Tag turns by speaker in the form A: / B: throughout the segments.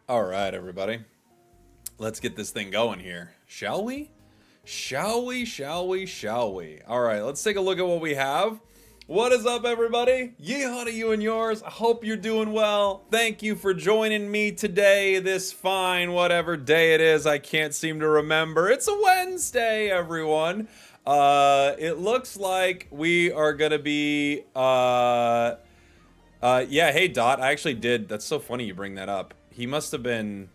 A: All right, everybody. Let's get this thing going here. Shall we? Shall we? All right, let's take a look at what we have. What is up, everybody? Yeehaw to you and yours. I hope you're doing well. Thank you for joining me today, this fine whatever day it is. I can't seem to remember. It's a Wednesday, everyone. It looks like we are gonna be, yeah, hey, Dot, I actually did. That's so funny you bring that up. He must have been...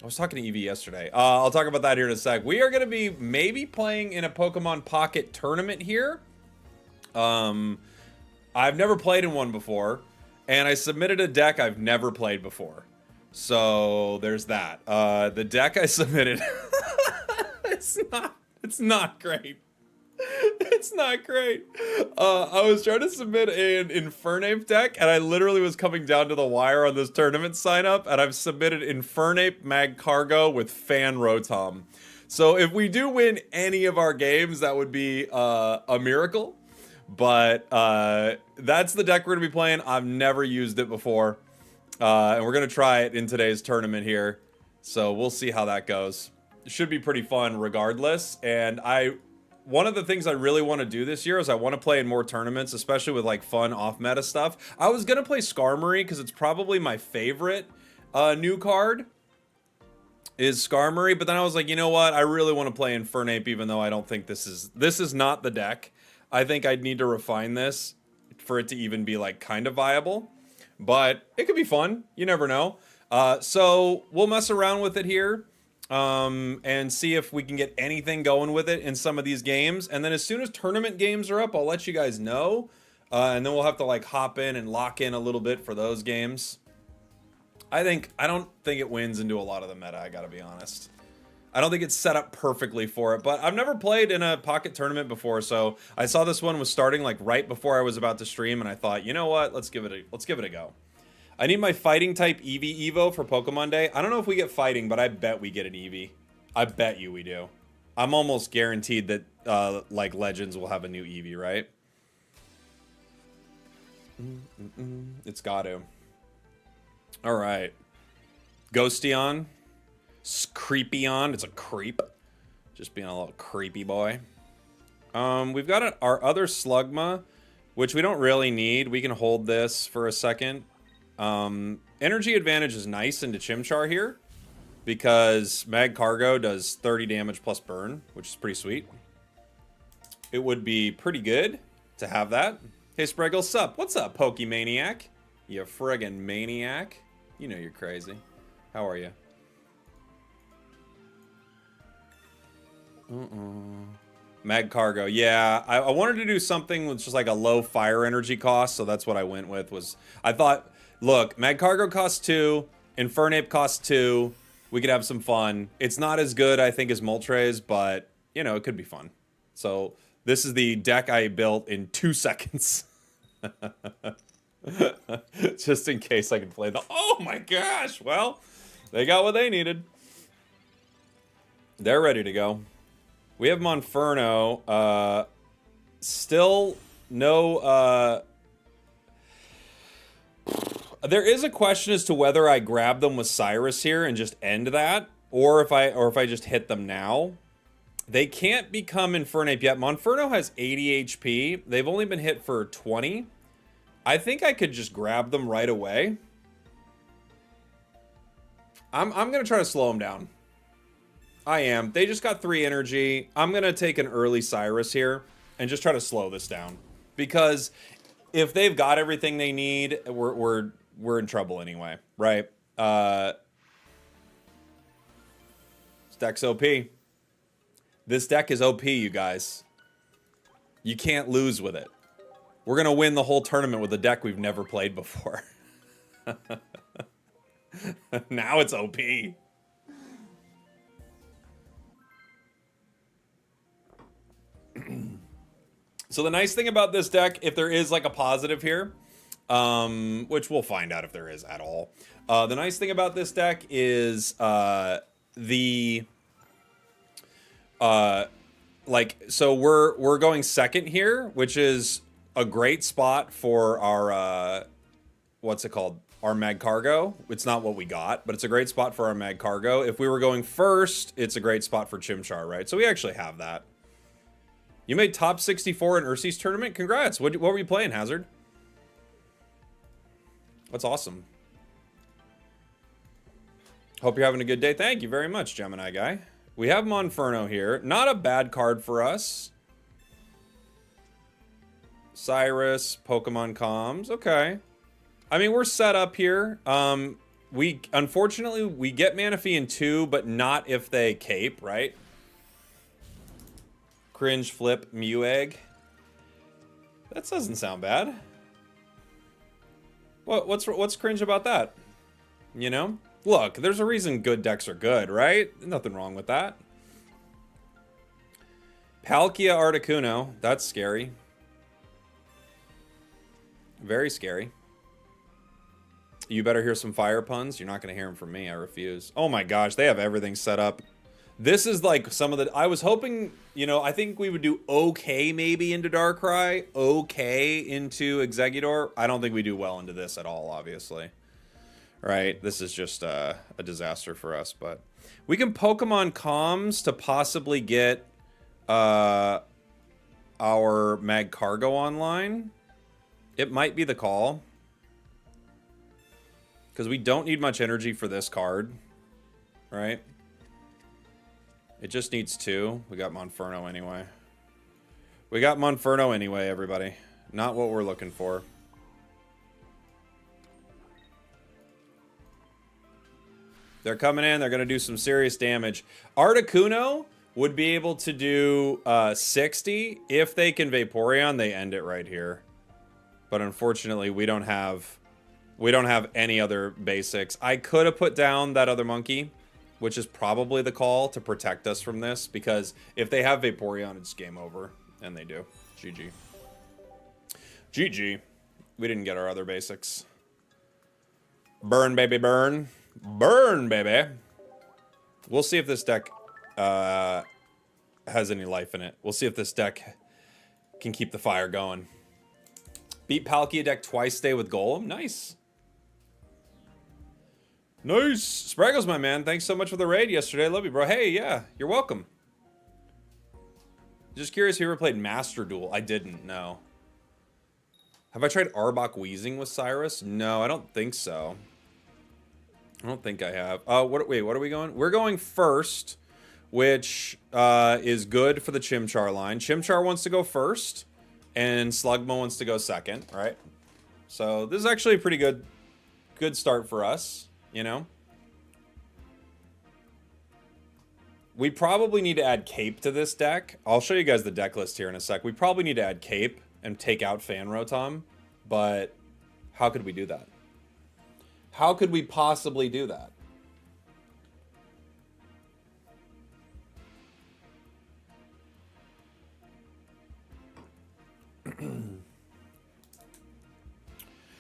A: I was talking to Evie yesterday. I'll talk about that here in a sec. We are going to be maybe playing in a Pokemon Pocket tournament here. I've never played in one before, and I submitted a deck I've never played before. So there's that. The deck I submitted, it's not great. It's not great. I was trying to submit an Infernape deck, and I literally was coming down to the wire on this tournament sign up, and I've submitted Infernape Magcargo with Fan Rotom. So if we do win any of our games, that would be a miracle. But that's the deck we're going to be playing. I've never used it before. And we're going to try it in today's tournament here. So we'll see how that goes. It should be pretty fun regardless. And one of the things I really want to do this year is I want to play in more tournaments, especially with like fun off-meta stuff. I was going to play Skarmory because it's probably my favorite new card is Skarmory, but then I was like, you know what? I really want to play Infernape even though I don't think this is not the deck. I think I'd need to refine this for it to even be like kind of viable, but it could be fun. You never know. So we'll mess around with it here. And see if we can get anything going with it in some of these games. And then as soon as tournament games are up, I'll let you guys know. And then we'll have to like hop in and lock in a little bit for those games. I don't think it wins into a lot of the meta, I gotta be honest. I don't think it's set up perfectly for it, but I've never played in a pocket tournament before, so I saw this one was starting like right before I was about to stream, and I thought, you know what, let's give it a go. I need my fighting type Eevee Evo for Pokemon Day. I don't know if we get fighting, but I bet we get an Eevee. I bet you we do. I'm almost guaranteed that like Legends will have a new Eevee, right? It's got to. All right. Ghosteon. Creepyon. It's a creep. Just being a little creepy boy. We've got our other Slugma, which we don't really need. We can hold this for a second. Energy advantage is nice into Chimchar here because Magcargo does 30 damage plus burn, which is pretty sweet. It would be pretty good to have that. Hey, Spragels, sup? What's up, Pokemaniac? You friggin' maniac. You know you're crazy. How are you? Magcargo, yeah. I wanted to do something with just like a low fire energy cost, so that's what I went with. I thought, look, Magcargo costs 2, Infernape costs 2. We could have some fun. It's not as good, I think, as Moltres, but, you know, it could be fun. So, this is the deck I built in 2 seconds. Just in case I can play the... Oh my gosh! Well, they got what they needed. They're ready to go. We have Monferno. Still no... There is a question as to whether I grab them with Cyrus here and just end that, or if I just hit them now. They can't become Infernape yet. Monferno has 80 HP. They've only been hit for 20. I think I could just grab them right away. I'm gonna try to slow them down. I am. They just got 3 energy. I'm gonna take an early Cyrus here and just try to slow this down, because if they've got everything they need, we're in trouble anyway, right? This deck's OP. This deck is OP, you guys. You can't lose with it. We're gonna win the whole tournament with a deck we've never played before. Now it's OP. So the nice thing about this deck, if there is like a positive here, which we'll find out if there is at all. The nice thing about this deck is so we're going second here, which is a great spot for our what's it called? our mag cargo. It's not what we got, but it's a great spot for our mag cargo. If we were going first, it's a great spot for Chimchar, right? So we actually have that. You made top 64 in Ursi's tournament? Congrats. What were you playing, Hazard? That's awesome. Hope you're having a good day. Thank you very much, Gemini guy. We have Monferno here. Not a bad card for us. Cyrus, Pokemon Comms. Okay. I mean, we're set up here. Unfortunately, we get Manaphy in 2, but not if they cape, right? Cringe flip Mewegg. That doesn't sound bad. What's cringe about that? You know? Look, there's a reason good decks are good, right? Nothing wrong with that. Palkia Articuno. That's scary. Very scary. You better hear some fire puns. You're not going to hear them from me. I refuse. Oh my gosh, they have everything set up. This is like some of the... I was hoping, you know, I think we would do okay maybe into Darkrai. Okay into Exeggutor. I don't think we do well into this at all, obviously. Right? This is just a disaster for us, but... We can Pokemon Comms to possibly get our Mag Cargo online. It might be the call. Because we don't need much energy for this card. Right? It just needs 2. We got Monferno anyway. We got Monferno anyway, everybody. Not what we're looking for. They're coming in. They're going to do some serious damage. Articuno would be able to do 60. If they can Vaporeon, they end it right here. But unfortunately, we don't have any other basics. I could have put down that other monkey, which is probably the call to protect us from this, because if they have Vaporeon, it's game over. And they do. GG. GG. We didn't get our other basics. Burn, baby, burn. Burn, baby. We'll see if this deck has any life in it. We'll see if this deck can keep the fire going. Beat Palkia deck twice today with Golem. Nice. Nice. Spragels, my man. Thanks so much for the raid yesterday. I love you, bro. Hey, yeah. You're welcome. Just curious if you ever played Master Duel. I didn't, no. Have I tried Arbok Wheezing with Cyrus? No, I don't think so. I don't think I have. Wait, what are we going? We're going first, which is good for the Chimchar line. Chimchar wants to go first, and Slugma wants to go second, right? So this is actually a pretty good start for us, you know? We probably need to add Cape to this deck. I'll show you guys the deck list here in a sec. We probably need to add Cape and take out Fan Rotom, but how could we do that? How could we possibly do that?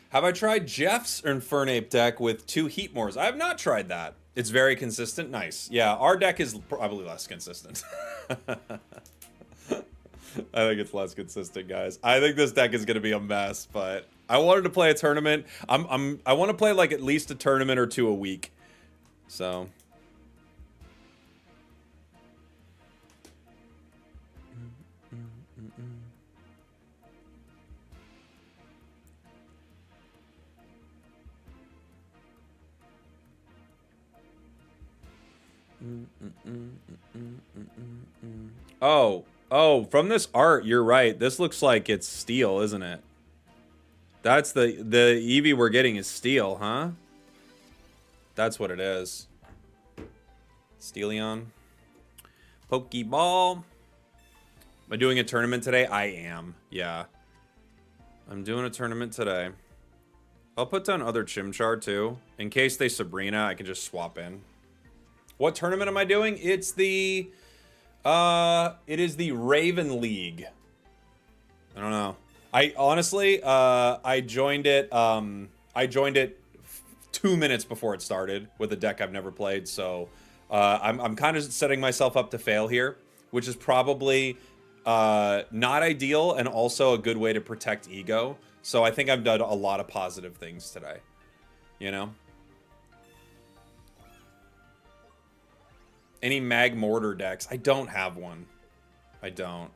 A: Have I tried Jeff's Infernape deck with 2 Heatmores? I have not tried that. It's very consistent. Nice. Yeah, our deck is probably less consistent. I think it's less consistent, guys. I think this deck is going to be a mess, but I wanted to play a tournament. I want to play like at least a tournament or 2 a week. So Oh, from this art, you're right. This looks like it's steel, isn't it? That's the Eevee we're getting is steel, huh? That's what it is. Steelion. Pokeball. Am I doing a tournament today? I am. Yeah. I'm doing a tournament today. I'll put down other Chimchar too. In case they Sabrina, I can just swap in. What tournament am I doing? It's the... it is the Raven League. I don't know. I honestly, I joined it 2 minutes before it started with a deck I've never played. So I'm kind of setting myself up to fail here, which is probably not ideal and also a good way to protect ego. So I think I've done a lot of positive things today. you know? Any Mag Mortar decks? I don't have one. I don't.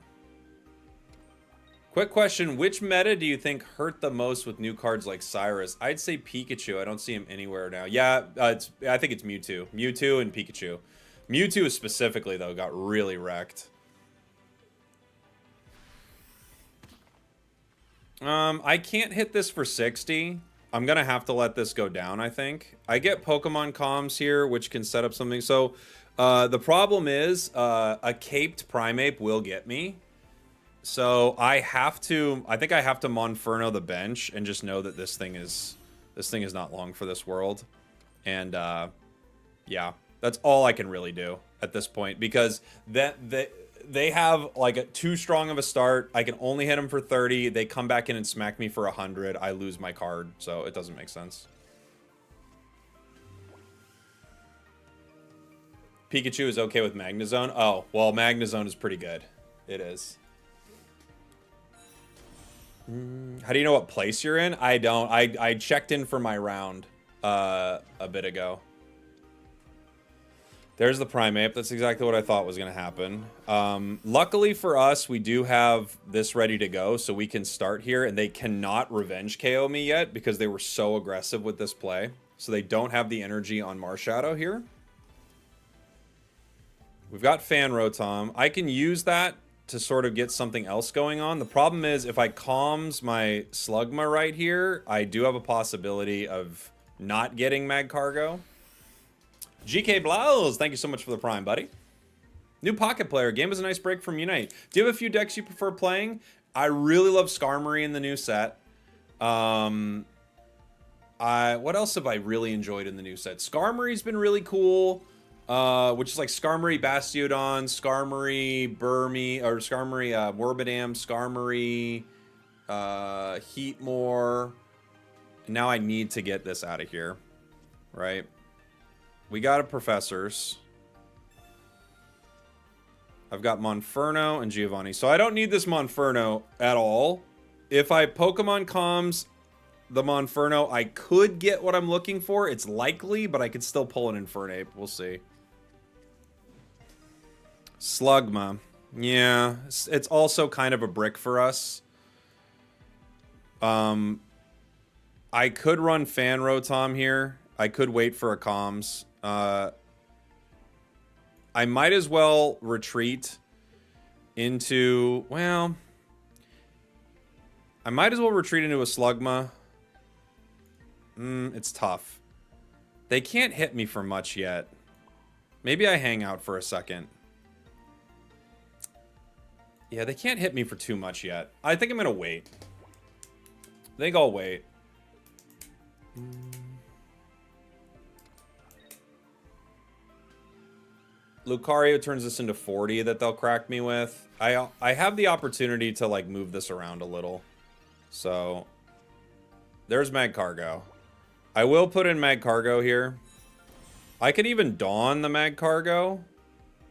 A: Quick question, which meta do you think hurt the most with new cards like Cyrus? I'd say Pikachu. I don't see him anywhere now. Yeah, I think it's Mewtwo. Mewtwo and Pikachu. Mewtwo specifically, though, got really wrecked. I can't hit this for 60. I'm going to have to let this go down, I think. I get Pokemon comms here, which can set up something. So, the problem is, a caped Primeape will get me. So I think I have to Monferno the bench and just know that this thing is not long for this world. And yeah, that's all I can really do at this point, because they have like too strong of a start. I can only hit them for 30. They come back in and smack me for 100. I lose my card, so it doesn't make sense. Pikachu is okay with Magnezone. Oh, well, Magnezone is pretty good. It is. How do you know what place you're in? I don't. I checked in for my round a bit ago. There's the Primeape. That's exactly what I thought was going to happen. Luckily for us, we do have this ready to go, so we can start here, and they cannot revenge KO me yet because they were so aggressive with this play. So they don't have the energy on Marshadow here. We've got Fan Rotom. I can use that to sort of get something else going on. The problem is, if I calms my Slugma right here, I do have a possibility of not getting Magcargo. GK Blows, thank you so much for the Prime, buddy. New Pocket Player. Game was a nice break from Unite. Do you have a few decks you prefer playing? I really love Skarmory in the new set. What else have I really enjoyed in the new set? Skarmory's been really cool. Which is like Skarmory Bastiodon, Skarmory Burmy, or Skarmory Morbidam, Skarmory Heatmore. Now I need to get this out of here, right? We got a Professors. I've got Monferno and Giovanni. So I don't need this Monferno at all. If I Pokemon Comms the Monferno, I could get what I'm looking for. It's likely, but I could still pull an Infernape. We'll see. Slugma. Yeah, it's also kind of a brick for us. I could run Fan Rotom here. I could wait for a comms. I might as well retreat into... Well... I might as well retreat into a Slugma. It's tough. They can't hit me for much yet. Maybe I hang out for a second. Yeah, they can't hit me for too much yet. I think I'm going to wait. I think I'll wait. Lucario turns this into 40 that they'll crack me with. I have the opportunity to like move this around a little. So there's Magcargo. I will put in Magcargo here. I could even Dawn the Magcargo.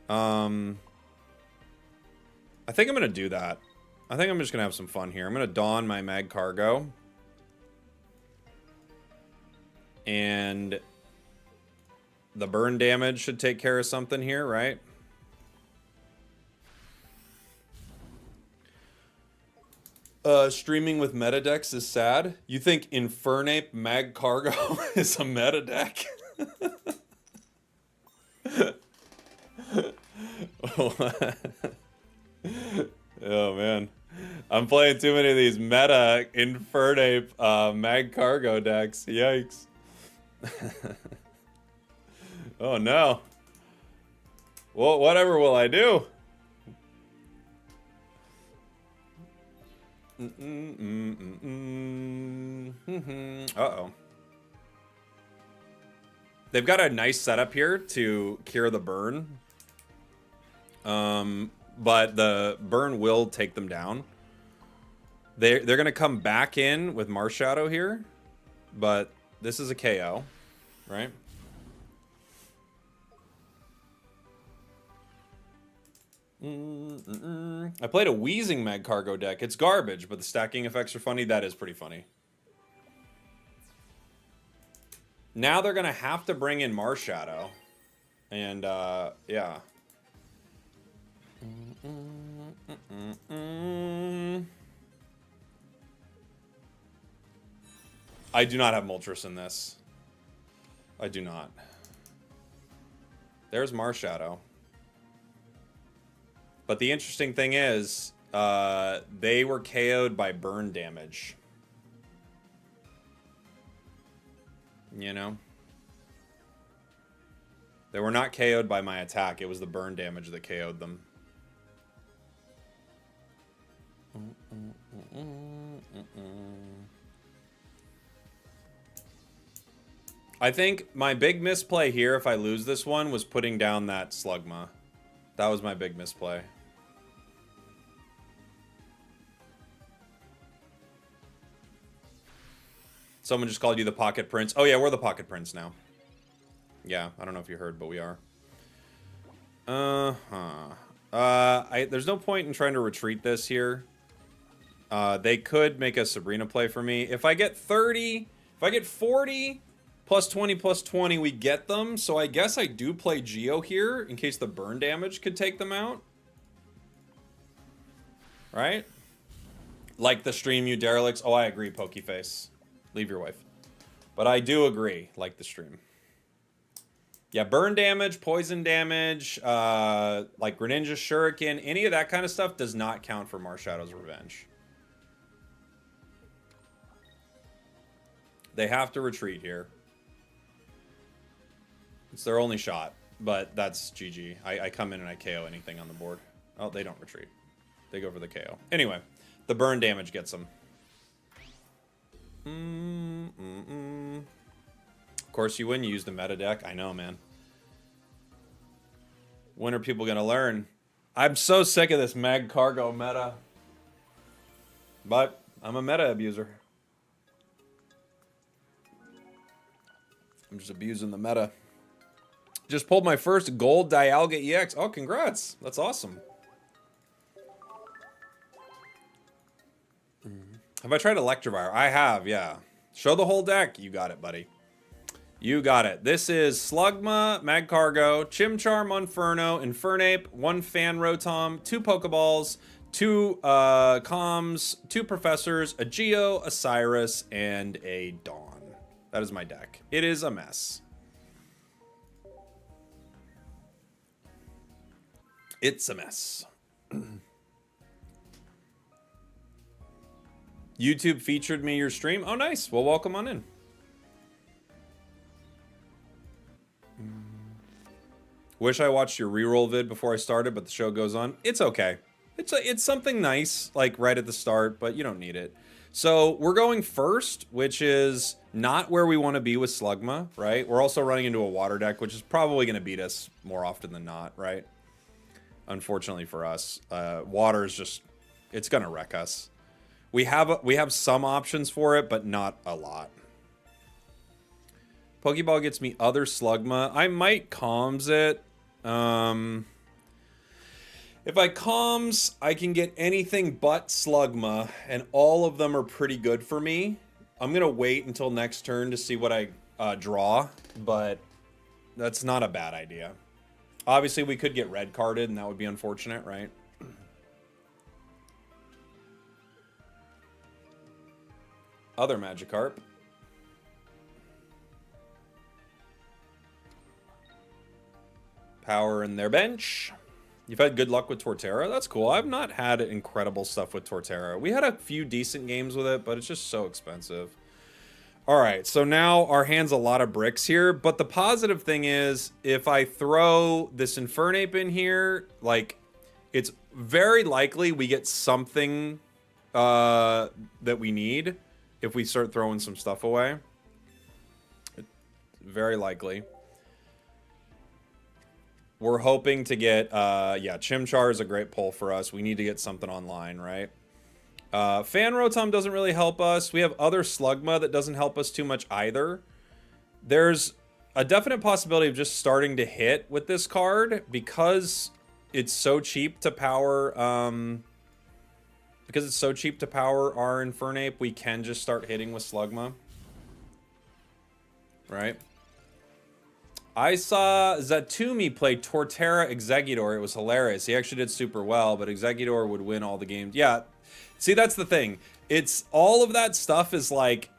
A: I think I'm going to do that. I think I'm just going to have some fun here. I'm going to Dawn my Magcargo. And the burn damage should take care of something here, right? Streaming with meta decks is sad. You think Infernape Magcargo is a meta deck? Oh man, I'm playing too many of these meta Infernape Magcargo decks. Yikes. Oh no. Well, whatever will I do? Uh-oh. They've got a nice setup here to cure the burn. But the burn will take them down. They're going to come back in with Marshadow here. But this is a KO, right? I played a Wheezing Magcargo deck. It's garbage, but the stacking effects are funny. That is pretty funny. Now they're going to have to bring in Marshadow. And, yeah. I do not have Moltres in this. I do not. There's Marshadow. But the interesting thing is, they were KO'd by burn damage. You know? They were not KO'd by my attack. It was the burn damage that KO'd them. I think my big misplay here, if I lose this one, was putting down that Slugma. That was my big misplay. Someone just called you the Pocket Prince. Oh, yeah, we're the Pocket Prince now. Yeah, I don't know if you heard, but we are. There's no point in trying to retreat this here. They could make a Sabrina play for me. If I get 30, if I get 40, plus 20, plus 20, we get them. So I guess I do play Geo here in case the burn damage could take them out. Right? Like the stream, you derelicts. Oh, I agree, Pokeface. Leave your wife. But I do agree, like the stream. Yeah, burn damage, poison damage, like Greninja Shuriken, any of that kind of stuff does not count for Marshadow's Revenge. They have to retreat here. It's their only shot, but that's GG. I come in and I KO anything on the board. Oh, they don't retreat. They go for the KO. Anyway, the burn damage gets them. Of course you win, you use the meta deck. I know, man. When are people gonna learn? I'm so sick of this Mag Cargo meta. But I'm a meta abuser. I'm just abusing the meta. Just pulled my first gold Dialga EX. Oh, congrats. That's awesome. Have I tried Electivire? I have, yeah. Show the whole deck. You got it, buddy. You got it. This is Slugma, Magcargo, Chimchar, Monferno, Infernape, 1 Fan Rotom, 2 Pokeballs, 2 Comms, 2 Professors, a Geo, a Cyrus, and a Dawn. That is my deck. It is a mess. It's a mess. YouTube featured me your stream. Oh, nice. Well, welcome on in. Wish I watched your reroll vid before I started, but the show goes on. It's okay. It's something nice, like right at the start, but you don't need it. So we're going first, which is not where we want to be with Slugma, right? We're also running into a water deck, which is probably going to beat us more often than not, right? Unfortunately for us, water is just, it's going to wreck us. We have some options for it, but not a lot. Pokeball gets me other Slugma. I might Calms it. If I Calms, I can get anything but Slugma, and all of them are pretty good for me. I'm going to wait until next turn to see what I draw, but that's not a bad idea. Obviously, we could get red carded, and that would be unfortunate, right? Other Magikarp. Power in their bench. You've had good luck with Torterra? That's cool. I've not had incredible stuff with Torterra. We had a few decent games with it, but it's just so expensive. All right, so now our hand's a lot of bricks here, but the positive thing is if I throw this Infernape in here, like, it's very likely we get something that we need if we start throwing some stuff away. It's very likely. We're hoping to get, yeah, Chimchar is a great pull for us. We need to get something online, right? Fan Rotom doesn't really help us. We have other Slugma that doesn't help us too much either. There's a definite possibility of just starting to hit with this card because it's so cheap to power, our Infernape, we can just start hitting with Slugma. Right? I saw Zatumi play Torterra Executor. It was hilarious. He actually did super well, but Executor would win all the games. Yeah, see, that's the thing. It's all of that stuff is like,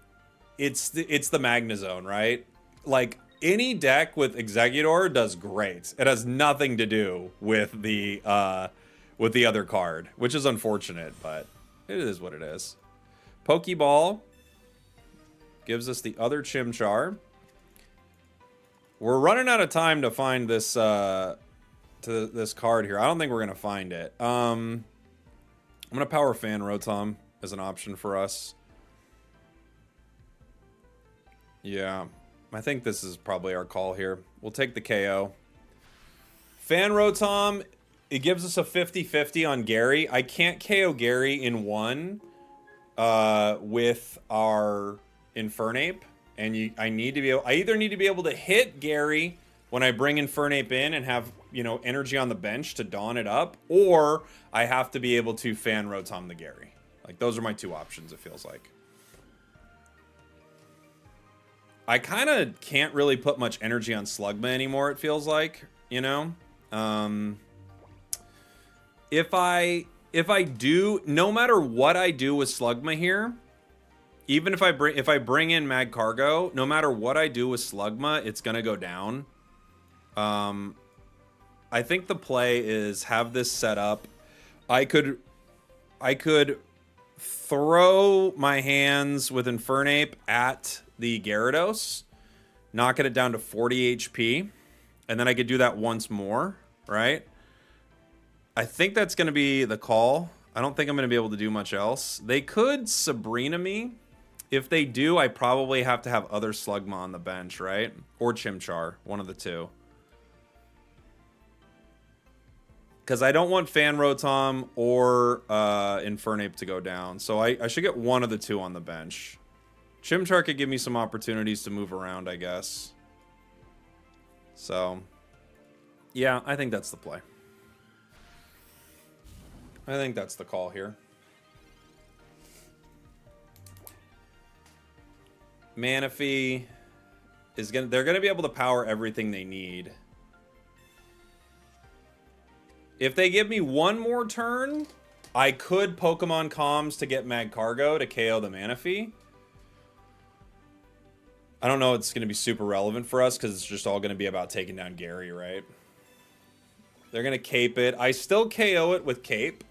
A: it's the Magnezone, right? Like, any deck with Executor does great. It has nothing to do with the other card, which is unfortunate, but it is what it is. Pokeball gives us the other Chimchar. We're running out of time to find this this card here. I don't think we're gonna find it. I'm gonna power Fan Rotom as an option for us. Yeah, I think this is probably our call here. We'll take the KO. Fan Rotom, it gives us a 50-50 on Gary. I can't KO Gary in one with our Infernape. And I need to be able, I either need to be able to hit Gary when I bring Infernape in and have, you know, energy on the bench to dawn it up, or I have to be able to Fan Rotom the Gary. Like, those are my two options, it feels like. I kind of can't really put much energy on Slugma anymore, it feels like, you know? If I do, no matter what I do with Slugma here, even if I bring in Magcargo, no matter what I do with Slugma, it's gonna go down. I think the play is have this set up. I could throw my hands with Infernape at the Gyarados, knocking it down to 40 HP, and then I could do that once more, right? I think that's gonna be the call. I don't think I'm gonna be able to do much else. They could Sabrina me. If they do, I probably have to have other Slugma on the bench, right? Or Chimchar, one of the two. Because I don't want Fan Rotom or Infernape to go down. So I should get one of the two on the bench. Chimchar could give me some opportunities to move around, I guess. So, yeah, I think that's the play. I think that's the call here. Manaphy is they're gonna be able to power everything they need. If they give me one more turn, I could Pokemon Comms to get Magcargo to KO the Manaphy. I don't know, it's gonna be super relevant for us because it's just all gonna be about taking down Gary, right? They're gonna Cape it. I still KO it with Cape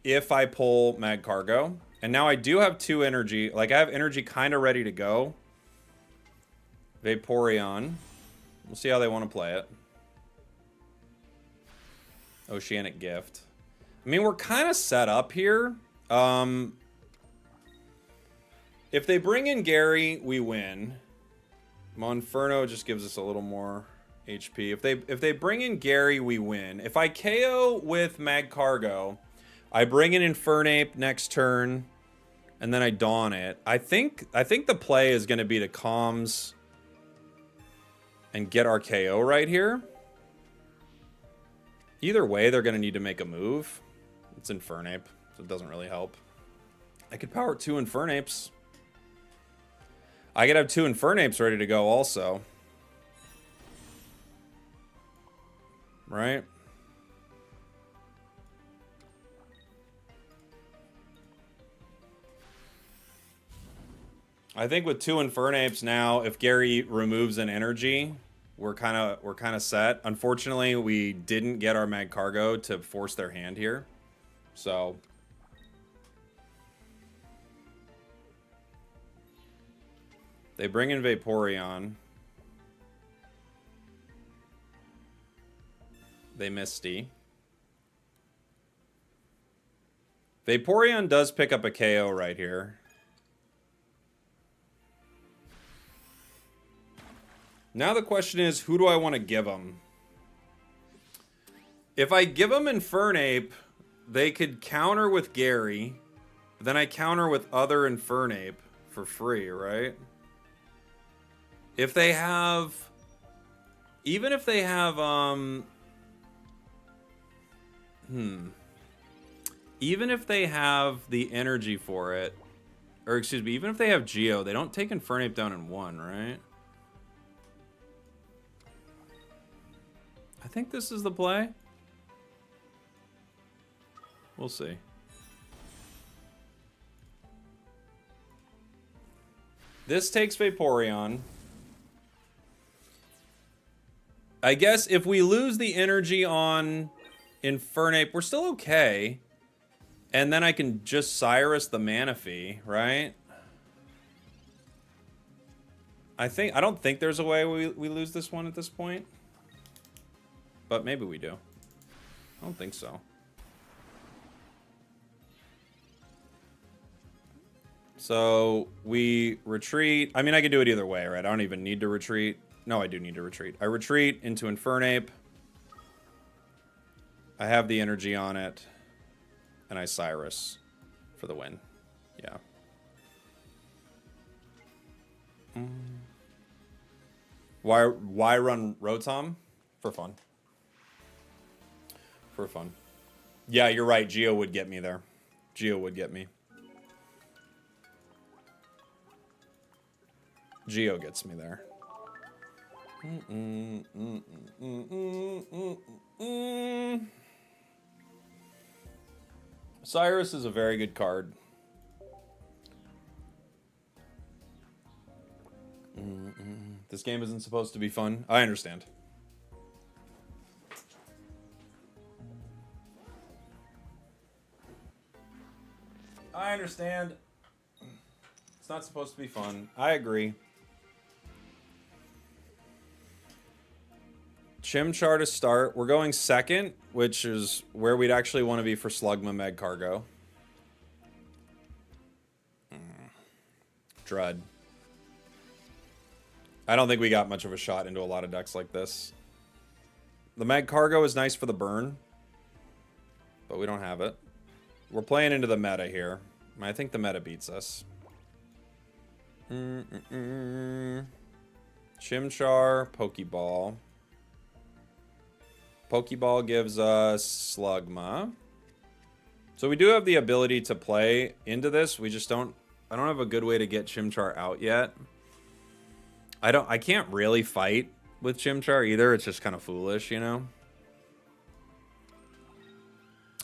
A: if I pull Magcargo. And now I do have 2 energy. Like, I have energy kind of ready to go. Vaporeon. We'll see how they want to play it. Oceanic Gift. I mean, we're kind of set up here. If they bring in Gary, we win. Monferno just gives us a little more HP. If they bring in Gary, we win. If I KO with Magcargo, I bring in Infernape next turn, and then I Dawn it. I think the play is going to be to Comms and get our KO right here. Either way, they're going to need to make a move. It's Infernape, so it doesn't really help. I could power 2 Infernapes. I could have 2 Infernapes ready to go also. Right? I think with 2 Infernapes now, if Gary removes an energy, we're kind of set. Unfortunately, we didn't get our Magcargo to force their hand here. So they bring in Vaporeon. They Misty. Vaporeon does pick up a KO right here. Now the question is, who do I want to give them? If I give them Infernape, they could counter with Gary. Then I counter with other Infernape for free, right? If they have... Even if they have, Even if they have the energy for it, or excuse me, even if they have Geo, they don't take Infernape down in 1, right? think this is the play. We'll see. This takes Vaporeon. I guess if we lose the energy on Infernape, we're still okay. And then I can just Cyrus the Manaphy, right? I don't think there's a way we lose this one at this point. But maybe we do. I don't think so. So we retreat. I mean, I can do it either way, right? I don't even need to retreat. No, I do need to retreat. I retreat into Infernape. I have the energy on it. And I Cyrus for the win. Yeah. Why run Rotom? For fun. For fun. Yeah, you're right. Geo would get me there. Geo would get me. Geo gets me there. Cyrus is a very good card. This game isn't supposed to be fun. I understand. I understand. It's not supposed to be fun. I agree. Chimchar to start. We're going second, which is where we'd actually want to be for Slugma Magcargo. Dread. I don't think we got much of a shot into a lot of decks like this. The Magcargo is nice for the burn, but we don't have it. We're playing into the meta here. I think the meta beats us. Chimchar, Pokeball. Pokeball gives us Slugma. So we do have the ability to play into this. We just don't... I don't have a good way to get Chimchar out yet. I can't really fight with Chimchar either. It's just kind of foolish, you know?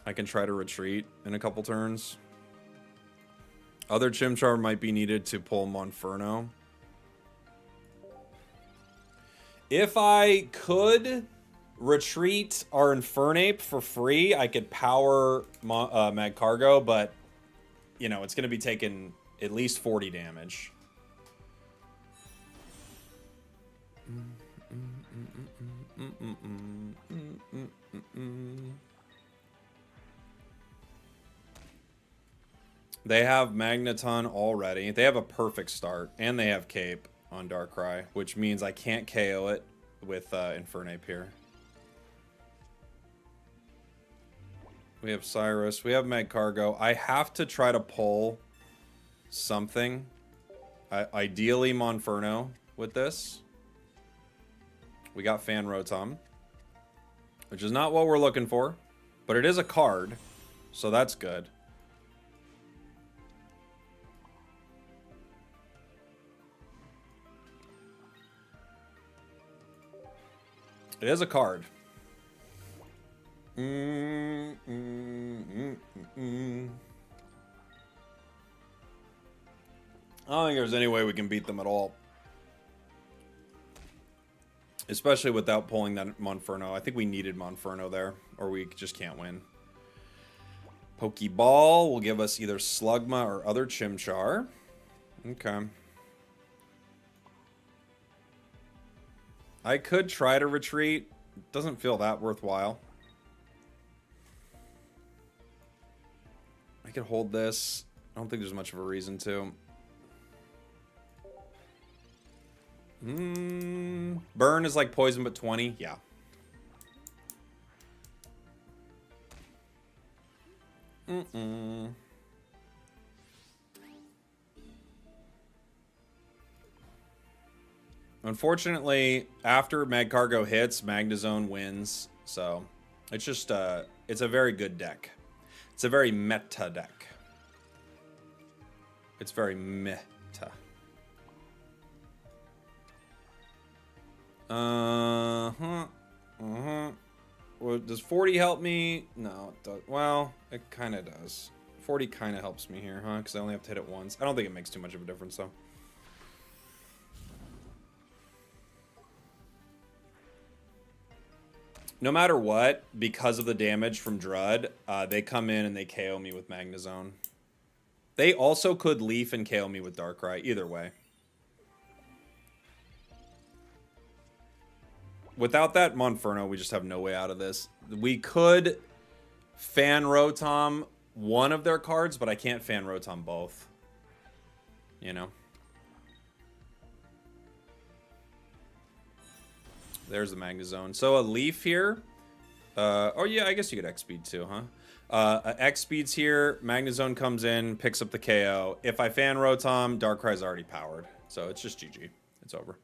A: I can try to retreat in a couple turns. Other Chimchar might be needed to pull Monferno. If I could retreat our Infernape for free, I could power Magcargo, but, you know, it's going to be taking at least 40 damage. They have Magneton already. They have a perfect start, and they have Cape on Darkrai, which means I can't KO it with Infernape here. We have Cyrus. We have Magcargo. I have to try to pull something. Ideally, Monferno with this. We got Fan Rotom, which is not what we're looking for, but it is a card, so that's good. It is a card. I don't think there's any way we can beat them at all. Especially without pulling that Monferno. I think we needed Monferno there, or we just can't win. Pokeball will give us either Slugma or other Chimchar. Okay. I could try to retreat. Doesn't feel that worthwhile. I could hold this. I don't think there's much of a reason to. Burn is like poison, but 20. Yeah. Unfortunately, after Magcargo hits, Magnezone wins. So it's just it's a very good deck. It's a very meta deck. It's very meta. Well, does 40 help me? No, it does. Well, it kind of does. 40 kind of helps me here, huh? Because I only have to hit it once. I don't think it makes too much of a difference, though. No matter what, because of the damage from Drud, they come in and they KO me with Magnezone. They also could Leaf and KO me with Darkrai, either way. Without that Monferno, we just have no way out of this. We could Fan Rotom one of their cards, but I can't Fan Rotom both. You know? There's the Magnezone. So a Leaf here. Oh yeah, I guess you could X-Speed too, huh? X-Speed's here. Magnezone comes in, picks up the KO. If I Fan Rotom, Darkrai's already powered. So it's just GG. It's over.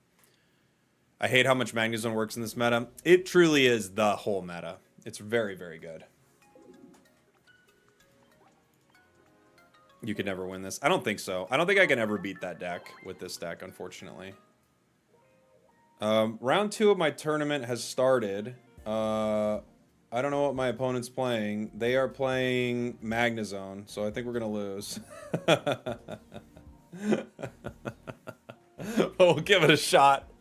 A: I hate how much Magnezone works in this meta. It truly is the whole meta. It's very, very good. You could never win this. I don't think so. I don't think I can ever beat that deck with this deck, unfortunately. Round 2 of my tournament has started. I don't know what my opponent's playing. They are playing Magnezone, so I think we're going to lose. But we'll give it a shot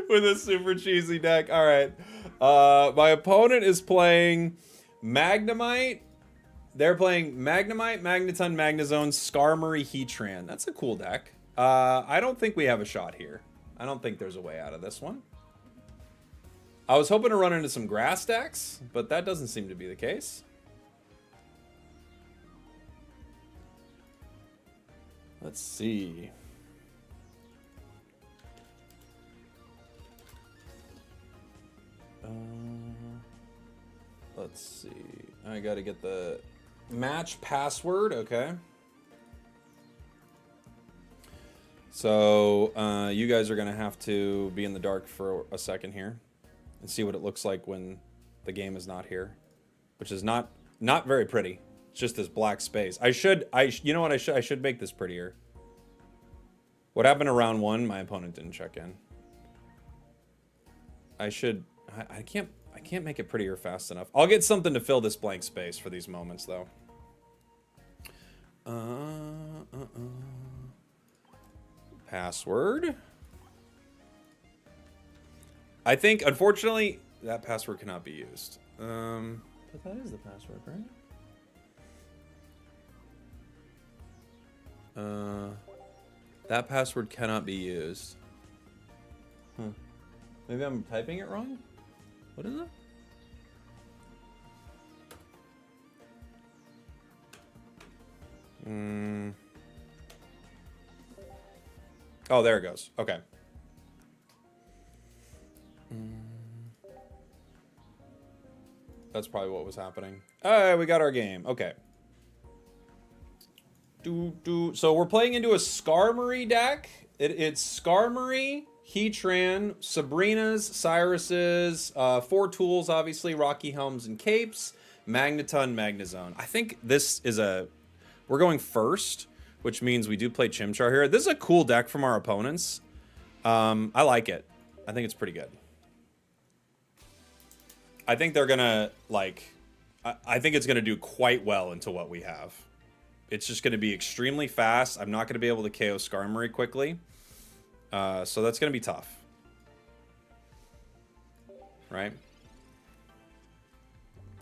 A: with a super cheesy deck. All right. My opponent is playing Magnemite. They're playing Magnemite, Magneton, Magnezone, Skarmory, Heatran. That's a cool deck. I don't think we have a shot here. I don't think there's a way out of this one. I was hoping to run into some grass decks, but that doesn't seem to be the case. Let's see. Let's see. I gotta get the match password. Okay. So you guys are gonna have to be in the dark for a second here and see what it looks like when the game is not here, which is not very pretty. It's just this black space. You know what? I should make this prettier. What happened to round 1? My opponent didn't check in. I can't make it prettier fast enough. I'll get something to fill this blank space for these moments, though. Password. I think, unfortunately, that password cannot be used. But that is the password, right? That password cannot be used. Maybe I'm typing it wrong? What is it? Oh, there it goes. Okay. That's probably what was happening. Alright, we got our game. Okay. So we're playing into a Skarmory deck. It's Skarmory, Heatran, Sabrina's, Cyrus's, 4 tools, obviously, Rocky Helms and Capes, Magneton, Magnezone. I think this is we're going first, which means we do play Chimchar here. This is a cool deck from our opponents. I like it. I think it's pretty good. I think they're gonna, I think it's gonna do quite well into what we have. It's just gonna be extremely fast. I'm not gonna be able to KO Skarmory quickly. So that's going to be tough. Right?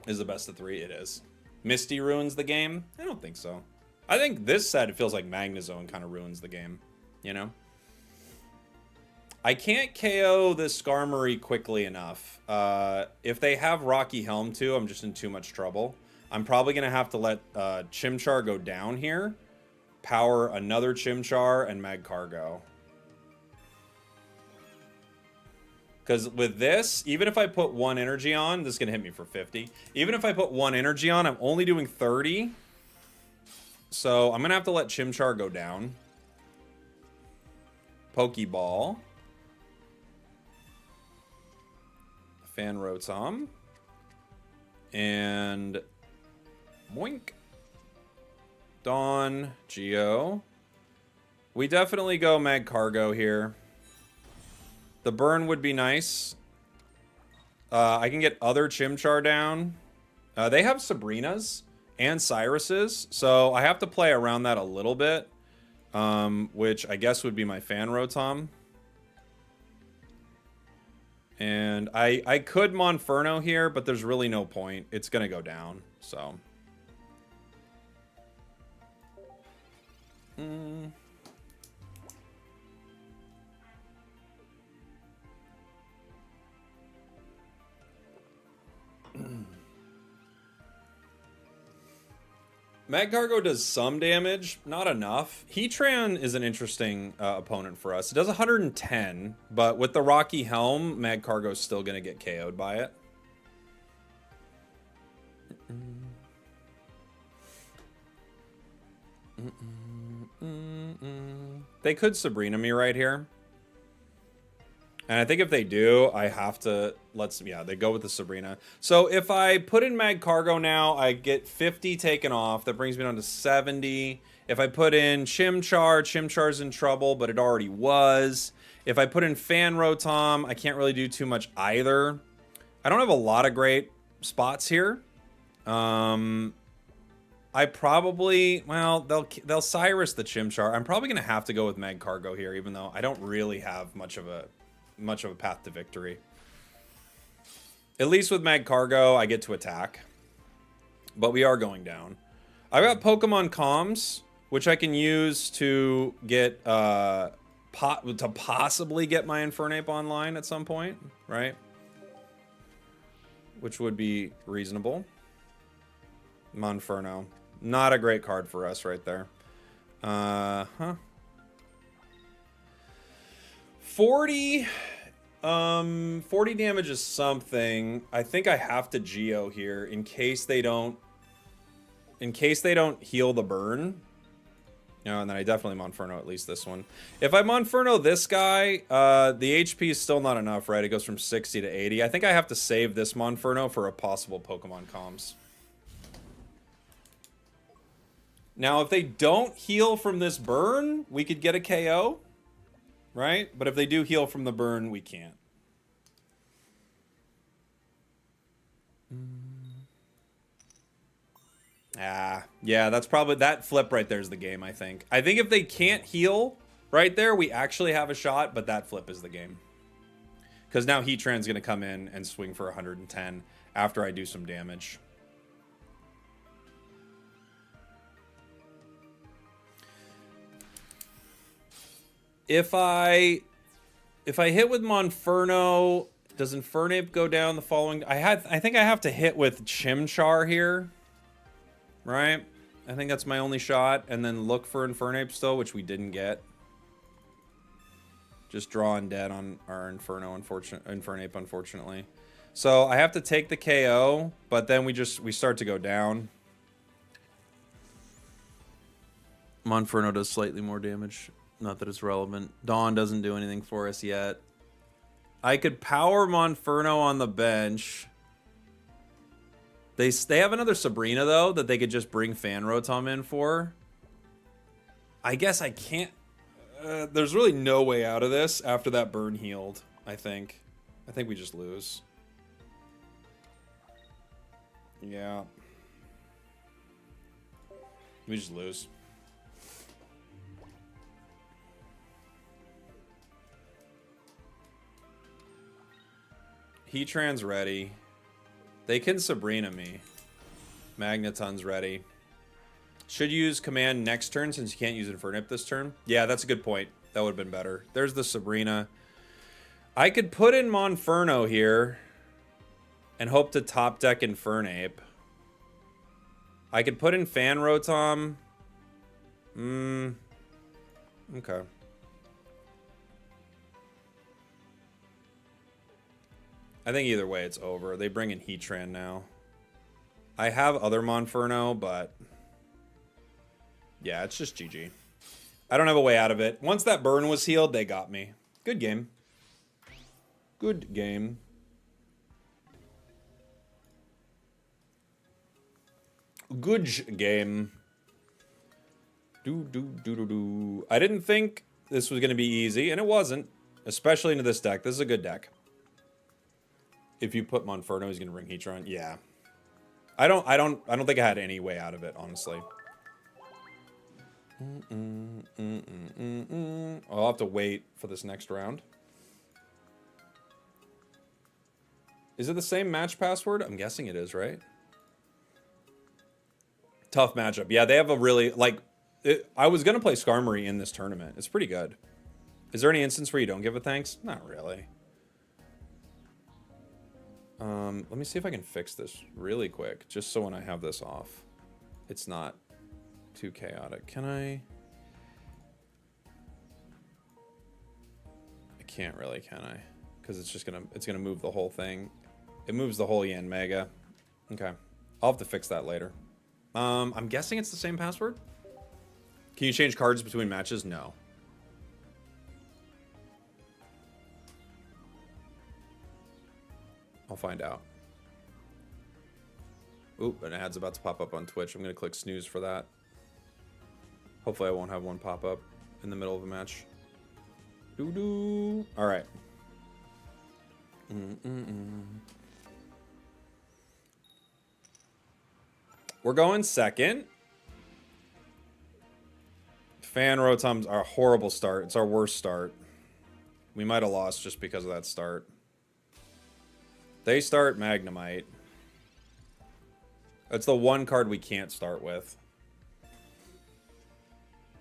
A: Is the best of 3? It is. Misty ruins the game? I don't think so. I think this set, it feels like Magnezone kind of ruins the game. You know? I can't KO this Skarmory quickly enough. If they have Rocky Helm too, I'm just in too much trouble. I'm probably going to have to let Chimchar go down here. Power another Chimchar and Magcargo. Because with this, even if I put 1 energy on, this is going to hit me for 50. Even if I put 1 energy on, I'm only doing 30. So I'm going to have to let Chimchar go down. Pokeball. Fan Rotom. And boink. Dawn. Geo. We definitely go Magcargo here. The burn would be nice. I can get other Chimchar down. They have Sabrinas and Cyruses, so I have to play around that a little bit, which I guess would be my Fan Rotom. And I could Monferno here, but there's really no point. It's going to go down, so... Magcargo does some damage, not enough. Heatran is an interesting opponent for us. It does 110, but with the Rocky Helm, Magcargo's still going to get KO'd by it. They could Sabrina me right here. And I think if they do, I have to... Yeah, they go with the Sabrina. So if I put in Magcargo now, I get 50 taken off. That brings me down to 70. If I put in Chimchar, Chimchar's in trouble, but it already was. If I put in Fan Rotom, I can't really do too much either. I don't have a lot of great spots here. I probably... Well, they'll Cyrus the Chimchar. I'm probably going to have to go with Magcargo here, even though I don't really have much of a path to victory. At least with Magcargo, I get to attack. But we are going down. I've got Pokemon Comms, which I can use to get to possibly get my Infernape online at some point, right? Which would be reasonable. Monferno. Not a great card for us right there. 40 damage is something. I think I have to Geo here in case they don't heal the burn. No, and then I definitely Monferno at least this one. If I Monferno this guy, the HP is still not enough, right? It goes from 60 to 80. I think I have to save this Monferno for a possible Pokemon Comms. Now, if they don't heal from this burn, we could get a KO. Right? But if they do heal from the burn, we can't. Yeah, that's probably... That flip right there is the game, I think. I think if they can't heal right there, we actually have a shot, but that flip is the game. Because now Heatran's going to come in and swing for 110 after I do some damage. If I hit with Monferno, does Infernape go down the following? I think I have to hit with Chimchar here, right? I think that's my only shot, and then look for Infernape still, which we didn't get. Just drawing dead on our Infernape, unfortunately. So I have to take the KO, but then we start to go down. Monferno does slightly more damage. Not that it's relevant. Dawn doesn't do anything for us yet. I could power Monferno on the bench. They have another Sabrina, though, that they could just bring Fan Rotom in for. I guess I can't... there's really no way out of this after that burn healed, I think. I think we just lose. Yeah. We just lose. Heatran's ready. They can Sabrina me. Magneton's ready. Should use command next turn since you can't use Infernape this turn. Yeah, that's a good point. That would have been better. There's the Sabrina. I could put in Monferno here and hope to top deck Infernape. I could put in Fan Rotom. Okay. I think either way it's over. They bring in Heatran now. I have other Monferno, but... yeah, it's just GG. I don't have a way out of it. Once that burn was healed, they got me. Good game. Good game. Good game. I didn't think this was going to be easy, and it wasn't. Especially into this deck. This is a good deck. If you put Monferno, he's gonna bring Heatran. Yeah. I don't think I had any way out of it, honestly. I'll have to wait for this next round. Is it the same match password? I'm guessing it is, right? Tough matchup. Yeah, they have a really, like, I was going to play Skarmory in this tournament. It's pretty good. Is there any instance where you don't give a thanks? Not really. Let me see if I can fix this really quick, just so when I have this off, it's not too chaotic. Can I? I can't really, can I? Because it's gonna move the whole thing. It moves the whole Yan Mega. Okay, I'll have to fix that later. I'm guessing it's the same password. Can you change cards between matches? No. I'll find out. Oop, an ad's about to pop up on Twitch. I'm gonna click snooze for that. Hopefully I won't have one pop up in the middle of a match. Doo-doo. All right. We're going second. Fan Rotom's our horrible start. It's our worst start. We might have lost just because of that start. They start Magnemite. That's the one card we can't start with.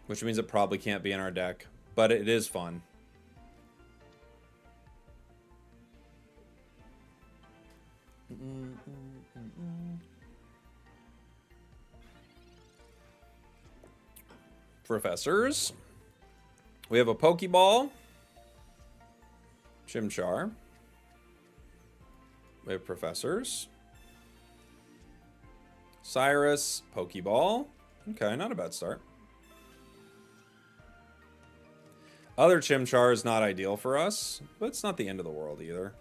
A: Which means it probably can't be in our deck. But it is fun. Professors. We have a Pokeball. Chimchar. We have Professors. Cyrus. Pokeball. Okay, not a bad start. Other Chimchar is not ideal for us, but it's not the end of the world either.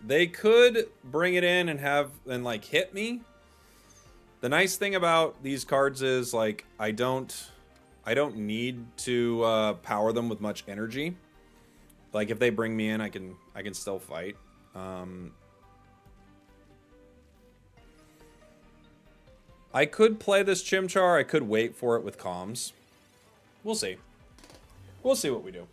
A: They could bring it in and like hit me. The nice thing about these cards is like I don't need to power them with much energy. Like if they bring me in, I can still fight. I could play this Chimchar. I could wait for it with comms. We'll see. We'll see what we do.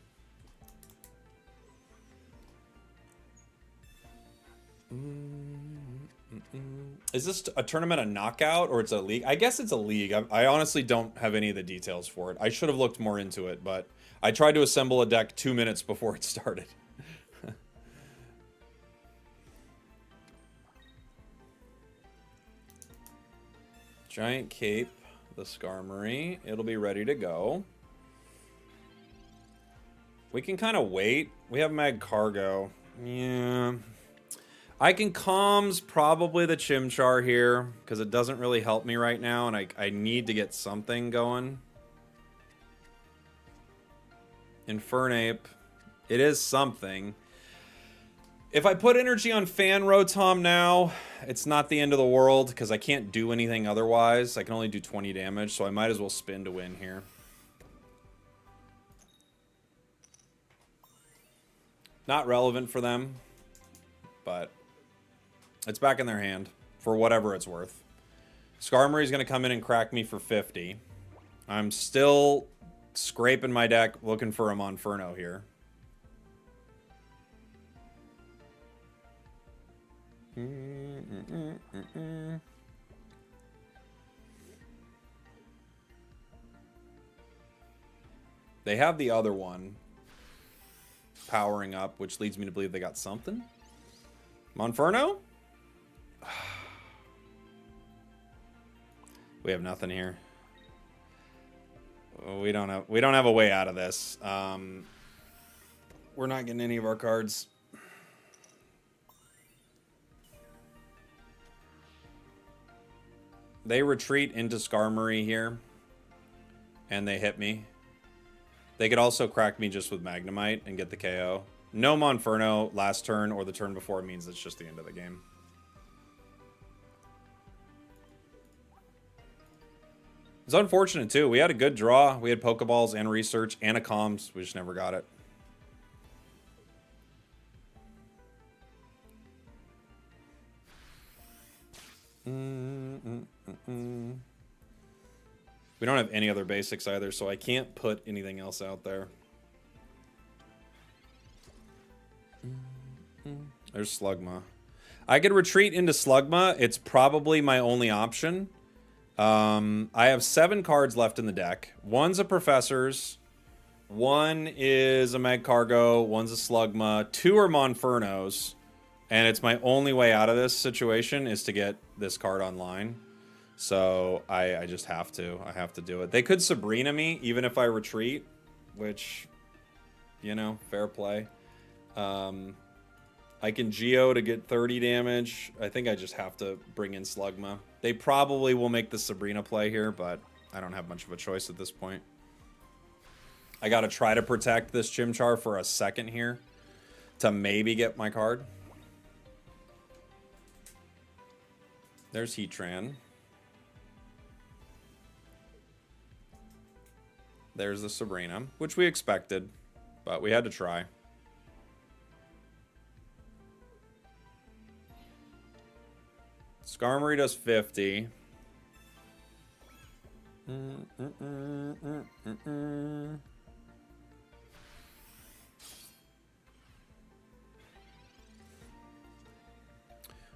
A: Is this a tournament a knockout or it's a league? I guess it's a league. I honestly don't have any of the details for it. I should have looked more into it, but I tried to assemble a deck 2 minutes before it started. Giant Cape, the Skarmory. It'll be ready to go. We can kind of wait. We have Mag Cargo. Yeah. I can comms probably the Chimchar here because it doesn't really help me right now and I need to get something going. Infernape. It is something. If I put energy on Fan Rotom now, it's not the end of the world because I can't do anything otherwise. I can only do 20 damage, so I might as well spin to win here. Not relevant for them, but it's back in their hand for whatever it's worth. Skarmory's going to come in and crack me for 50. I'm still scraping my deck looking for a Monferno here. They have the other one powering up, which leads me to believe they got something. Monferno? We have nothing here. We don't have a way out of this. We're not getting any of our cards. They retreat into Skarmory here, and they hit me. They could also crack me just with Magnemite and get the KO. No Monferno last turn or the turn before means it's just the end of the game. It's unfortunate, too. We had a good draw. We had Pokeballs and research and a comms. We just never got it. We don't have any other basics either, so I can't put anything else out there. There's Slugma. I could retreat into Slugma. It's probably my only option. I have 7 cards left in the deck. One's a Professor's. One is a Mag Cargo. One's a Slugma. 2 are Monfernos. And it's my only way out of this situation is to get this card online. So I just have to. I have to do it. They could Sabrina me even if I retreat, which, you know, fair play. I can Geo to get 30 damage. I think I just have to bring in Slugma. They probably will make the Sabrina play here, but I don't have much of a choice at this point. I got to try to protect this Chimchar for a second here to maybe get my card. There's Heatran. There's the Sabrina, which we expected, but we had to try. Skarmory does 50.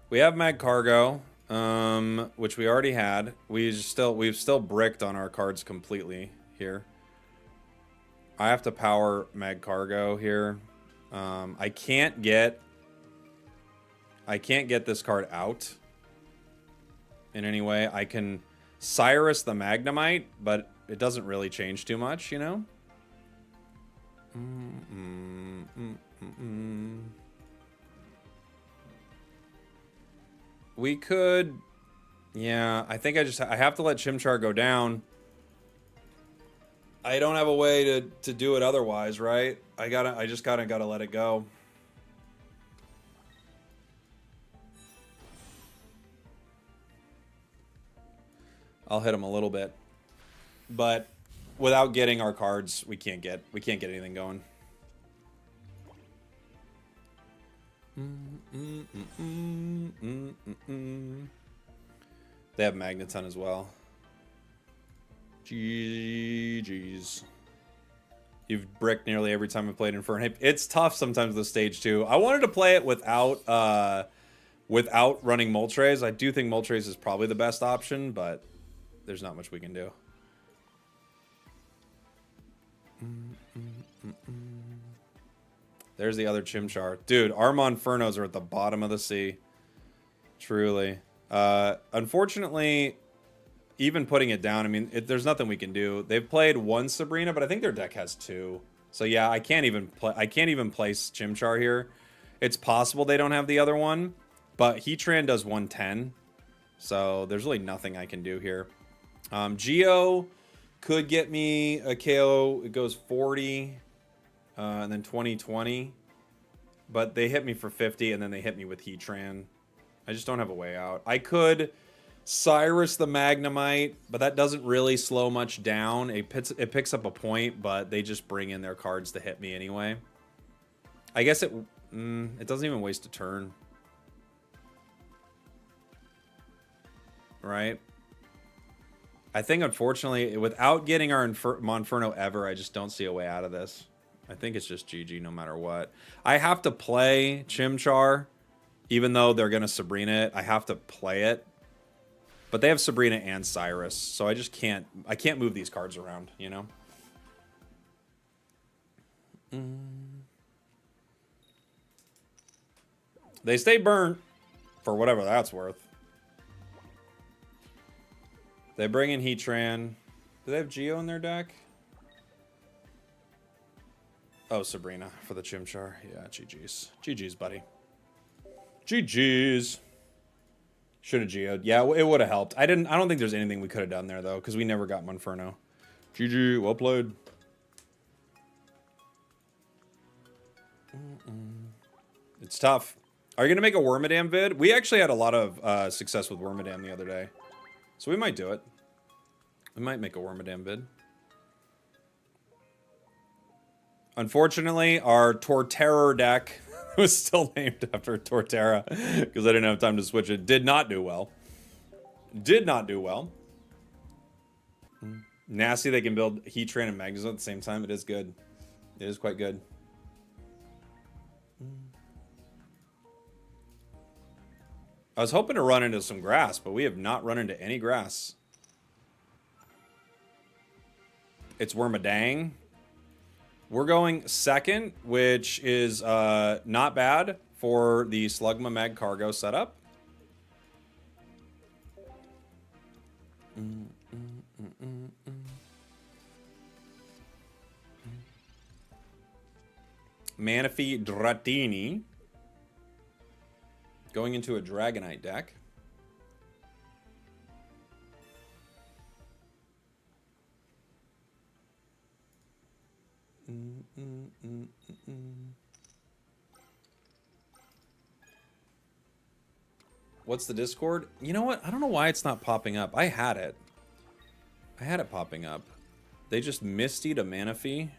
A: We have Mag Cargo, which we already had. We've still bricked on our cards completely here. I have to power Mag Cargo here. I can't get this card out in any way. I can Cyrus the Magnemite, but it doesn't really change too much, you know? We could... Yeah, I think I have to let Chimchar go down. I don't have a way to do it otherwise, right? I just gotta let it go. I'll hit him a little bit, but without getting our cards, we can't get anything going. They have Magneton as well. GG's. You've bricked nearly every time I played Infernape. It's tough sometimes with stage 2. I wanted to play it without running Moltres. I do think Moltres is probably the best option, but there's not much we can do. There's the other Chimchar. Dude, our Monfernos are at the bottom of the sea. Truly. Unfortunately, even putting it down, I mean, there's nothing we can do. They've played 1 Sabrina, but I think their deck has 2. So yeah, I can't even place Chimchar here. It's possible they don't have the other one, but Heatran does 110. So there's really nothing I can do here. Geo could get me a KO. It goes 40 and then 20. But they hit me for 50 and then they hit me with Heatran. I just don't have a way out. I could Cyrus the Magnemite, but that doesn't really slow much down. It picks up a point, but they just bring in their cards to hit me anyway. I guess it doesn't even waste a turn. Right? I think, unfortunately, without getting our Monferno ever, I just don't see a way out of this. I think it's just GG no matter what. I have to play Chimchar, even though they're going to Sabrina it. I have to play it. But they have Sabrina and Cyrus, so I just can't... I can't move these cards around, you know? They stay burnt, for whatever that's worth. They bring in Heatran. Do they have Geo in their deck? Oh, Sabrina for the Chimchar. Yeah, GG's. GG's, buddy. GG's. Should have Geo'd. Yeah, it would have helped. I don't think there's anything we could have done there, though, because we never got Monferno. GG. Well played. It's tough. Are you going to make a Wormadam vid? We actually had a lot of success with Wormadam the other day. So we might do it. We might make a Wormadam vid. Unfortunately, our Torterra deck was still named after Torterra because I didn't have time to switch it. Did not do well. Did not do well. Nasty, they can build Heat Train and Magnus at the same time. It is good. It is quite good. I was hoping to run into some grass, but we have not run into any grass. It's Wormadang. We're going second, which is not bad for the Slugma Mag Cargo setup. Manaphy Dratini. Going into a Dragonite deck. What's the Discord? You know what? I don't know why it's not popping up. I had it. I had it popping up. They just mistied a Manaphy.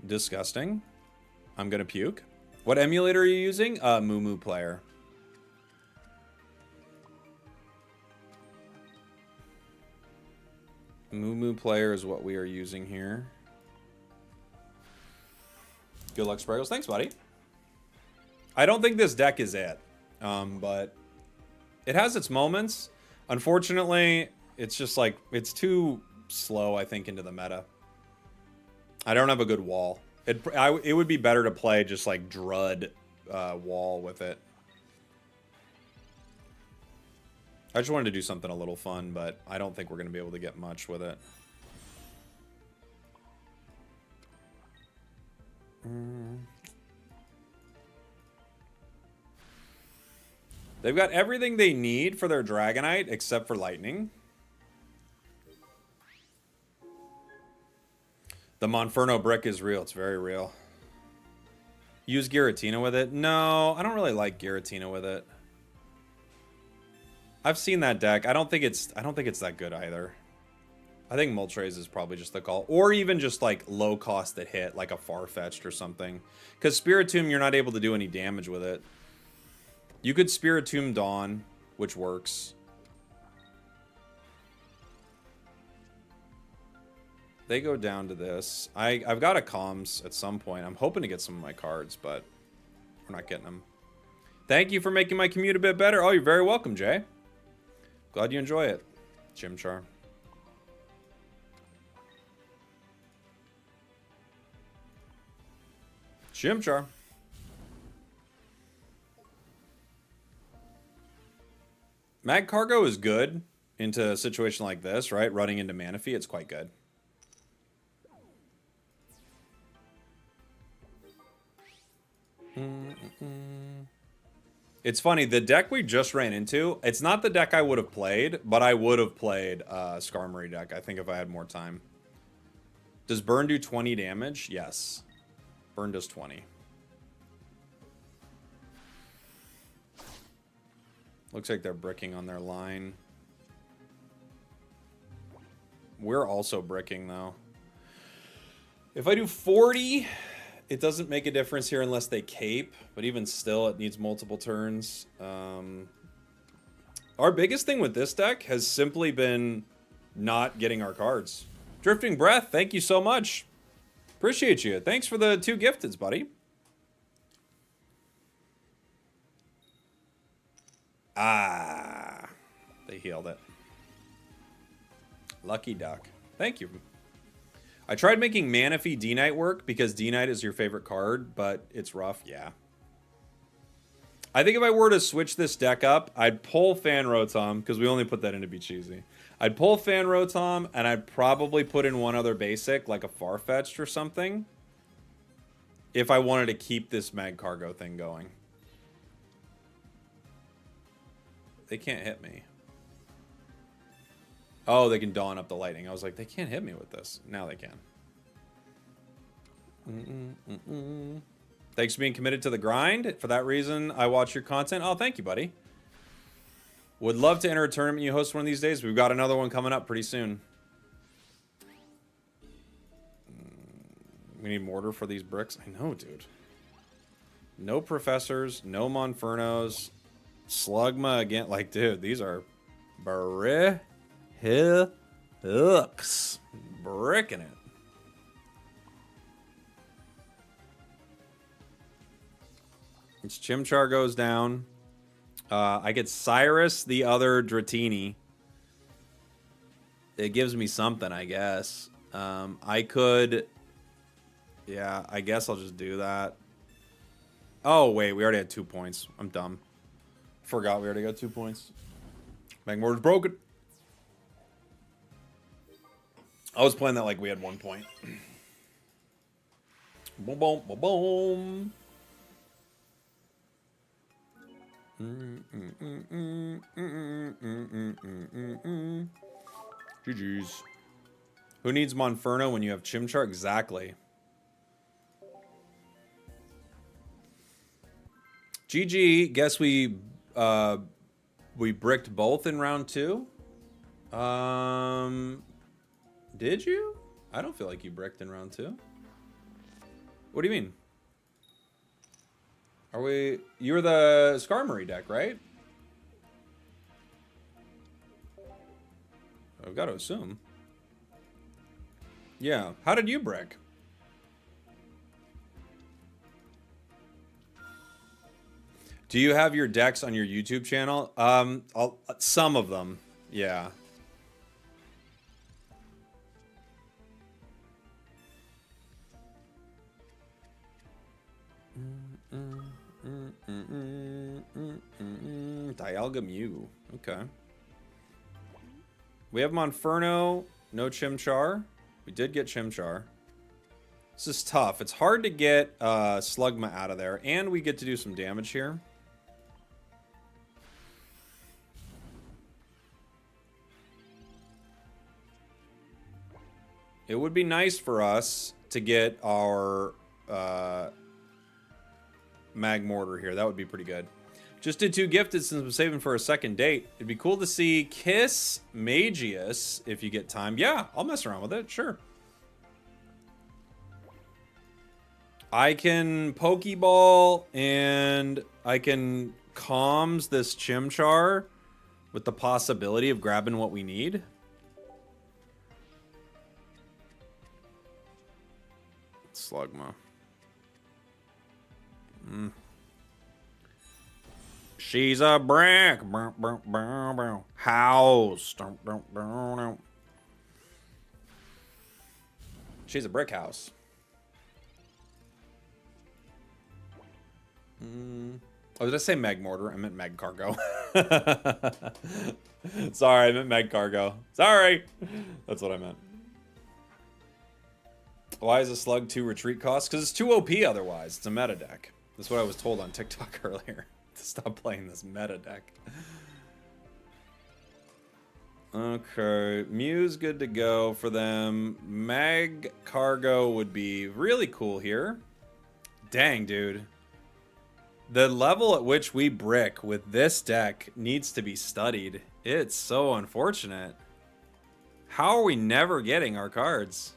A: Disgusting. I'm gonna puke. What emulator are you using? Moo Player. Moo Player is what we are using here. Good luck, Spragels. Thanks, buddy. I don't think this deck is it. But it has its moments. Unfortunately, it's just like, it's too slow, I think, into the meta. I don't have a good wall. It would be better to play just like Drud wall with it. I just wanted to do something a little fun, but I don't think we're going to be able to get much with it. They've got everything they need for their Dragonite except for Lightning. The Monferno brick is real. It's very real. Use Giratina with it? No, I don't really like Giratina with it. I've seen that deck. I don't think it's that good either. I think Moltres is probably just the call. Or even just like low cost that hit, like a Farfetch'd or something. Because Spiritomb, you're not able to do any damage with it. You could Spiritomb Dawn, which works. They go down to this. I've got a comms at some point. I'm hoping to get some of my cards, but we're not getting them. Thank you for making my commute a bit better. Oh, you're very welcome, Jay. Glad you enjoy it. Chimchar. Chimchar. Mag Cargo is good into a situation like this, right? Running into Manaphy, it's quite good. It's funny, the deck we just ran into, it's not the deck I would have played, but I would have played Skarmory deck, I think, if I had more time. Does Burn do 20 damage? Yes. Burn does 20. Looks like they're bricking on their line. We're also bricking, though. If I do 40... It doesn't make a difference here unless they cape, but even still, it needs multiple turns. Our biggest thing with this deck has simply been not getting our cards. Drifting Breath, thank you so much. Appreciate you. Thanks for the 2 gifteds, buddy. Ah, they healed it. Lucky duck. Thank you. I tried making Manaphy D-Knight work because D-Knight is your favorite card, but it's rough, yeah. I think if I were to switch this deck up, I'd pull Fan Rotom, because we only put that in to be cheesy. I'd pull Fan Rotom, and I'd probably put in one other basic, like a Farfetch'd or something, if I wanted to keep this Mag Cargo thing going. They can't hit me. Oh, they can Dawn up the Lightning. I was like, they can't hit me with this. Now they can. Thanks for being committed to the grind. For that reason, I watch your content. Oh, thank you, buddy. Would love to enter a tournament you host one of these days. We've got another one coming up pretty soon. We need mortar for these bricks. I know, dude. No professors, no Monfernos. Slugma again. Like, dude, these are Hooks. Bricking it. Its Chimchar goes down. I get Cyrus, the other Dratini. It gives me something, I guess. I could... Yeah, I guess I'll just do that. Oh, wait, we already had 2 points. I'm dumb. Forgot we already got 2 points. Magmortar's broken. I was playing that like we had 1 point. Boom, boom, boom, boom. GG's. Who needs Monferno when you have Chimchar? Exactly. GG. Guess we bricked both in round 2. Did you? I don't feel like you bricked in round 2. What do you mean? Are we... You're the Skarmory deck, right? I've got to assume. Yeah. How did you brick? Do you have your decks on your YouTube channel? Some of them. Yeah. Dialga Mew. Okay. We have Monferno. No Chimchar. We did get Chimchar. This is tough. It's hard to get Slugma out of there. And we get to do some damage here. It would be nice for us to get our Magmortar here. That would be pretty good. Just did 2 gifted since I'm saving for a second date. It'd be cool to see Kiss Magius if you get time. Yeah, I'll mess around with it. Sure. I can Pokeball and I can Comms this Chimchar with the possibility of grabbing what we need. Slugma. She's a brick. House. She's a brick house. Oh, did I say Magmortar? I meant Magcargo. Sorry, I meant Magcargo. Sorry. That's what I meant. Why is a slug 2 retreat cost? Because it's 2 OP otherwise. It's a meta deck. That's what I was told on TikTok earlier. To stop playing this meta deck. Okay. Mew's good to go for them. Magcargo would be really cool here. Dang, dude. The level at which we brick with this deck needs to be studied. It's so unfortunate. How are we never getting our cards?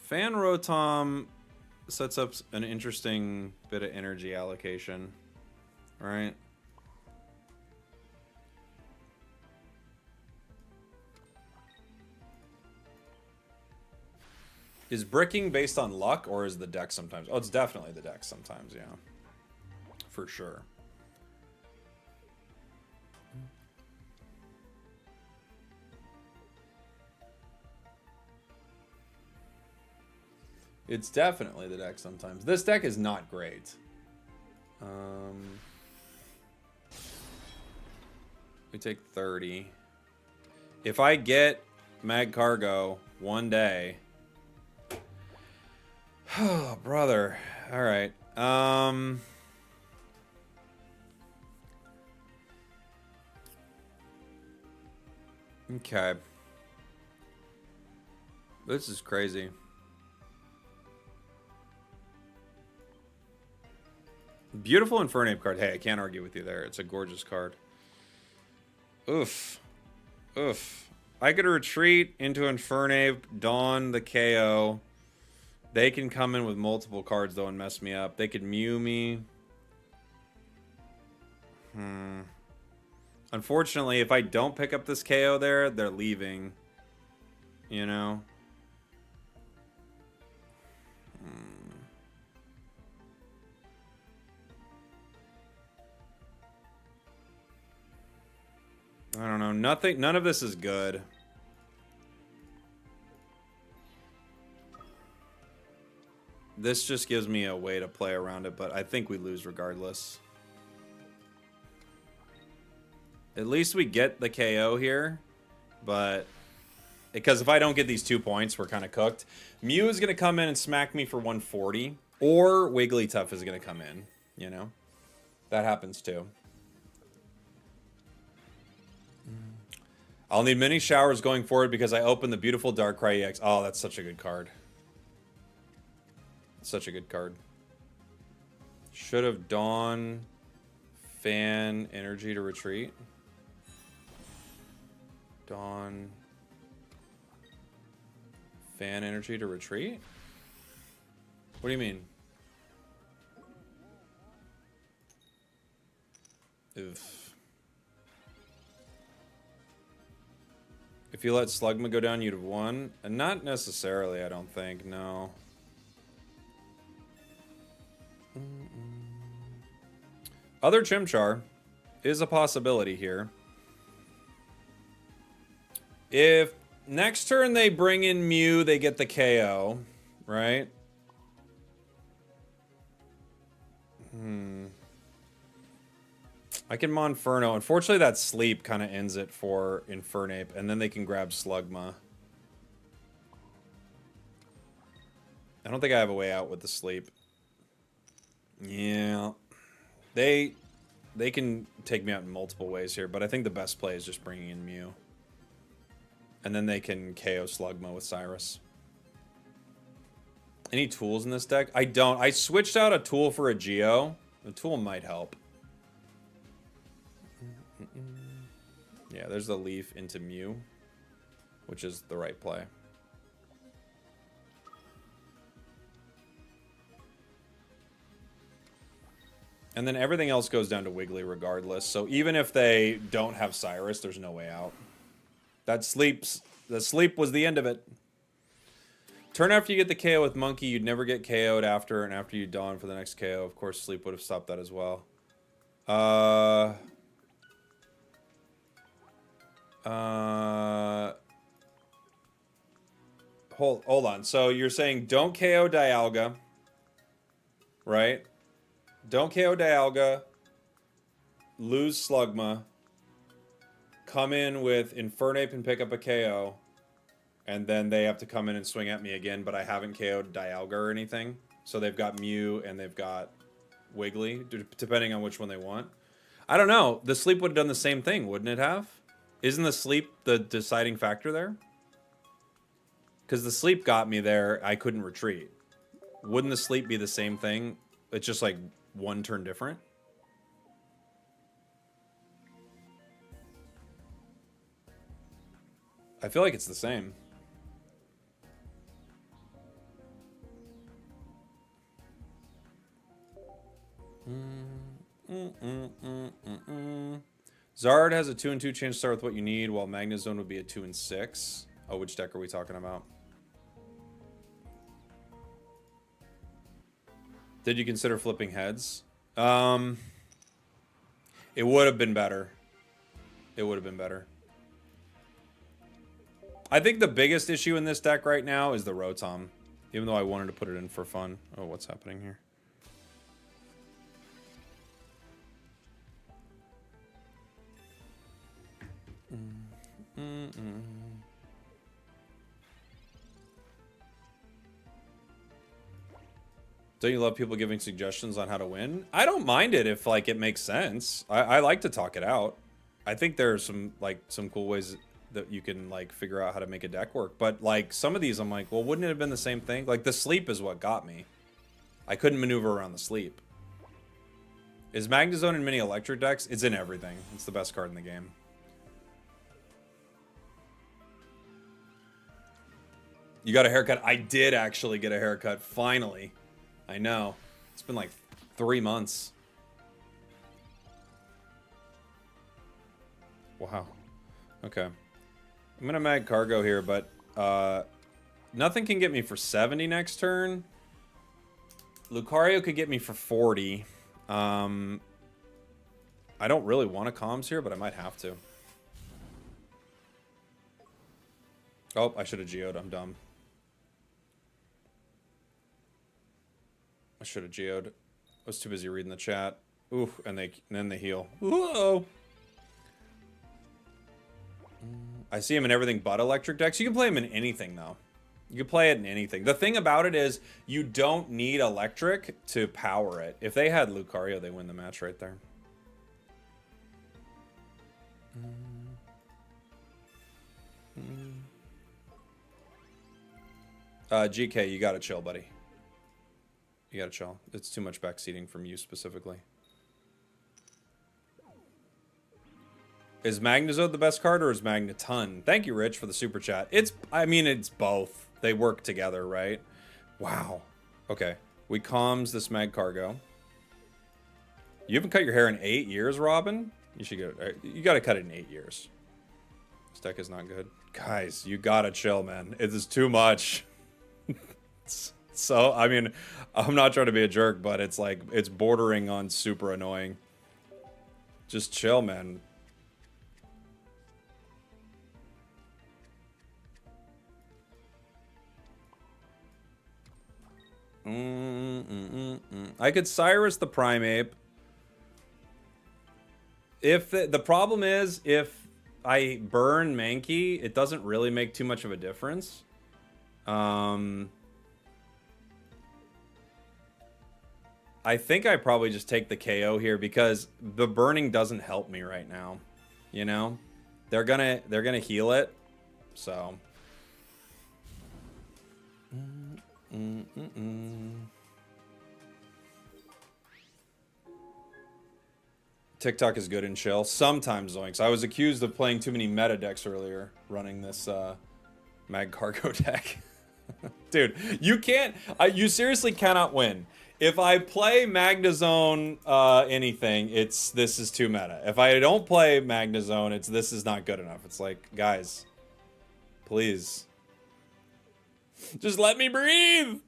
A: Fan Rotom sets up an interesting bit of energy allocation, right? Is bricking based on luck or is the deck sometimes? Oh, it's definitely the deck sometimes, yeah. For sure. It's definitely the deck sometimes. This deck is not great. We take 30. If I get Magcargo one day... Oh, brother. All right. Okay. This is crazy. Beautiful Infernape card. Hey, I can't argue with you there. It's a gorgeous card. Oof. Oof. I could retreat into Infernape, Dawn the KO. They can come in with multiple cards, though, and mess me up. They could Mew me. Unfortunately, if I don't pick up this KO there, they're leaving. You know? I don't know. None of this is good. This just gives me a way to play around it, but I think we lose regardless. At least we get the KO here, but because if I don't get these 2 points, we're kind of cooked. Mew is going to come in and smack me for 140, or Wigglytuff is going to come in, you know? That happens too. I'll need many showers going forward because I opened the beautiful Darkrai EX. Oh, that's such a good card. Such a good card. Should have Dawn Fan Energy to retreat. Dawn Fan Energy to retreat? What do you mean? Oof. If you let Slugma go down, you'd have won. And not necessarily, I don't think. No. Other Chimchar is a possibility here. If next turn they bring in Mew, they get the KO, right? I can Monferno. Unfortunately, that sleep kind of ends it for Infernape, and then they can grab Slugma. I don't think I have a way out with the sleep. Yeah. They can take me out in multiple ways here, but I think the best play is just bringing in Mew. And then they can KO Slugma with Cyrus. Any tools in this deck? I don't. I switched out a tool for a Geo. The tool might help. Yeah, there's the Leaf into Mew, which is the right play. And then everything else goes down to Wiggly regardless. So even if they don't have Cyrus, there's no way out. The sleep was the end of it. Turn after you get the KO with Monkey, you'd never get KO'd after, and after you Dawn for the next KO. Of course, sleep would have stopped that as well. Hold on. So you're saying don't KO Dialga, right? Don't KO Dialga, lose Slugma, come in with Infernape and pick up a KO, and then they have to come in and swing at me again, but I haven't KO'd Dialga or anything. So they've got Mew and they've got Wiggly, depending on which one they want. I don't know. The sleep would have done the same thing, wouldn't it have? Isn't the sleep the deciding factor there? Because the sleep got me there, I couldn't retreat. Wouldn't the sleep be the same thing? It's just like one turn different? I feel like it's the same. Zard has a 2-2 chance to start with what you need, while Magnezone would be a 2-6. Oh, which deck are we talking about? Did you consider flipping heads? It would have been better. It would have been better. I think the biggest issue in this deck right now is the Rotom. Even though I wanted to put it in for fun. Oh, what's happening here? Don't you love people giving suggestions on how to win? I don't mind it if like it makes sense. I like to talk it out. I think there are some cool ways that you can like figure out how to make a deck work. But like some of these I'm like, well, wouldn't it have been the same thing? Like the sleep is what got me. I couldn't maneuver around the sleep. Is Magnezone in many electric decks? It's in everything. It's the best card in the game. You got a haircut? I did actually get a haircut, finally. I know. It's been like 3 months. Wow. Okay. I'm gonna mag cargo here, but nothing can get me for 70 next turn. Lucario could get me for 40. I don't really want a comms here, but I might have to. Oh, I should have geoed. I'm dumb. I should have geoed. I was too busy reading the chat. Ooh, and then they heal. Whoa! I see him in everything but electric decks. You can play him in anything, though. You can play it in anything. The thing about it is you don't need electric to power it. If they had Lucario, they win the match right there. GK, you gotta chill, buddy. You gotta chill. It's too much backseating from you specifically. Is Magnezone the best card or is Magneton? Thank you, Rich, for the super chat. I mean, it's both. They work together, right? Wow. Okay. We comms this Mag Cargo. You haven't cut your hair in 8 years, Robin? You should go. You gotta cut it in 8 years. This deck is not good. Guys, you gotta chill, man. It is too much. So, I mean, I'm not trying to be a jerk, but it's like, it's bordering on super annoying. Just chill, man. I could Cyrus the Primeape. If the problem is, if I burn Mankey, it doesn't really make too much of a difference. I think I probably just take the KO here because the burning doesn't help me right now. You know, they're gonna heal it, so. TikTok is good and chill. Sometimes, Zoinks. I was accused of playing too many meta decks earlier, running this Mag Cargo deck. Dude, you can't. You seriously cannot win. If I play Magnezone anything, this is too meta. If I don't play Magnezone, this is not good enough. It's like, guys, please. Just let me breathe!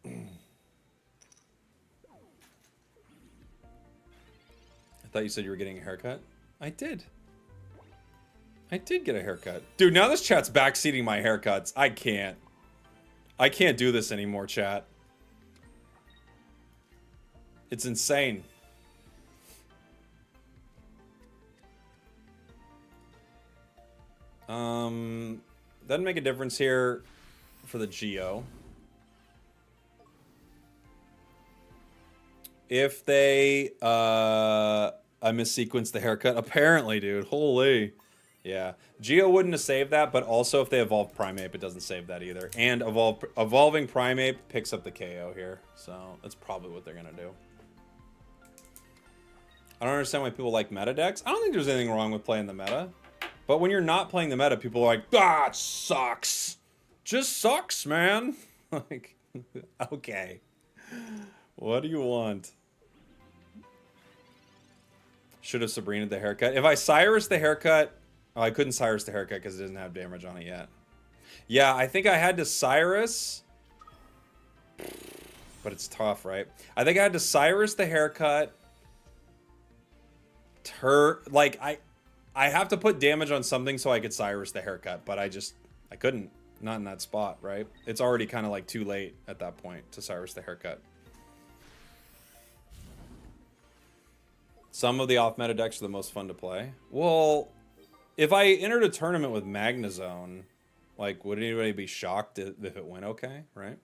A: I thought you said you were getting a haircut. I did. I did get a haircut. Dude, now this chat's backseating my haircuts. I can't do this anymore, chat. It's insane. Doesn't make a difference here for the Geo. If they I missequenced the haircut, apparently, dude. Holy. Yeah. Geo wouldn't have saved that, but also if they evolve Primeape, it doesn't save that either. And evolving Primeape picks up the KO here. So that's probably what they're gonna do. I don't understand why people like meta decks. I don't think there's anything wrong with playing the meta. But when you're not playing the meta, people are like, ah, it sucks. Just sucks, man. Like, okay. What do you want? Should have Sabrina the haircut. If I Cyrus the haircut... Oh, I couldn't Cyrus the haircut because it doesn't have damage on it yet. Yeah, I think I had to Cyrus... But it's tough, right? I think I had to Cyrus the haircut... Like, I have to put damage on something so I could Cyrus the haircut, but I couldn't. Not in that spot, right? It's already kind of like too late at that point to Cyrus the haircut. Some of the off-meta decks are the most fun to play. Well, if I entered a tournament with Magnezone, like, would anybody be shocked if it went okay, right?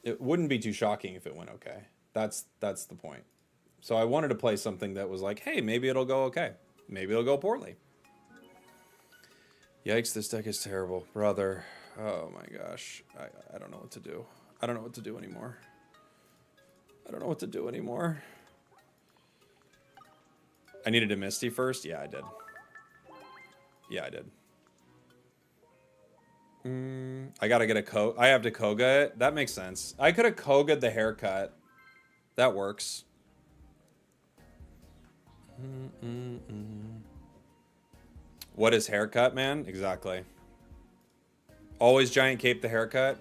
A: It wouldn't be too shocking if it went okay. That's the point. So I wanted to play something that was like, hey, maybe it'll go okay. Maybe it'll go poorly. Yikes, this deck is terrible. Brother. Oh my gosh. I don't know what to do. I don't know what to do anymore. I don't know what to do anymore. I needed a Misty first? Yeah, I did. Yeah, I did. I gotta get a I have to Koga it. That makes sense. I could have Koga'd the haircut. That works. What is haircut, man? Exactly. Always giant cape the haircut.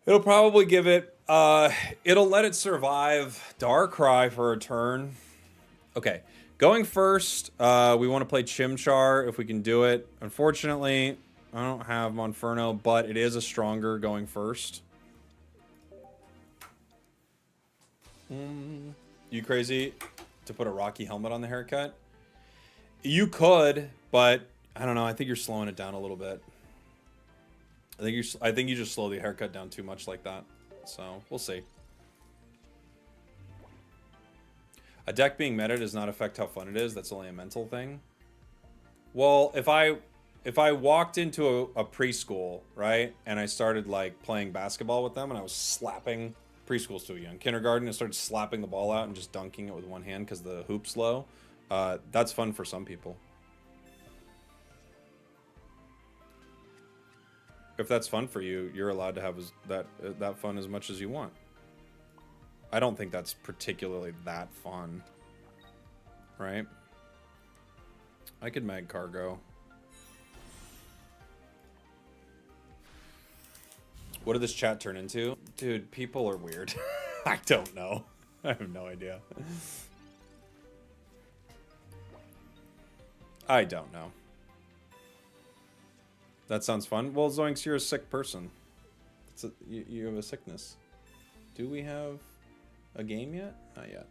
A: It'll probably give it, it'll let it survive Darkrai for a turn. Okay, going first, we want to play Chimchar if we can do it. Unfortunately, I don't have Monferno, but it is a stronger going first. You crazy to put a Rocky helmet on the haircut? You could, but I don't know. I think you're slowing it down a little bit. I think you just slow the haircut down too much like that. So we'll see. A deck being meta does not affect how fun it is. That's only a mental thing. Well, if I walked into a preschool, right, and I started like playing basketball with them, and I was slapping preschool's too young, kindergarten, and started slapping the ball out and just dunking it with one hand because the hoop's low. That's fun for some people. If that's fun for you, you're allowed to have that fun as much as you want. I don't think that's particularly that fun, right? I could mag cargo. What did this chat turn into? Dude, people are weird. I don't know. I have no idea. I don't know. That sounds fun. Well, Zoinks, you're a sick person. You have a sickness. Do we have a game yet? Not yet.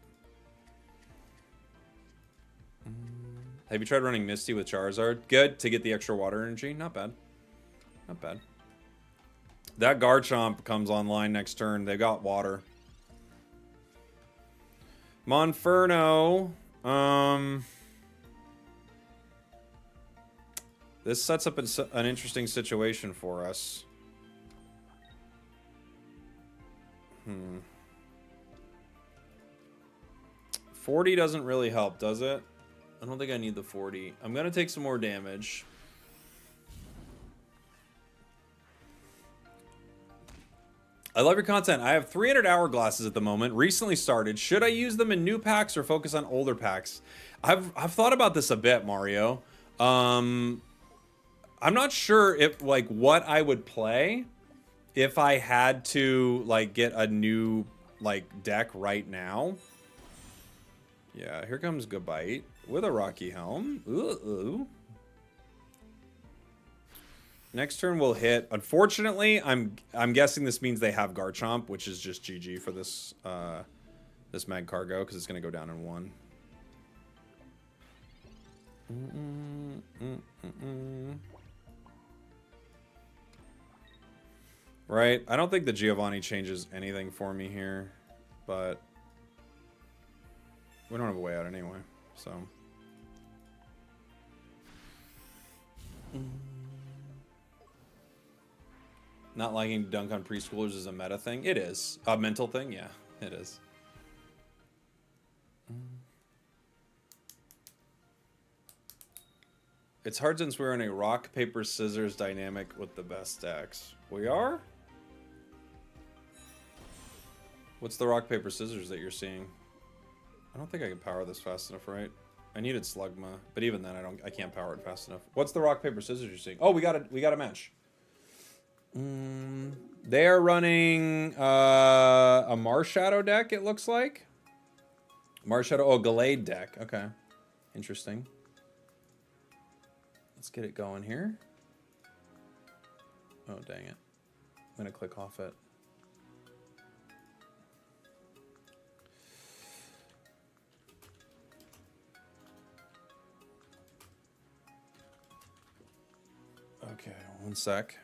A: Have you tried running Misty with Charizard? Good, to get the extra water energy. Not bad. Not bad. That Garchomp comes online next turn. They got water. Monferno. This sets up an interesting situation for us. 40 doesn't really help, does it? I don't think I need the 40. I'm going to take some more damage. I love your content. I have 300 hourglasses at the moment. Recently started. Should I use them in new packs or focus on older packs? I've thought about this a bit, Mario. I'm not sure if like what I would play if I had to like get a new like deck right now. Yeah, here comes Gabite with a Rocky Helm. Ooh. Next turn we'll hit. Unfortunately, I'm guessing this means they have Garchomp, which is just GG for this this Mag Cargo because it's gonna go down in one. Right, I don't think the Giovanni changes anything for me here, but we don't have a way out anyway, so. Not liking to dunk on preschoolers is a meta thing. It is. A mental thing? Yeah, it is. It's hard since we're in a rock, paper, scissors dynamic with the best decks. We are? What's the rock, paper, scissors that you're seeing? I don't think I can power this fast enough, right? I needed Slugma, but even then I can't power it fast enough. What's the rock, paper, scissors you're seeing? Oh, we got a match. They are running a Marshadow deck, it looks like. Marshadow, oh, Gallade deck. Okay. Interesting. Let's get it going here. Oh, dang it. I'm going to click off it. Okay, one sec.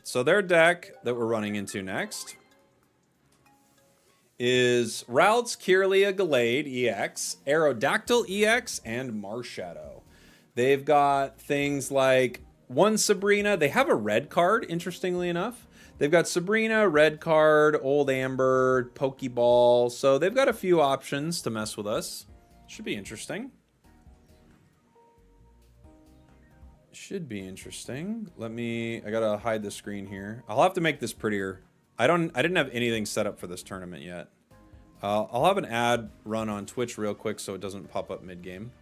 A: So their deck that we're running into next is Ralts, Kirlia, Gallade EX, Aerodactyl EX, and Marshadow. They've got things like one Sabrina. They have a red card, interestingly enough. They've got Sabrina, red card, Old Amber, Pokeball. So they've got a few options to mess with us. Should be interesting. should be interesting. I gotta hide the screen here. I'll have to make this prettier. I didn't have anything set up for this tournament yet. I'll have an ad run on Twitch real quick so it doesn't pop up mid-game.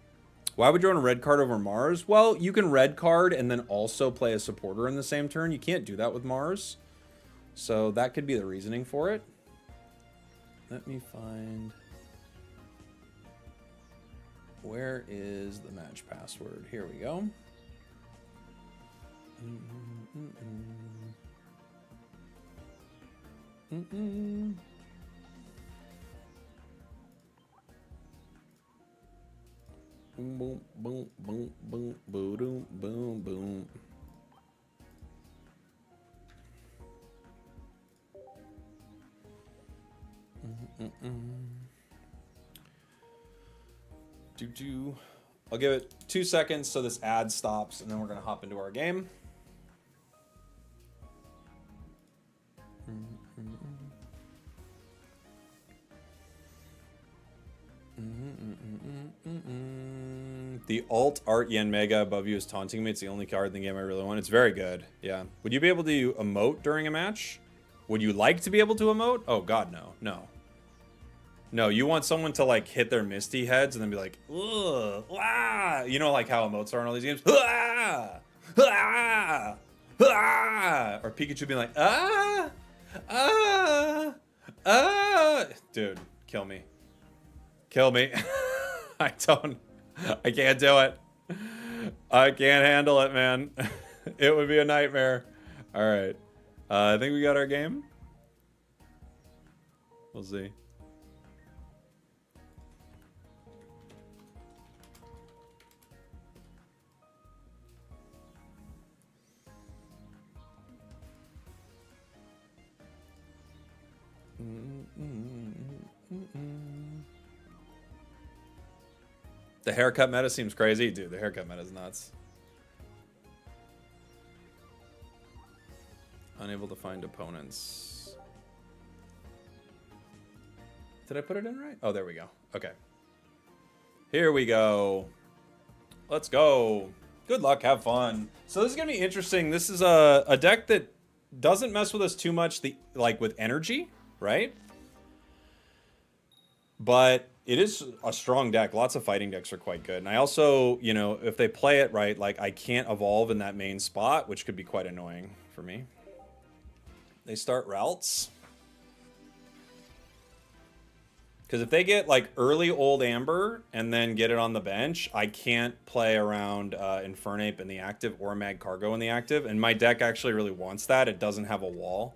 A: Why would you want a red card over Mars? Well, you can red card and then also play a supporter in the same turn. You can't do that with Mars. So that could be the reasoning for it. Let me find... Where is the match password? Here we go. Boom, boom, boom, boom, boom, boom, boom. I'll give it 2 seconds so this ad stops, and then we're gonna hop into our game. The alt art yen mega above you is taunting me. It's the only card in the game I really want. It's very good. Yeah. Would you be able to emote during a match? Would you like to be able to emote? Oh god, no. No. No, you want someone to like hit their misty heads and then be like, ugh, ah. You know like how emotes are in all these games? Ah, ah, ah. Or Pikachu being like, ah, ah, ah. Dude, kill me. Kill me. I can't do it. I can't handle it, man. It would be a nightmare. All right. I think we got our game. We'll see. The haircut meta seems crazy. Dude, the haircut meta is nuts. Unable to find opponents. Did I put it in right? Oh, there we go. Okay. Here we go. Let's go. Good luck. Have fun. So this is going to be interesting. This is a deck that doesn't mess with us too much, with energy, right? But it is a strong deck. Lots of fighting decks are quite good. And I also, you know, if they play it right, like I can't evolve in that main spot, which could be quite annoying for me. They start routes. Because if they get like early old Amber and then get it on the bench, I can't play around Infernape in the active or Mag Cargo in the active. And my deck actually really wants that. It doesn't have a wall.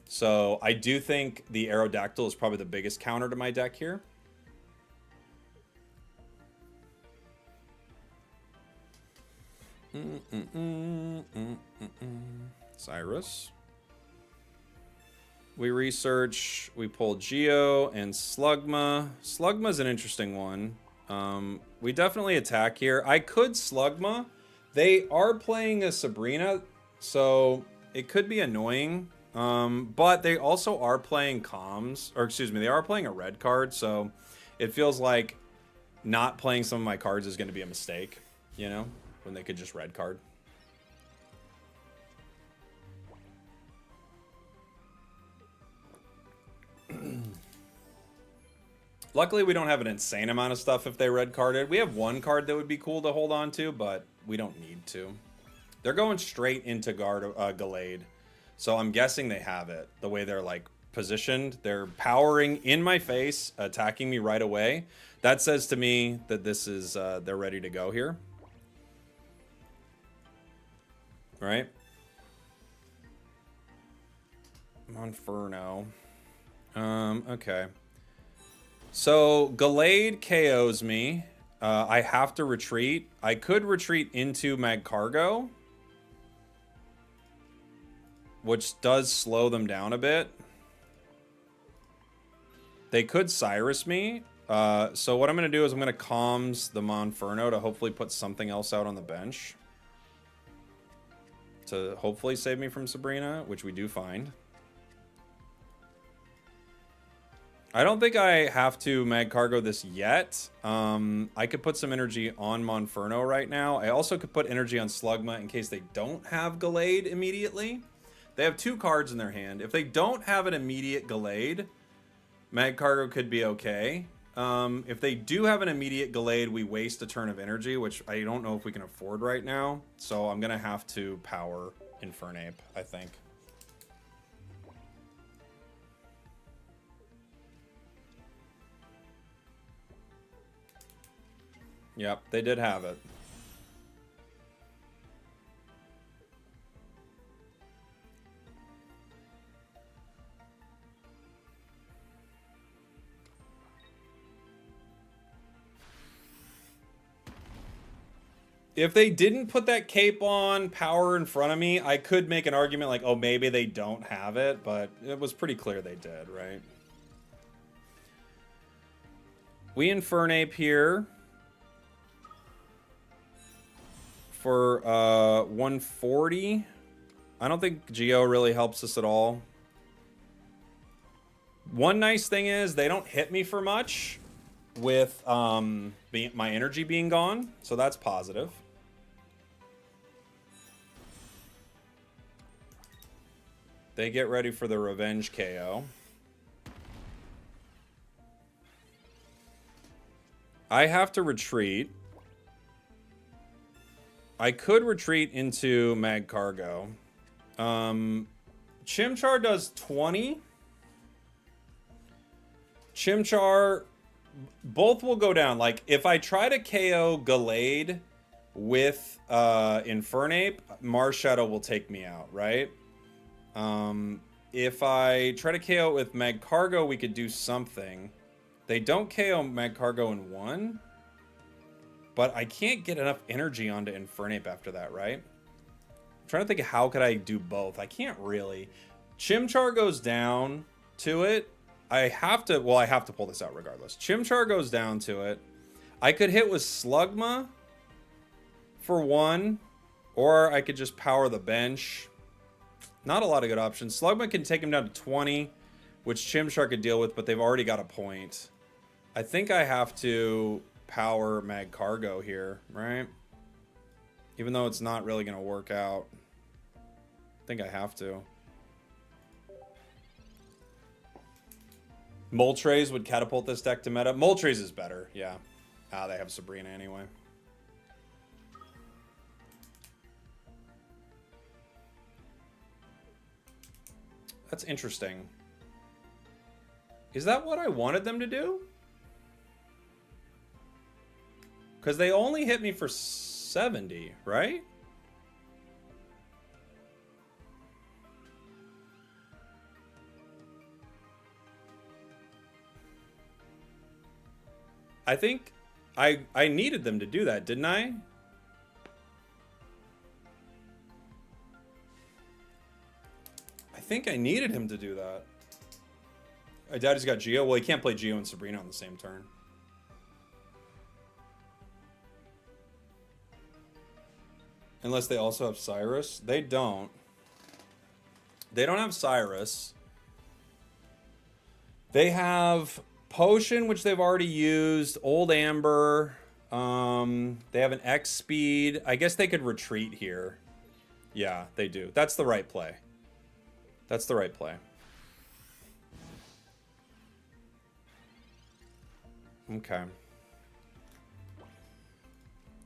A: So I do think the Aerodactyl is probably the biggest counter to my deck here. Cyrus. We research, we pull Geo and Slugma. Slugma's an interesting one. We definitely attack here. I could Slugma. They are playing a Sabrina, so it could be annoying. But they also are playing comms, or excuse me, they are playing a red card, so it feels like not playing some of my cards is going to be a mistake, you know, when they could just red card. Luckily, we don't have an insane amount of stuff if they red carded. We have one card that would be cool to hold on to, but we don't need to. They're going straight into Gallade. So I'm guessing they have it. The way they're like positioned. They're powering in my face, attacking me right away. That says to me that this is, they're ready to go here. Right? Monferno. Okay. So Gallade KOs me. I have to retreat. I could retreat into Mag Cargo, which does slow them down a bit. They could Cyrus me. So what I'm going to do is I'm going to comms the Monferno to hopefully put something else out on the bench. To hopefully save me from Sabrina, which we do find. I don't think I have to mag cargo this yet. I could put some energy on Monferno right now. I also could put energy on Slugma in case they don't have Gallade immediately. They have 2 cards in their hand. If they don't have an immediate Gallade, mag cargo could be okay. If they do have an immediate Gallade, we waste a turn of energy, which I don't know if we can afford right now. So I'm going to have to power Infernape, I think. Yep, they did have it. If they didn't put that cape on power in front of me, I could make an argument like, oh, maybe they don't have it, but it was pretty clear they did, right? We Infernape here for 140. I don't think Geo really helps us at all. One nice thing is they don't hit me for much with my energy being gone, so that's positive. They get ready for the revenge KO. I have to retreat. I could retreat into mag cargo. Chimchar does 20. Chimchar, both will go down. Like, if I try to KO Gallade with Infernape, Marshadow will take me out, right? If I try to KO it with Mag Cargo, we could do something. They don't KO Mag Cargo in 1. But I can't get enough energy onto Infernape after that, right? I'm trying to think of how could I do both. I can't really. Chimchar goes down to it. I have to pull this out regardless. Chimchar goes down to it. I could hit with Slugma for 1, or I could just power the bench. Not a lot of good options. Slugma can take him down to 20, which Chimchar could deal with, but they've already got a point. I think I have to power Mag Cargo here, right? Even though it's not really going to work out. I think I have to. Moltres would catapult this deck to meta. Moltres is better, yeah. They have Sabrina anyway. That's interesting. Is that what I wanted them to do? Because they only hit me for 70, right? I think I needed them to do that, didn't I? I think I needed him to do that. I doubt he's got Geo. Well, he can't play Geo and Sabrina on the same turn. Unless they also have Cyrus. They don't. They don't have Cyrus. They have Potion, which they've already used. Old Amber. They have an X speed. I guess they could retreat here. Yeah, they do. That's the right play. That's the right play. Okay.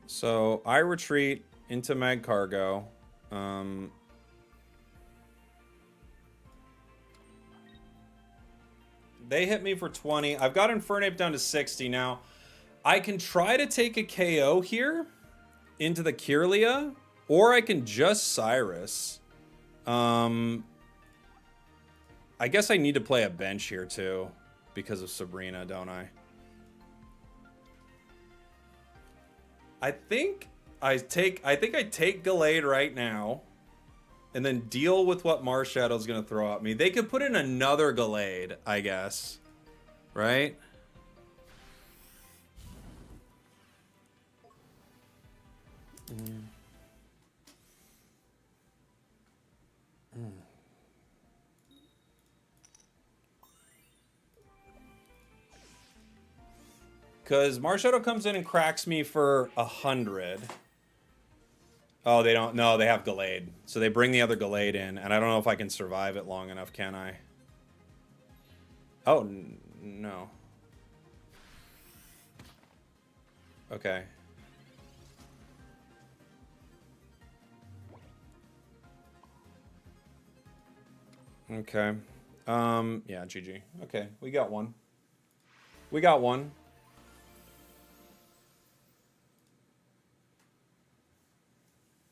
A: So I retreat into Mag Cargo. They hit me for 20. I've got Infernape down to 60 now. I can try to take a KO here into the Kirlia, or I can just Cyrus. I guess I need to play a bench here too because of Sabrina, don't I? I think I take Gallade right now and then deal with what Marshadow's going to throw at me. They could put in another Gallade, I guess. Right? Because Marshadow comes in and cracks me for 100. Oh, they don't. No, they have Gallade. So they bring the other Gallade in, and I don't know if I can survive it long enough, can I? Oh, no. Okay. Okay. Yeah, GG. Okay, we got one. We got one.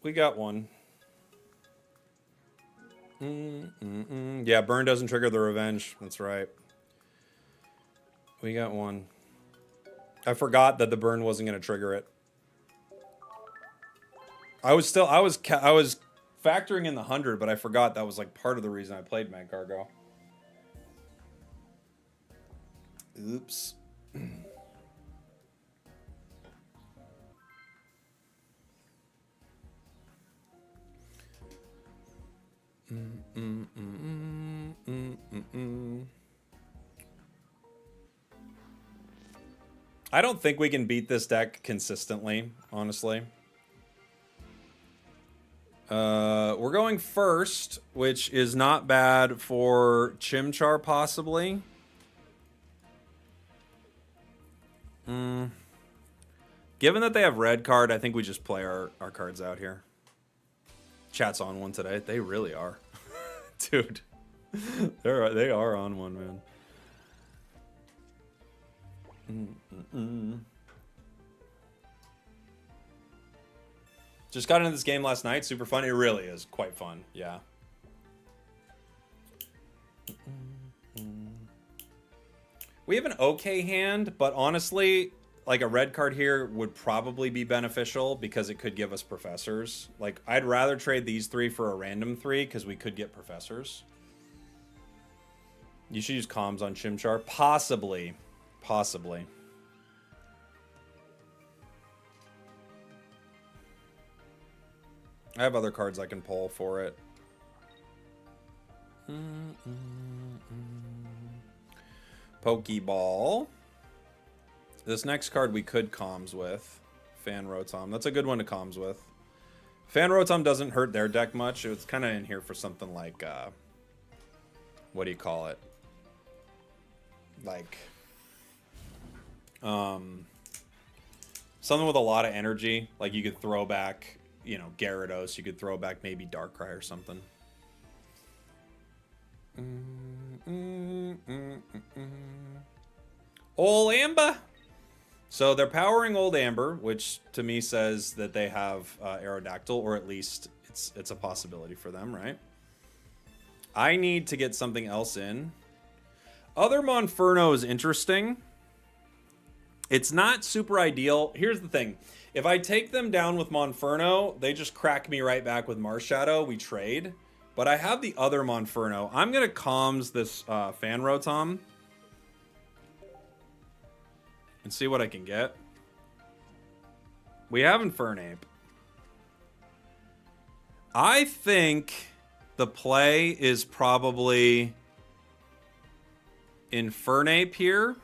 A: We got one. Yeah, burn doesn't trigger the revenge. That's right. We got one. I forgot that the burn wasn't going to trigger it. I was factoring in the 100, but I forgot that was like part of the reason I played Mag Cargo. Oops. I don't think we can beat this deck consistently, honestly. We're going first, which is not bad for Chimchar, possibly. Given that they have red card, I think we just play our cards out here. Chat's on one today. They really are. Dude. They are on one, man. Just got into this game last night. Super fun. It really is quite fun. Yeah. We have an okay hand, but honestly, like a red card here would probably be beneficial because it could give us professors. Like, I'd rather trade these 3 for a random 3 because we could get professors. You should use comms on Chimchar. Possibly. Possibly. I have other cards I can pull for it. Pokeball. This next card we could comms with. Fan Rotom. That's a good one to comms with. Fan Rotom doesn't hurt their deck much. It's kind of in here for something like, what do you call it? Like, something with a lot of energy. Like you could throw back, you know, Gyarados. You could throw back maybe Darkrai or something. Old Amber. So they're powering Old Amber, which to me says that they have Aerodactyl, or at least it's a possibility for them, right? I need to get something else in. Other Monferno is interesting. It's not super ideal. Here's the thing. If I take them down with Monferno, they just crack me right back with Marshadow. We trade. But I have the other Monferno. I'm going to comms this Fan Rotom and see what I can get. We have Infernape. I think the play is probably Infernape here.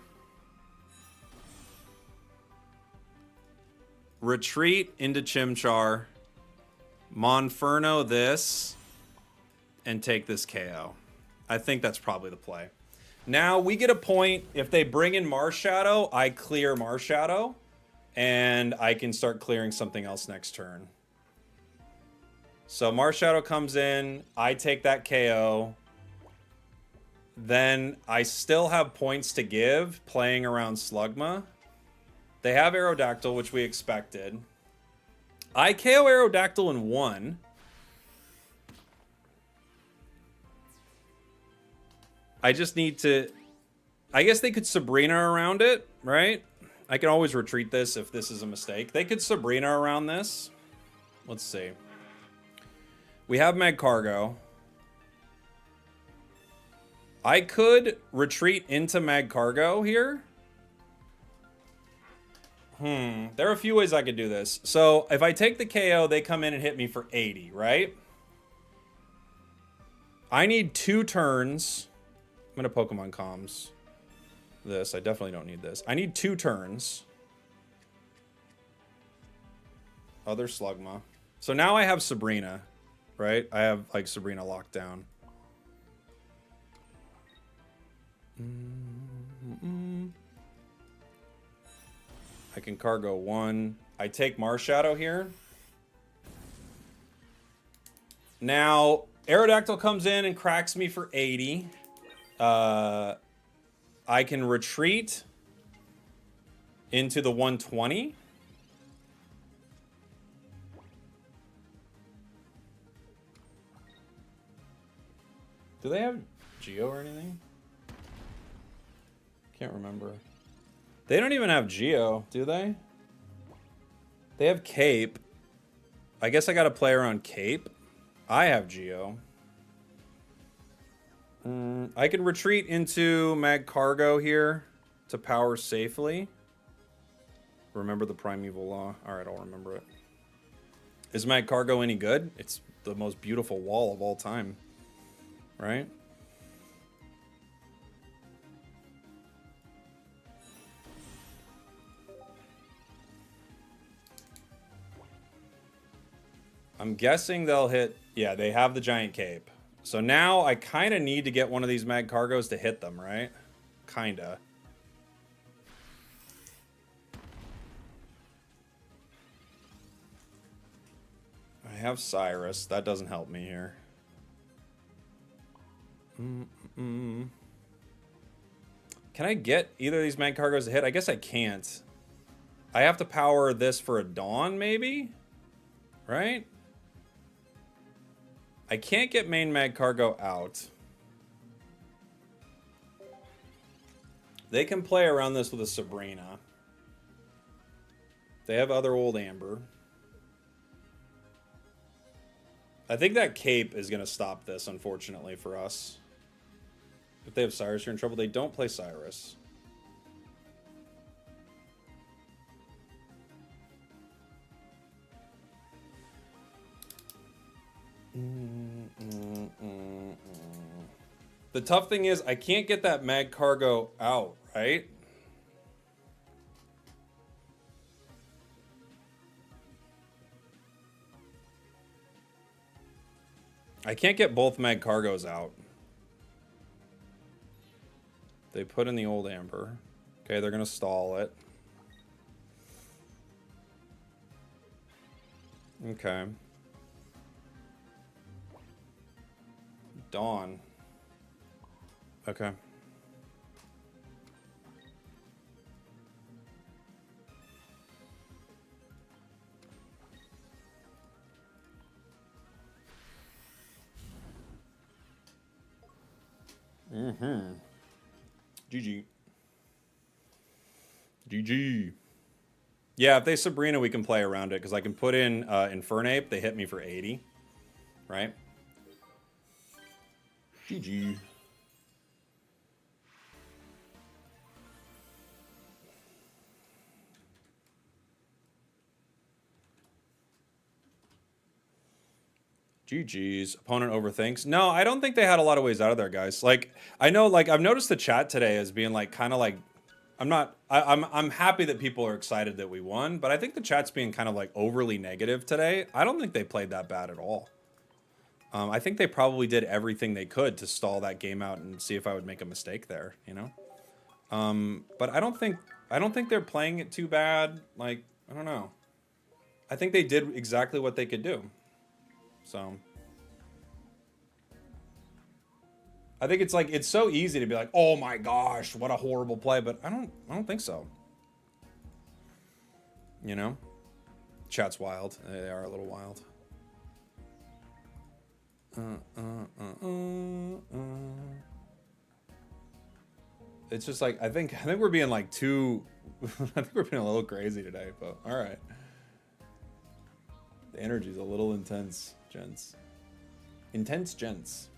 A: Retreat into Chimchar. Monferno this. And take this KO. I think that's probably the play. Now we get a point. If they bring in Marshadow, I clear Marshadow. And I can start clearing something else next turn. So Marshadow comes in. I take that KO. Then I still have points to give playing around Slugma. They have Aerodactyl, which we expected. I KO Aerodactyl in 1. I just need to... I guess they could Sabrina around it, right? I can always retreat this if this is a mistake. They could Sabrina around this. Let's see. We have Magcargo. I could retreat into Magcargo here. There are a few ways I could do this. So if I take the KO, they come in and hit me for 80, right? I need 2 turns. I'm going to Pokemon Comms this. I definitely don't need this. I need 2 turns. Other Slugma. So now I have Sabrina, right? I have, like, Sabrina locked down. I can cargo 1. I take Marshadow here. Now, Aerodactyl comes in and cracks me for 80. I can retreat into the 120. Do they have Geo or anything? Can't remember. They don't even have Geo, do they? They have Cape. I guess I gotta play around Cape. I have Geo. I can retreat into Mag Cargo here to power safely. Remember the Primeval Law. Alright, I'll remember it. Is Mag Cargo any good? It's the most beautiful wall of all time. Right? I'm guessing they'll hit... Yeah, they have the Giant Cape. So now I kind of need to get one of these Mag Cargos to hit them, right? Kinda. I have Cyrus. That doesn't help me here. Can I get either of these Mag Cargos to hit? I guess I can't. I have to power this for a Dawn, maybe? Right? I can't get main Mag Cargo out. They can play around this with a Sabrina. They have other old Amber. I think that Cape is going to stop this, unfortunately, for us. If they have Cyrus, you're in trouble. They don't play Cyrus. The tough thing is I can't get that Mag Cargo out, right? I can't get both Mag Cargos out. They put in the old Amber. Okay, they're going to stall it. Okay. Dawn. Okay. GG. GG. Yeah, if they Sabrina, we can play around it, because I can put in Infernape. They hit me for 80. Right? GG. GG's. Opponent overthinks. No, I don't think they had a lot of ways out of there, guys. Like, I know, like, I've noticed the chat today as being, like, kind of like... I'm happy that people are excited that we won, but I think the chat's being kind of, like, overly negative today. I don't think they played that bad at all. I think they probably did everything they could to stall that game out and see if I would make a mistake there, you know? But I don't think they're playing it too bad. Like, I don't know. I think they did exactly what they could do. So I think it's like, it's so easy to be like, oh my gosh, what a horrible play, but I don't think so. You know? Chat's wild. They are a little wild. It's just like, I think we're being like too I think we're being a little crazy today, but all right. The energy's a little intense, gents. Intense, gents.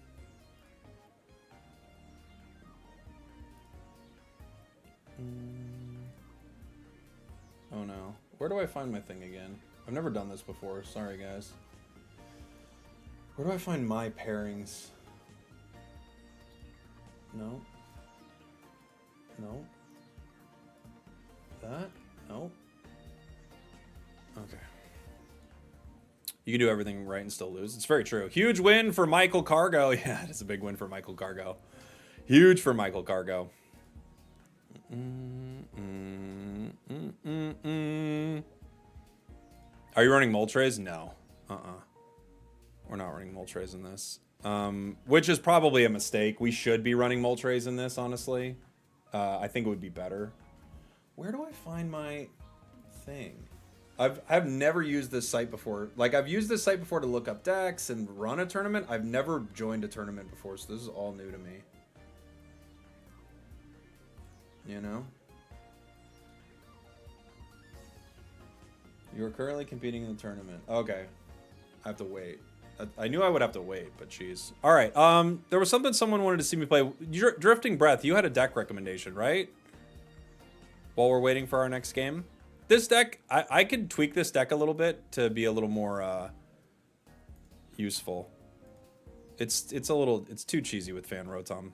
A: Oh no. Where do I find my thing again? I've never done this before. Sorry, guys. Where do I find my pairings? No. No. that? No. Okay. You can do everything right and still lose. It's very true. Huge win for Michael Cargo. Yeah, it's a big win for Michael Cargo. Huge for Michael Cargo. Are you running Moltres? No. We're not running Moltres in this. Which is probably a mistake. We should be running Moltres in this, honestly. I think it would be better. Where do I find my thing? I've never used this site before. Like, I've used this site before to look up decks and run a tournament. I've never joined a tournament before, so this is all new to me. You know? You are currently competing in the tournament. Okay. I have to wait. I knew I would have to wait, but jeez. All right. There was something someone wanted to see me play. Drifting Breath, you had a deck recommendation, right? While we're waiting for our next game. This deck, I could tweak this deck a little bit to be a little more useful. It's too cheesy with Fan Rotom.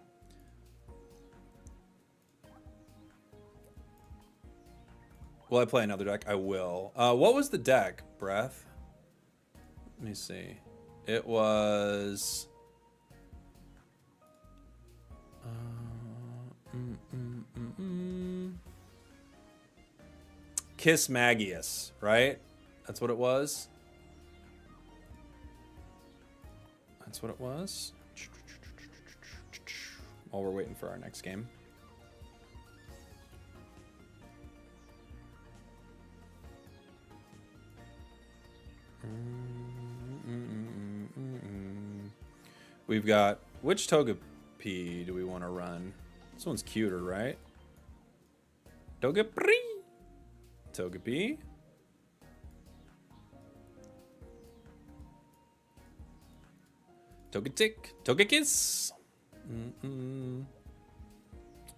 A: Will I play another deck? I will. What was the deck, Breath? Let me see. It was... Kiss Magius, right? That's what it was? That's what it was? While we're waiting for our next game. We've got... Which Togepi do we want to run? This one's cuter, right? Togepi. Togepi. Togetic. Togekiss.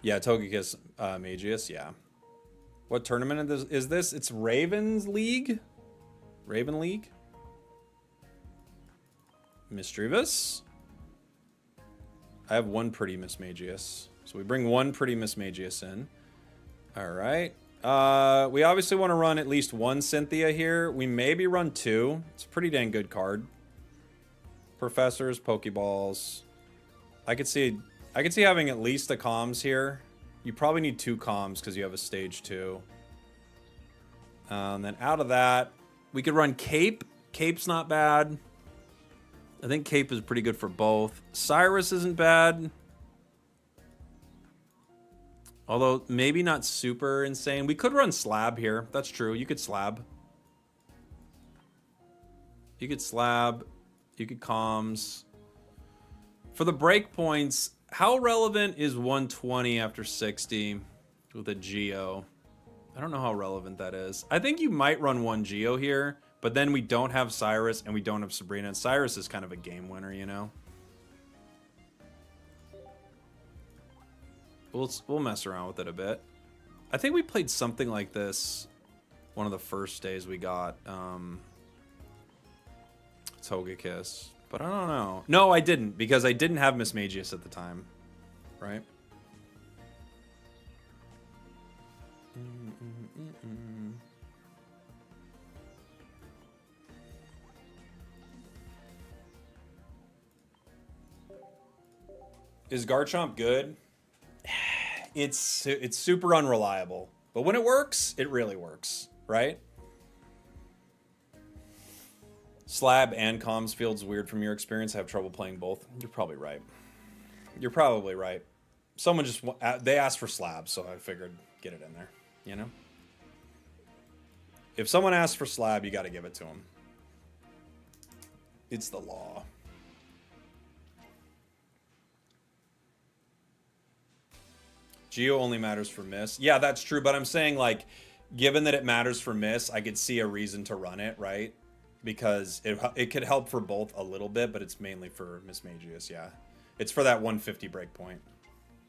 A: Yeah, Togekiss Magius, yeah. What tournament is this? It's Ravens League? Raven League? Mischievous? I have one pretty Miss Magius. So we bring one pretty Miss Magius in. Alright. We obviously want to run at least one Cynthia here. We maybe run two. It's a pretty dang good card. Professors, Pokeballs. I could see having at least a comms here. You probably need two comms because you have a stage 2. And then out of that, we could run Cape. Cape's not bad. I think Cape is pretty good for both. Cyrus isn't bad. Although, maybe not super insane. We could run Slab here. That's true. You could Slab. You could Slab. You could Comms. For the breakpoints, how relevant is 120 after 60 with a Geo? I don't know how relevant that is. I think you might run one Geo here, but then we don't have Cyrus and we don't have Sabrina. And Cyrus is kind of a game winner, you know? We'll mess around with it a bit. I think we played something like this one of the first days we got Togekiss. But I don't know. No, I didn't, because I didn't have Miss Magius at the time. Right? Is Garchomp good? It's super unreliable. But when it works, it really works, right? Slab and comms feels weird from your experience. I have trouble playing both. You're probably right. You're probably right. Someone just... They asked for Slab, so I figured get it in there, you know? If someone asks for Slab, you got to give it to them. It's the law. Geo only matters for miss. Yeah, that's true, but I'm saying, like, given that it matters for miss, I could see a reason to run it, right? Because it could help for both a little bit, but it's mainly for Miss Magius, yeah. It's for that 150 breakpoint.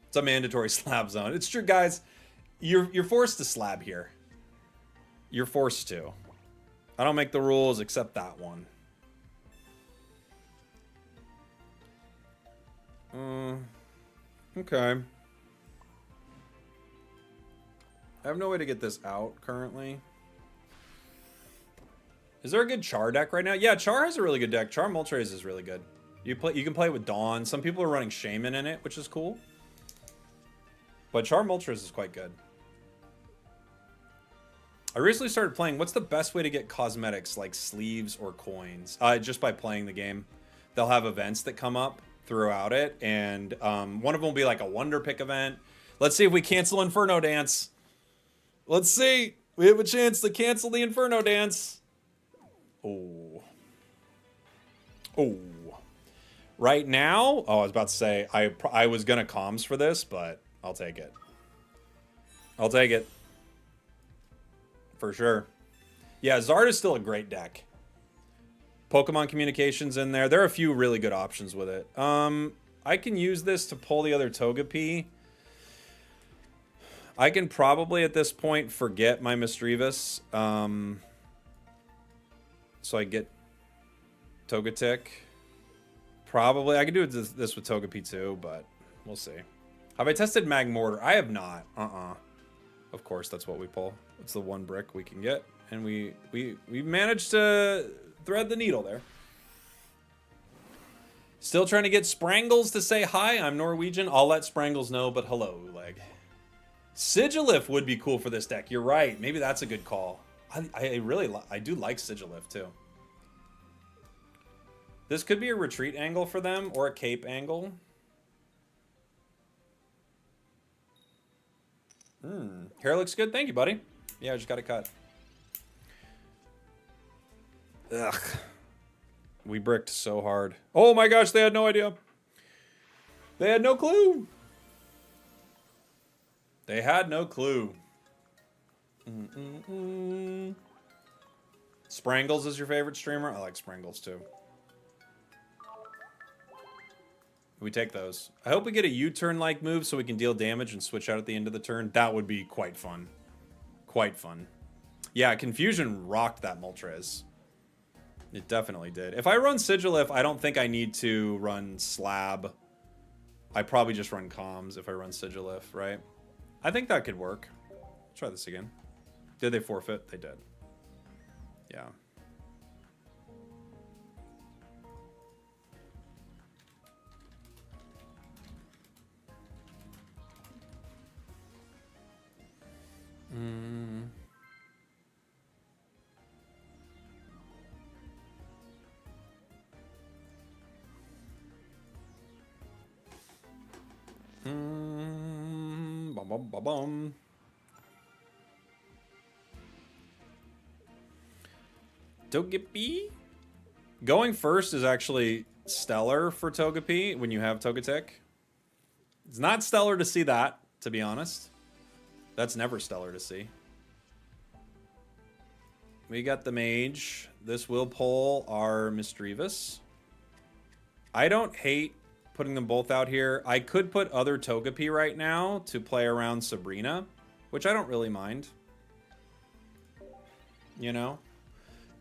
A: It's a mandatory slab zone. It's true, guys. You're forced to slab here. You're forced to. I don't make the rules except that one. Okay. I have no way to get this out currently. Is there a good Char deck right now? Yeah, Char has a really good deck. Char Moltres is really good. You can play it with Dawn. Some people are running Shaman in it, which is cool. But Char Moltres is quite good. I recently started playing. What's the best way to get cosmetics like sleeves or coins? Just by playing the game. They'll have events that come up throughout it, and one of them will be like a Wonder Pick event. Let's see if we cancel Inferno Dance. Let's see. We have a chance to cancel the Inferno Dance. Oh. Oh. Right now, oh, I was about to say, I was going to comms for this, but I'll take it. I'll take it. For sure. Yeah, Zard is still a great deck. Pokemon Communications in there. There are a few really good options with it. I can use this to pull the other Togepi. I can probably, at this point, forget my Misdreavus. So I get Togetic. Probably. I could do this with Togepi too, but we'll see. Have I tested Magmortar? I have not. Of course, that's what we pull. It's the one brick we can get. And we managed to thread the needle there. Still trying to get Sprangles to say hi. I'm Norwegian. I'll let Sprangles know, but hello, Leg. Sigilif would be cool for this deck. You're right. Maybe that's a good call. I do like Sigilif too. This could be a retreat angle for them or a cape angle. Hair looks good. Thank you, buddy. Yeah, I just got it cut. Ugh. We bricked so hard. Oh my gosh, they had no idea. They had no clue. They had no clue. Sprangles is your favorite streamer? I like Sprangles too. We take those. I hope we get a U-turn like move so we can deal damage and switch out at the end of the turn. That would be quite fun. Quite fun. Yeah, Confusion rocked that Moltres. It definitely did. If I run Sigilif, I don't think I need to run Slab. I probably just run Comms if I run Sigilif, right? I think that could work. Let's try this again. Did they forfeit? They did. Yeah. Bum, bum, bum, bum. Togepi? Going first is actually stellar for Togepi when you have Togetic. It's not stellar to see that, to be honest. That's never stellar to see. We got the Mage. This will pull our Misdreavus. I don't hate putting them both out here. I could put other Togepi right now to play around Sabrina, which I don't really mind. You know?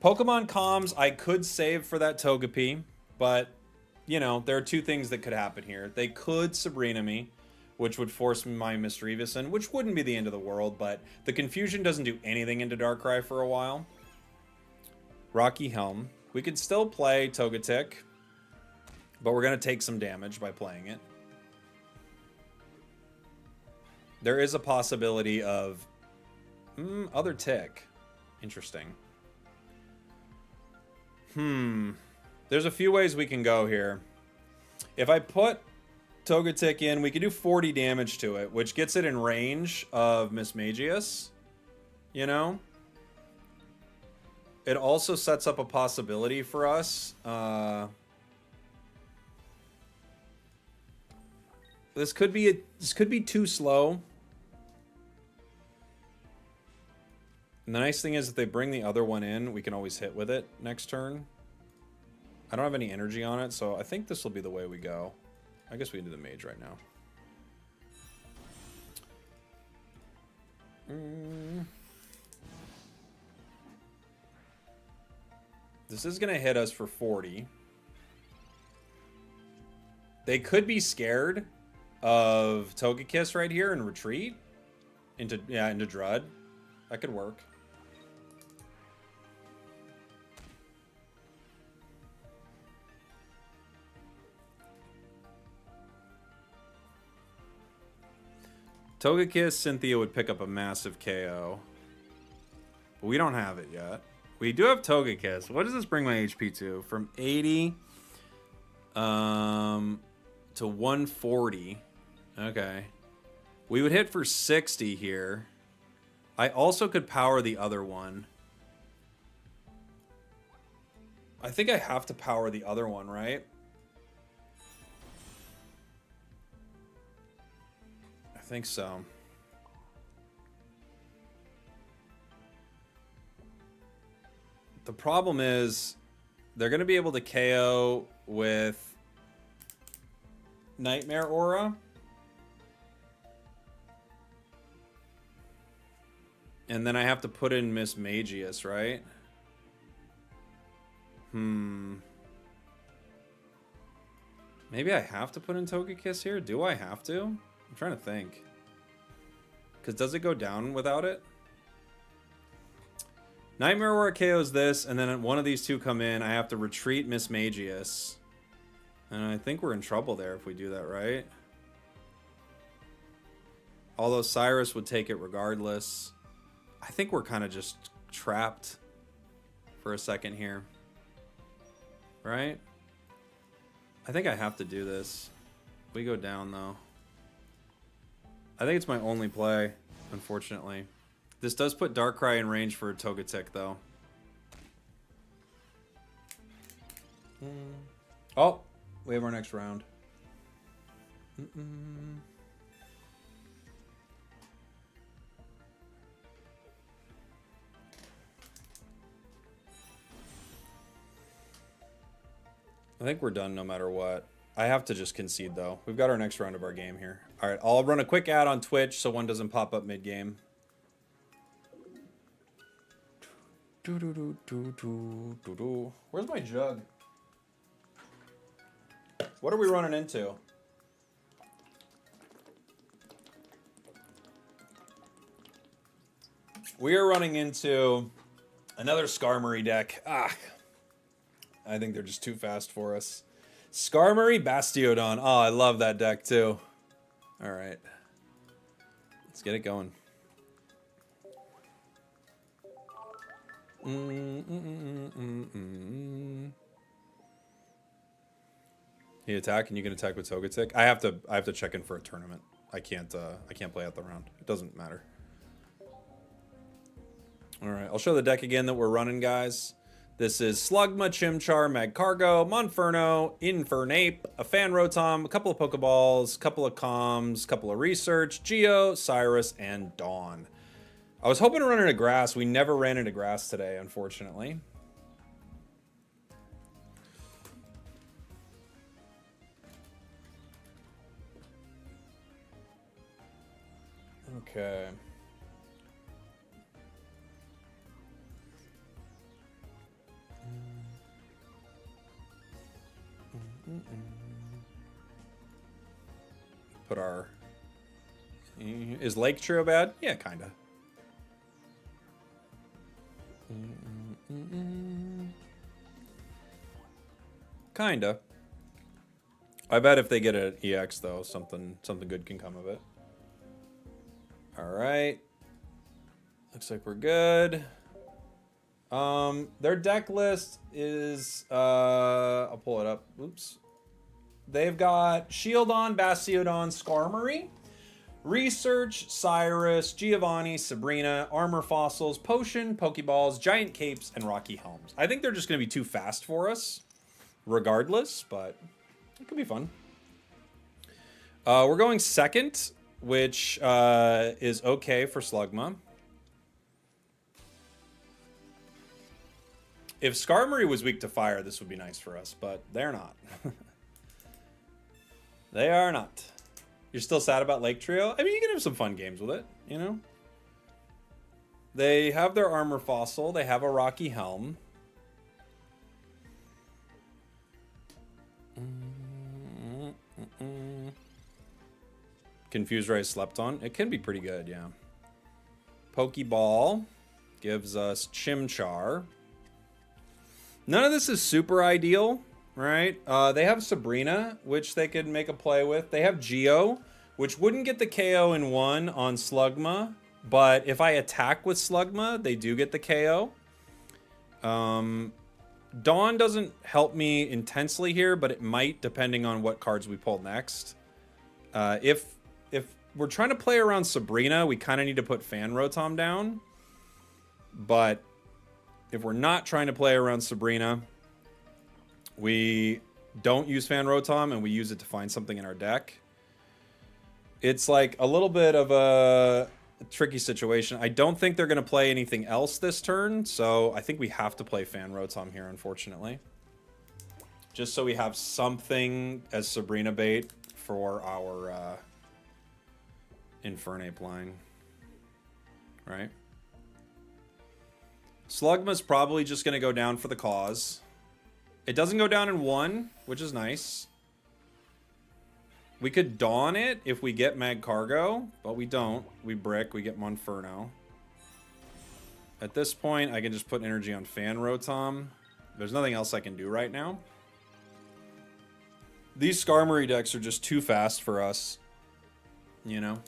A: Pokemon Comms, I could save for that Togepi, but, you know, there are two things that could happen here. They could Sabrina me, which would force my Misdreavus in, which wouldn't be the end of the world, but the Confusion doesn't do anything into Darkrai for a while. Rocky Helm. We could still play Togetic, but we're going to take some damage by playing it. There is a possibility of other tick. Interesting. There's a few ways we can go here. If I put Togetic in, we could do 40 damage to it, which gets it in range of Mismagius. You know? It also sets up a possibility for us. This could be too slow. And the nice thing is if they bring the other one in, we can always hit with it next turn. I don't have any energy on it, so I think this will be the way we go. I guess we can do the Mage right now. This is going to hit us for 40. They could be scared of Togekiss right here and retreat. into Drud. That could work. Togekiss Cynthia would pick up a massive KO. But we don't have it yet. We do have Togekiss. What does this bring my HP to? From 80 to 140. Okay. We would hit for 60 here. I also could power the other one. I think I have to power the other one, right? I think so. The problem is they're going to be able to KO with Nightmare Aura. And then I have to put in Miss Magius, right? Maybe I have to put in Togekiss here? Do I have to? I'm trying to think. Because does it go down without it? Nightmare Aura KOs this, and then one of these two come in. I have to retreat Miss Magius. And I think we're in trouble there if we do that, right? Although Cyrus would take it regardless. I think we're kind of just trapped for a second here. Right? I think I have to do this. We go down, though. I think it's my only play, unfortunately. This does put Darkrai in range for Togetic, though. Oh, we have our next round. I think we're done no matter what. I have to just concede, though. We've got our next round of our game here. All right, I'll run a quick ad on Twitch so one doesn't pop up mid-game. Where's my jug? What are we running into? We are running into another Skarmory deck. I think they're just too fast for us. Skarmory, Bastiodon. Oh, I love that deck too. All right. Let's get it going. You attack and you can attack with Togetic. I have to check in for a tournament. I can't play out the round. It doesn't matter. All right, I'll show the deck again that we're running, guys. This is Slugma, Chimchar, Magcargo, Monferno, Infernape, a Fanrotom, a couple of Pokeballs, a couple of Comms, a couple of Research, Geo, Cyrus, and Dawn. I was hoping to run into grass. We never ran into grass today, unfortunately. Okay. Put our... Is Lake Trio bad? Yeah, kinda. Kinda. I bet if they get an EX though, something good can come of it. Alright. Looks like we're good. Their deck list is I'll pull it up. Oops. They've got Shieldon, Bastiodon, Skarmory, Research, Cyrus, Giovanni, Sabrina, Armor Fossils, Potion, Pokeballs, Giant Capes, and Rocky Helms. I think they're just going to be too fast for us, regardless, but it could be fun. We're going second, which is okay for Slugma. If Skarmory was weak to fire, this would be nice for us, but they're not. They are not. You're still sad about Lake Trio? I mean, you can have some fun games with it, you know? They have their Armor Fossil. They have a Rocky Helm. Confused Rise slept on. It can be pretty good, yeah. Pokeball gives us Chimchar. None of this is super ideal, right? They have Sabrina, which they could make a play with. They have Geo, which wouldn't get the KO in one on Slugma, but if I attack with Slugma, they do get the KO. Dawn doesn't help me intensely here, but it might, depending on what cards we pull next. If we're trying to play around Sabrina, we kind of need to put Fan Rotom down. But if we're not trying to play around Sabrina, we don't use Fan Rotom and we use it to find something in our deck. It's like a little bit of a tricky situation. I don't think they're going to play anything else this turn, so I think we have to play Fan Rotom here, unfortunately. Just so we have something as Sabrina bait for our Infernape line. Right? Slugma's probably just going to go down for the cause. It doesn't go down in one, which is nice. We could Dawn it if we get Magcargo, but we don't. We brick, we get Monferno. At this point, I can just put energy on Fan Rotom. There's nothing else I can do right now. These Skarmory decks are just too fast for us, you know?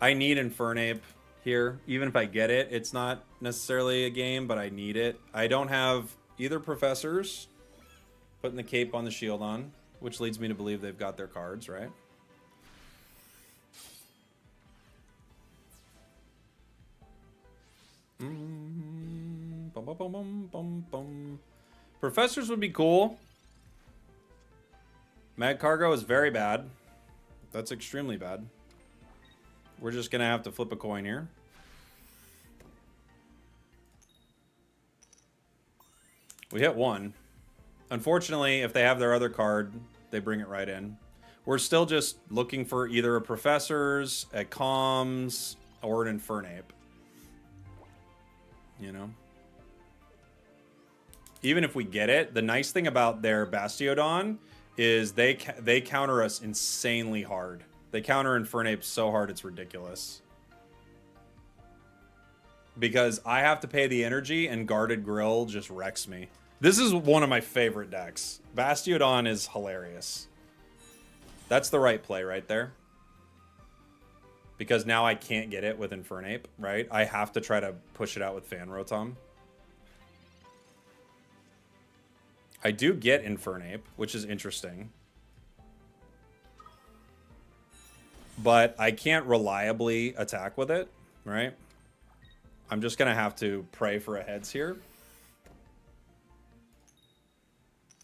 A: I need Infernape here. Even if I get it, it's not necessarily a game, but I need it. I don't have either Professors putting the cape on the shield on, which leads me to believe they've got their cards, right? Bum, bum, bum, bum, bum, bum. Professors would be cool. Magcargo is very bad. That's extremely bad. We're just going to have to flip a coin here. We hit one. Unfortunately, if they have their other card, they bring it right in. We're still just looking for either a Professor's, a Comms, or an Infernape. You know? Even if we get it, the nice thing about their Bastiodon is they counter us insanely hard. They counter Infernape so hard it's ridiculous. Because I have to pay the energy and Guarded Grill just wrecks me. This is one of my favorite decks. Bastiodon is hilarious. That's the right play right there. Because now I can't get it with Infernape, right? I have to try to push it out with Fan Rotom. I do get Infernape, which is interesting. But I can't reliably attack with it, right? I'm just going to have to pray for a heads here.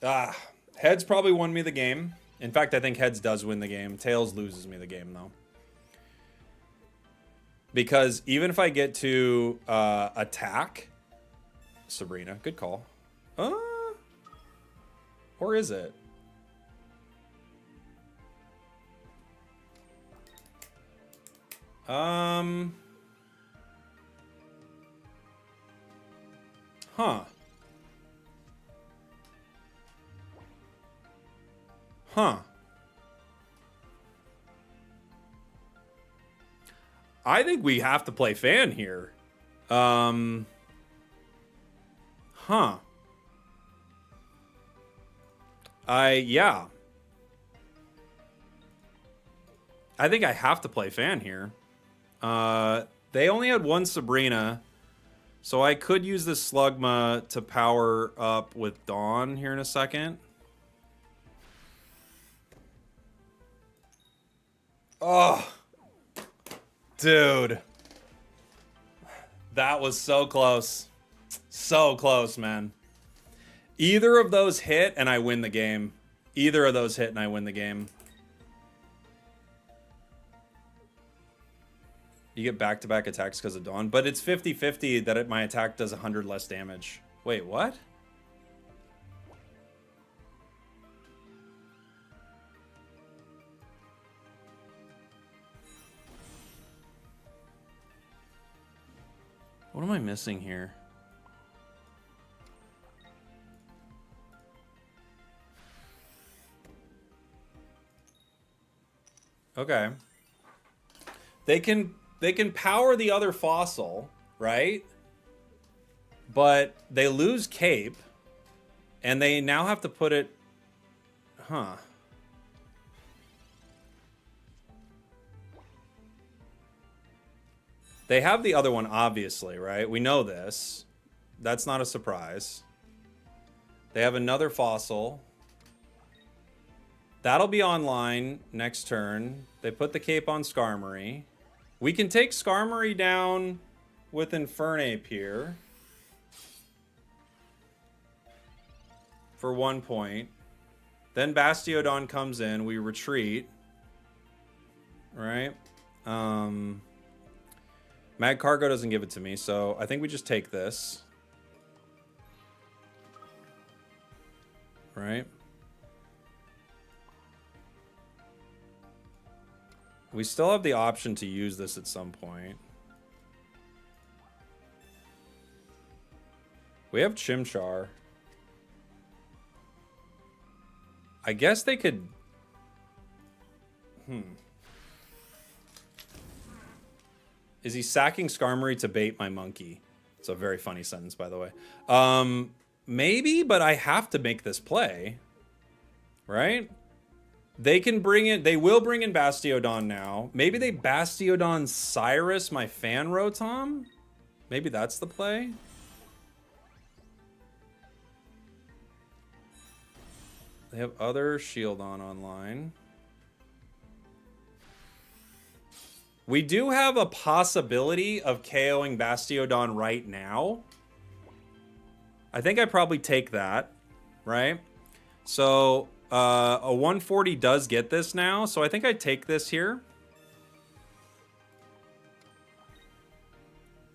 A: Heads probably won me the game. In fact, I think heads does win the game. Tails loses me the game, though. Because even if I get to attack... Sabrina, good call. Or is it? Huh. Huh. I think we have to play Fan here. Huh. Yeah. I think I have to play Fan here. They only had one Sabrina, so I could use this Slugma to power up with Dawn here in a second. Oh, dude. That was so close. So close, man. Either of those hit and I win the game. Either of those hit and I win the game. You get back-to-back attacks because of Dawn. But it's 50-50 that my attack does 100 less damage. Wait, what? What am I missing here? Okay. They can power the other fossil, right? But they lose Cape, and they now have to put it... Huh. They have the other one, obviously, right? We know this. That's not a surprise. They have another fossil. That'll be online next turn. They put the Cape on Skarmory. We can take Skarmory down with Infernape here. For 1 point. Then Bastiodon comes in. We retreat. Right? Mag Cargo doesn't give it to me, so I think we just take this. Right? We still have the option to use this at some point. We have Chimchar. I guess they could... Is he sacking Skarmory to bait my monkey? It's a very funny sentence, by the way. Maybe, but I have to make this play. Right? They can bring in... They will bring in Bastiodon now. Maybe they Bastiodon Cyrus my fan Rotom? Maybe that's the play? They have other Shieldon online. We do have a possibility of KOing Bastiodon right now. I think I probably take that, right? So, a 140 does get this now, so I think I take this here.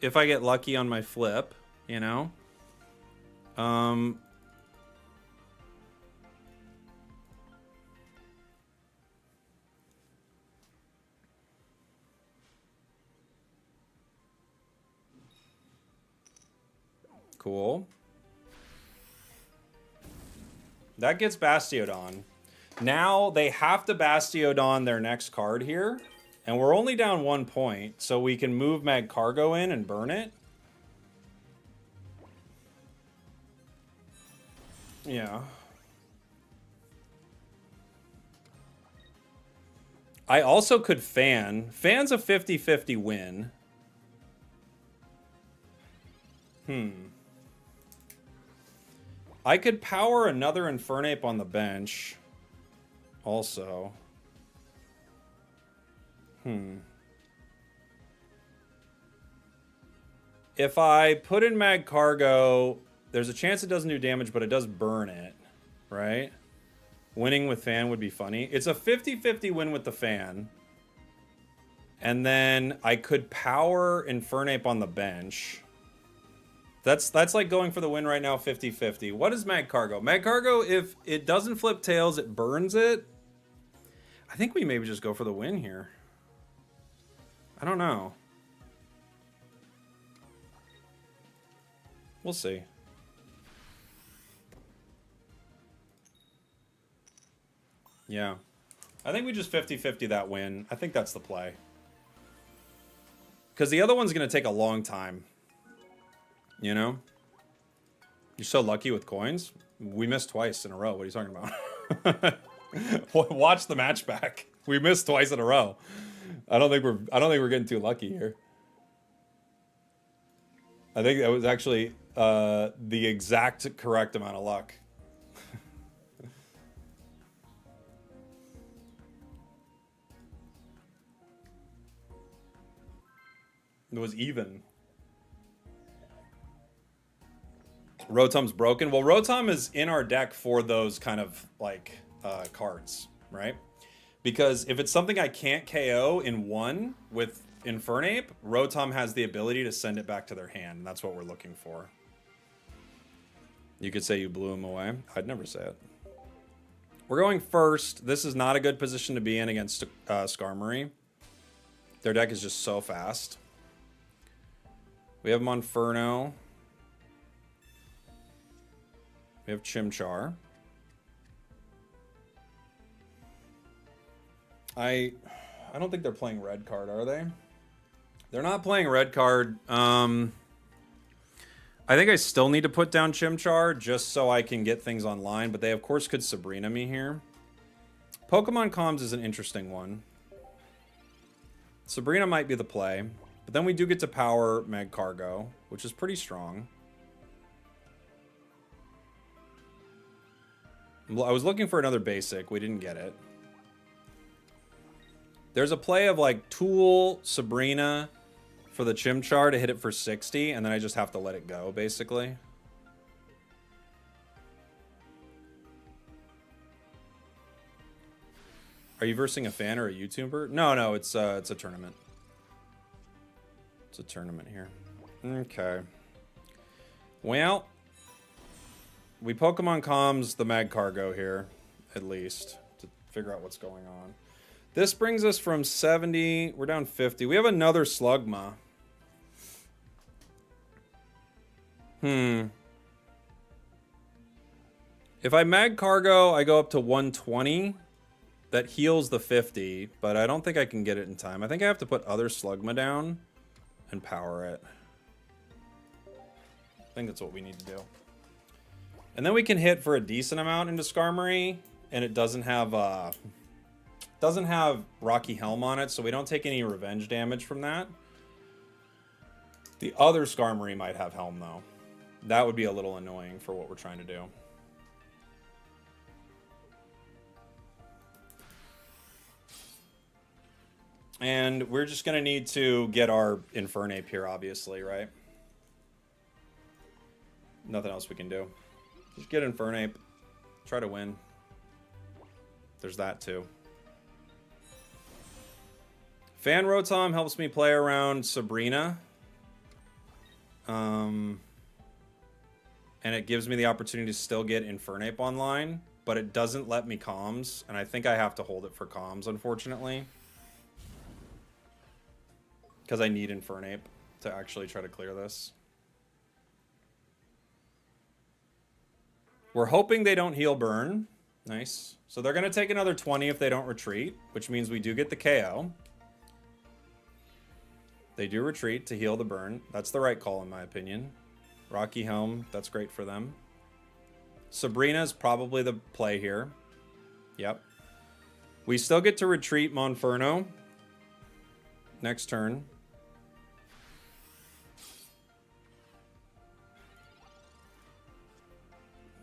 A: If I get lucky on my flip, you know? Cool. That gets Bastiodon. Now they have to Bastiodon their next card here. And we're only down 1 point, so we can move Mag Cargo in and burn it. Yeah. I also could fan. Fan's a 50-50 win. I could power another Infernape on the bench. Also. If I put in Mag Cargo, there's a chance it doesn't do damage, but it does burn it. Right? Winning with fan would be funny. It's a 50-50 win with the fan. And then I could power Infernape on the bench. That's like going for the win right now, 50-50. What is Mag Cargo? Mag Cargo, if it doesn't flip tails, it burns it. I think we maybe just go for the win here. I don't know. We'll see. Yeah. I think we just 50-50 that win. I think that's the play. Because the other one's going to take a long time. You know? You're so lucky with coins. We missed twice in a row. What are you talking about? Watch the match back. We missed twice in a row. I don't think we're getting too lucky here. I think that was actually the exact correct amount of luck. It was even. Rotom's broken. Well, Rotom is in our deck for those kind of like cards, right? Because if it's something I can't KO in one with Infernape, Rotom has the ability to send it back to their hand. And that's what we're looking for. You could say you blew him away. I'd never say it. We're going first. This is not a good position to be in against Skarmory. Their deck is just so fast. We have Monferno. We have Chimchar. I don't think they're playing red card, are they? They're not playing red card. I think I still need to put down Chimchar just so I can get things online, but they of course could Sabrina me here. Pokemon Comms is an interesting one. Sabrina might be the play, but then we do get to power Magcargo, which is pretty strong. I was looking for another basic. We didn't get it. There's a play of like Tool, Sabrina for the Chimchar to hit it for 60, and then I just have to let it go, basically. Are you versing a fan or a YouTuber? No, it's a tournament. It's a tournament here. Okay. Well, we Pokemon Comms the Magcargo here, at least, to figure out what's going on. This brings us from 70, we're down 50. We have another Slugma. If I Magcargo, I go up to 120. That heals the 50, but I don't think I can get it in time. I think I have to put other Slugma down and power it. I think that's what we need to do. And then we can hit for a decent amount into Skarmory, and it doesn't have Rocky Helm on it, so we don't take any revenge damage from that. The other Skarmory might have Helm, though. That would be a little annoying for what we're trying to do. And we're just going to need to get our Infernape here, obviously, right? Nothing else we can do. Just get Infernape. Try to win. There's that, too. Fan Rotom helps me play around Sabrina. And it gives me the opportunity to still get Infernape online. But it doesn't let me comms. And I think I have to hold it for comms, unfortunately. Because I need Infernape to actually try to clear this. We're hoping they don't heal burn. Nice. So they're going to take another 20 if they don't retreat, which means we do get the KO. They do retreat to heal the burn. That's the right call in my opinion. Rocky Helm, that's great for them. Sabrina's probably the play here. Yep. We still get to retreat Monferno next turn.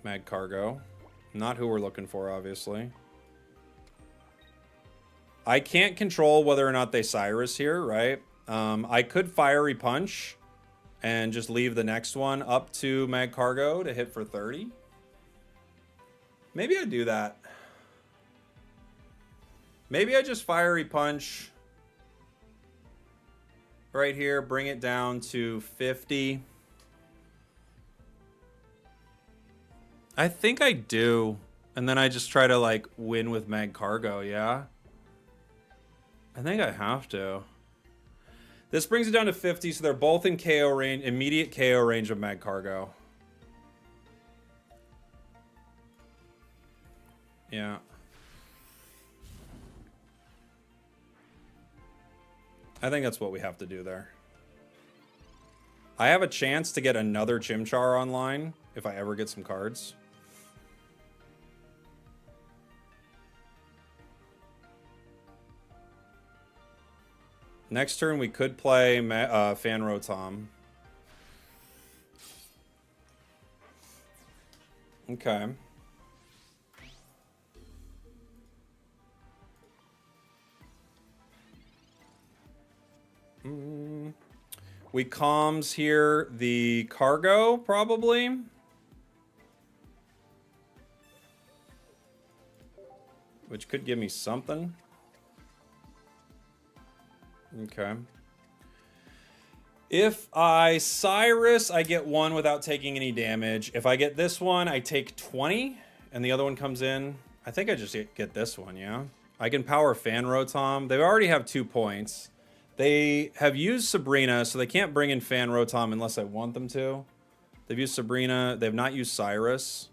A: Magcargo. Not who we're looking for, obviously. I can't control whether or not they Cyrus here, right? I could Fiery Punch and just leave the next one up to Magcargo to hit for 30. Maybe I do that. Maybe I just Fiery Punch right here, bring it down to 50. I think I do. And then I just try to, like, win with Magcargo, yeah? I think I have to. This brings it down to 50, so they're both in KO range, immediate KO range of Magcargo. Yeah. I think that's what we have to do there. I have a chance to get another Chimchar online if I ever get some cards. Next turn, we could play Fan Rotom. Okay. We comms here the Cargo, probably. Which could give me something. Okay. If I Cyrus, I get 1 without taking any damage. If I get this one, I take 20, and the other one comes in. I think I just get this one, yeah? I can power Fan Rotom. They already have 2 points. They have used Sabrina, so they can't bring in Fan Rotom unless I want them to. They've used Sabrina. They have not used Cyrus.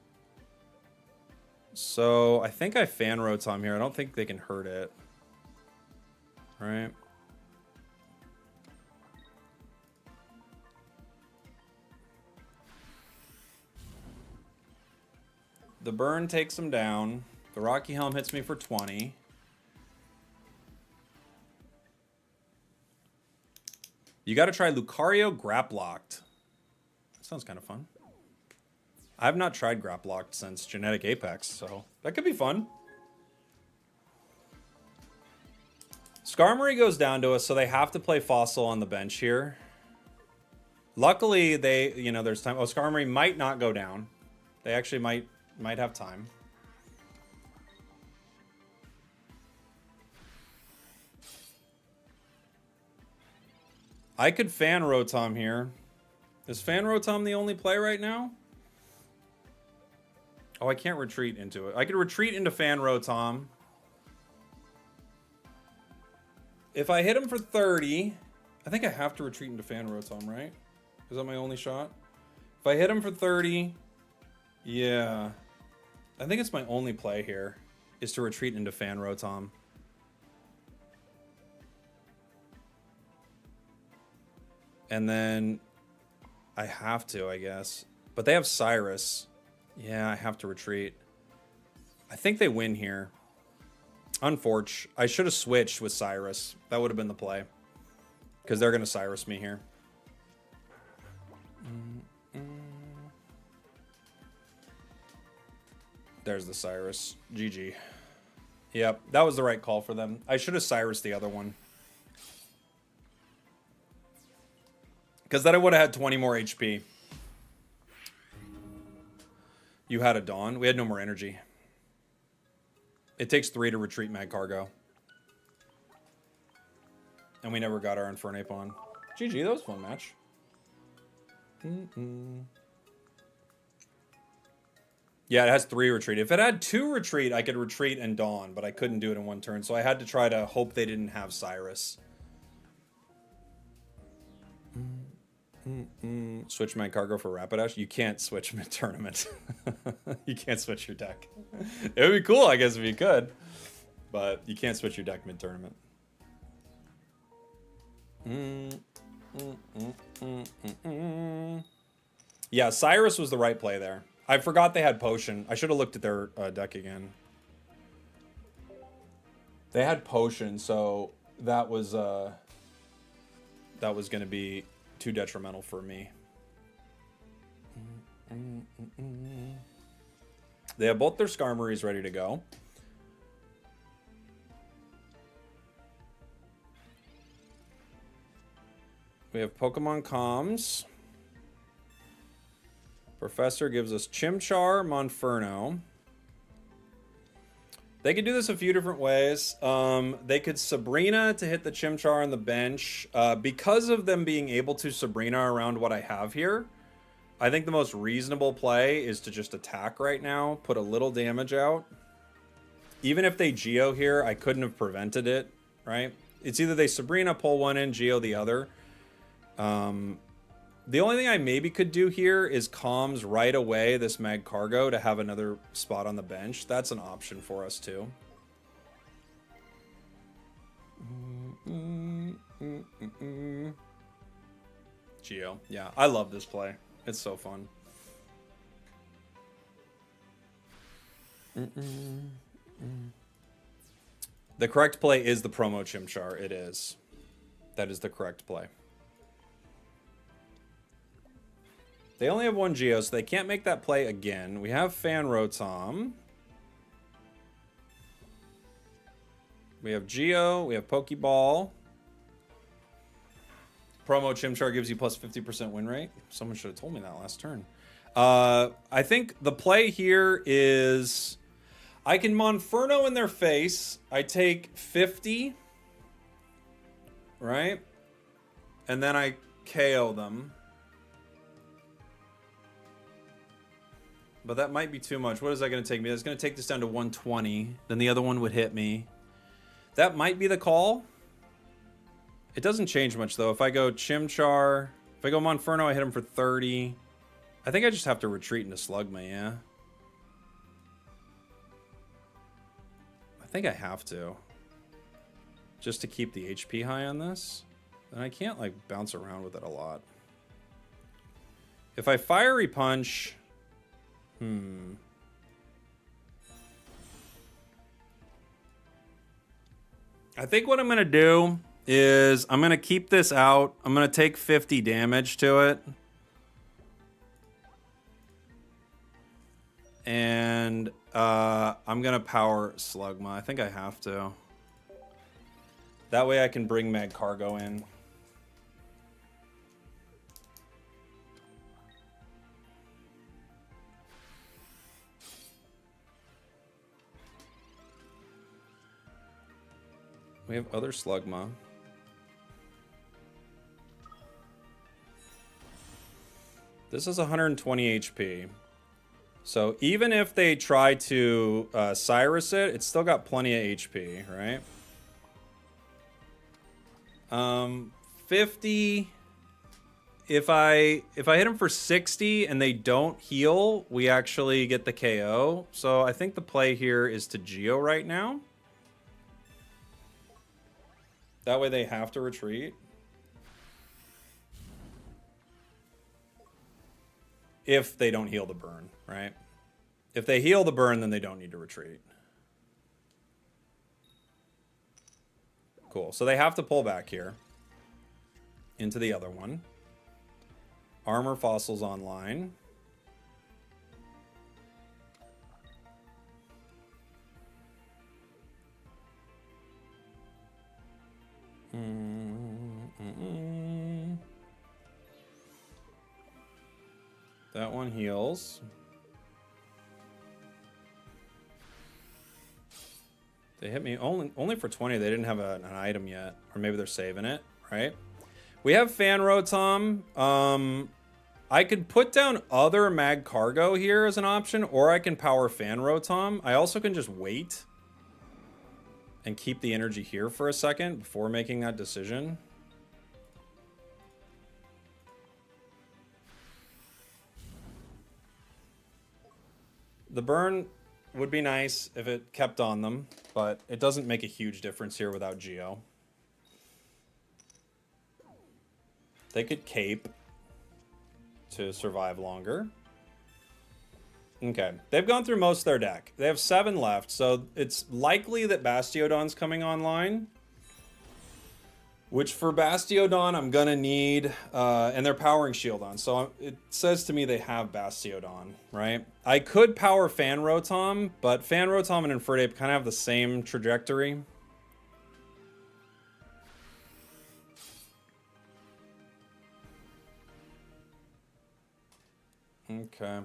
A: So I think I Fan Rotom here. I don't think they can hurt it. right? The burn takes him down. The Rocky Helm hits me for 20. You got to try Lucario Graplocked. That sounds kind of fun. I've not tried Graplocked since Genetic Apex, so that could be fun. Skarmory goes down to us, so they have to play Fossil on the bench here. Luckily, they, you know, there's time. Oh, Skarmory might not go down. They actually might have time. I could Fan Rotom here. Is Fan Rotom the only play right now? Oh, I can't retreat into it. I could retreat into Fan Rotom. If I hit him for 30, I think I have to retreat into Fan Rotom, right? Is that my only shot? If I hit him for 30, yeah. I think it's my only play here, is to retreat into Fan Rotom. And then I have to, I guess. But they have Cyrus. Yeah, I have to retreat. I think they win here. Unfortunate. I should have switched with Cyrus. That would have been the play. Because they're going to Cyrus me here. There's the Cyrus. GG. Yep, that was the right call for them. I should have Cyrus the other one. Because then I would have had 20 more HP. You had a Dawn. We had no more energy. It takes 3 to retreat Magcargo. And we never got our Infernape on. GG, that was a fun match. Yeah, it has 3 retreat. If it had 2 retreat, I could retreat and Dawn, but I couldn't do it in one turn, so I had to try to hope they didn't have Cyrus. Switch my cargo for Rapidash? You can't switch mid-tournament. You can't switch your deck. It would be cool, I guess, if you could. But you can't switch your deck mid-tournament. Yeah, Cyrus was the right play there. I forgot they had Potion. I should have looked at their deck again. They had Potion, so that was going to be too detrimental for me. They have both their Skarmories ready to go. We have Pokemon Comms. Professor gives us Chimchar, Monferno. They could do this a few different ways. They could Sabrina to hit the Chimchar on the bench. Because of them being able to Sabrina around what I have here, I think the most reasonable play is to just attack right now, put a little damage out. Even if they Geo here, I couldn't have prevented it, right? It's either they Sabrina, pull one in, Geo the other. The only thing I maybe could do here is comms right away this Magcargo to have another spot on the bench. That's an option for us too. Geo. Yeah, I love this play. It's so fun. The correct play is the promo Chimchar. It is. That is the correct play. They only have one Geo, so they can't make that play again. We have Fan Rotom. We have Geo. We have Pokeball. Promo Chimchar gives you plus 50% win rate. Someone should have told me that last turn. I think the play here is I can Monferno in their face. I take 50. Right? And then I KO them. But that might be too much. What is that going to take me? That's going to take this down to 120. Then the other one would hit me. That might be the call. It doesn't change much, though. If I go Chimchar, if I go Monferno, I hit him for 30. I think I just have to retreat into Slugma, yeah? I think I have to. just to keep the HP high on this, then I can't like bounce around with it a lot. If I Fiery Punch, I think what I'm going to do is I'm going to keep this out. I'm going to take 50 damage to it. And I'm going to power Slugma. I think I have to. That way I can bring Mag Cargo in. We have other Slugma. This is 120 HP. So even if they try to Cyrus it, it's still got plenty of HP, right? 50. If I hit them for 60 and they don't heal, we actually get the KO. So I think the play here is to Geo right now. That way they have to retreat. If they don't heal the burn, right? If they heal the burn, then they don't need to retreat. Cool. So they have to pull back here into the other one. Armor Fossils online. That one heals. They hit me only for 20. They didn't have an item yet. Or maybe they're saving it, right? We have Fan Rotom. I could put down other Mag Cargo here as an option, or I can power Fan Rotom. I also can just wait and keep the energy here for a second before making that decision. The burn would be nice if it kept on them, but it doesn't make a huge difference here without Geo. They could cape to survive longer. Okay, they've gone through most of their deck. They have 7 left, so it's likely that Bastiodon's coming online. Which for Bastiodon, I'm gonna need, and they're powering Shieldon. So it says to me they have Bastiodon, right? I could power Fan Rotom, but Fan Rotom and Infernape kind of have the same trajectory. Okay.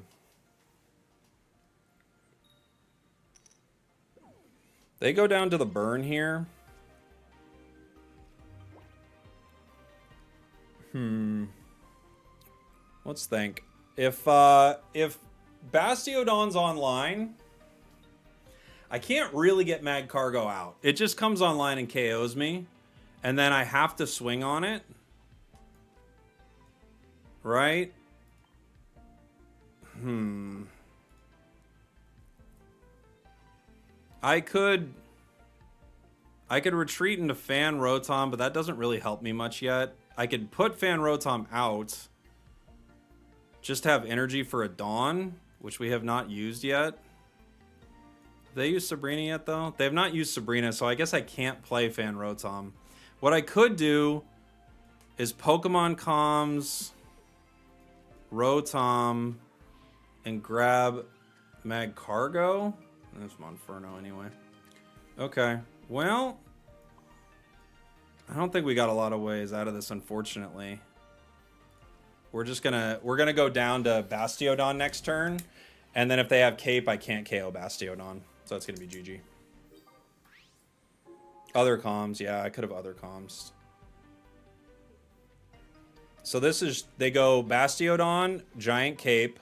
A: They go down to the burn here. Let's think. If Bastiodon's online, I can't really get Mag Cargo out. It just comes online and KOs me, and then I have to swing on it. Right? I could retreat into Fan Rotom, but that doesn't really help me much yet. I could put Fan Rotom out. Just have energy for a Dawn, which we have not used yet. Have they used Sabrina yet, though? They have not used Sabrina, so I guess I can't play Fan Rotom. What I could do is Pokemon Comms, Rotom, and grab Mag Cargo. That's Monferno anyway. Okay, well, I don't think we got a lot of ways out of this, unfortunately. We're gonna go down to Bastiodon next turn, and then if they have Cape, I can't KO Bastiodon, so that's gonna be GG. Other comms, yeah, I could have other comms. So this is, they go Bastiodon, Giant Cape,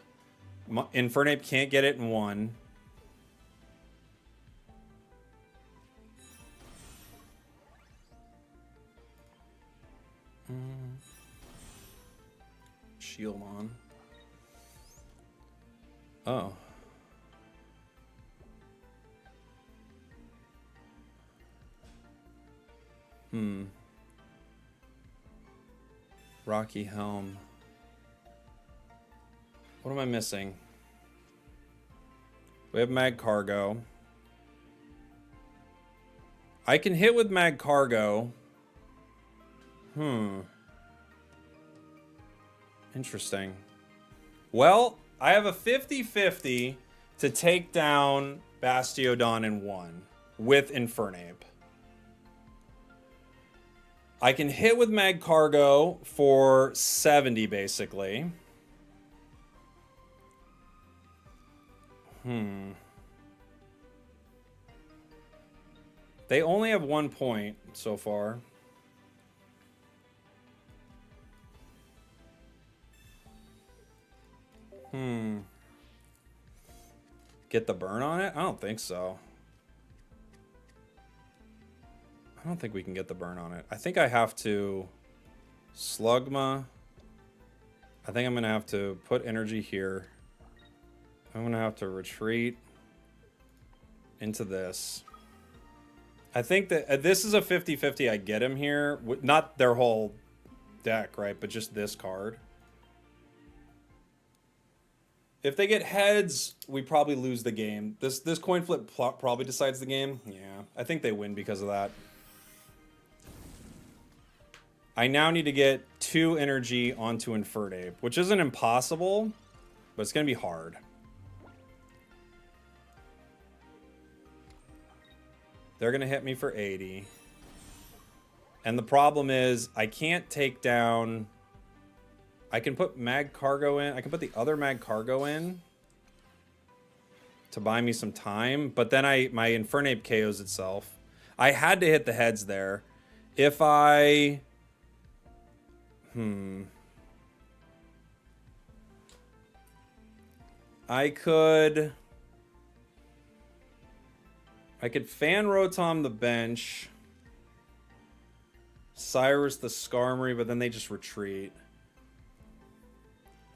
A: Infernape can't get it in one. Shield on. Oh. Rocky Helm. What am I missing? We have Mag Cargo. I can hit with Mag Cargo. Interesting. Well, I have a 50-50 to take down Bastiodon in 1 with Infernape. I can hit with Mag Cargo for 70, basically. They only have 1 point so far. Get the burn on it? I don't think so. I don't think we can get the burn on it. I think I have to Slugma. I think I'm going to have to put energy here. I'm going to have to retreat into this. I think that this is a 50-50. I get him here. Not their whole deck, right? But just this card. If they get heads, we probably lose the game. This coin flip probably decides the game. Yeah, I think they win because of that. I now need to get 2 energy onto Infernape, which isn't impossible, but it's going to be hard. They're going to hit me for 80. And the problem is I can't take down... I can put Mag Cargo in. I can put the other Mag Cargo in to buy me some time. But then my Infernape KOs itself. I had to hit the heads there. If I... I could Fan Rotom the bench. Cyrus the Skarmory, but then they just retreat.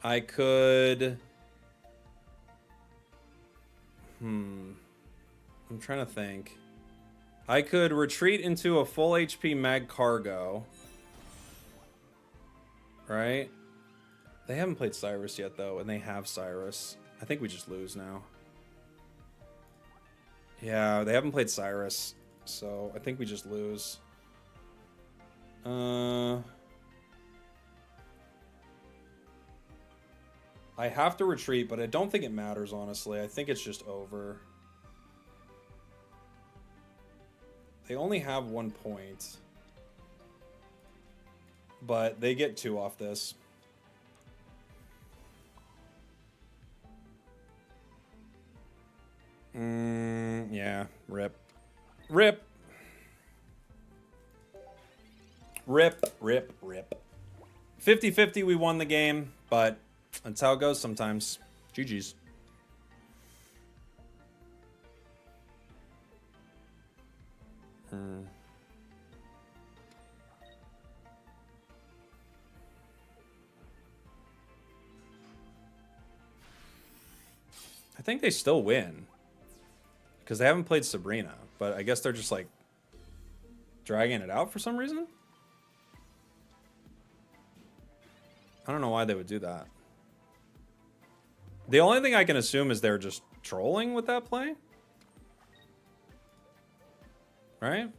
A: I could... I'm trying to think. I could retreat into a full HP Mag Cargo. Right? They haven't played Cyrus yet, though, and they have Cyrus. I think we just lose now. Yeah, they haven't played Cyrus, so I think we just lose. I have to retreat, but I don't think it matters, honestly. I think it's just over. They only have 1 point. But they get 2 off this. Yeah, rip. Rip! Rip, rip, rip. 50-50, we won the game, but that's how it goes sometimes. GG's. I think they still win. Because they haven't played Sabrina. But I guess they're just like dragging it out for some reason. I don't know why they would do that. The only thing I can assume is they're just trolling with that play. Right?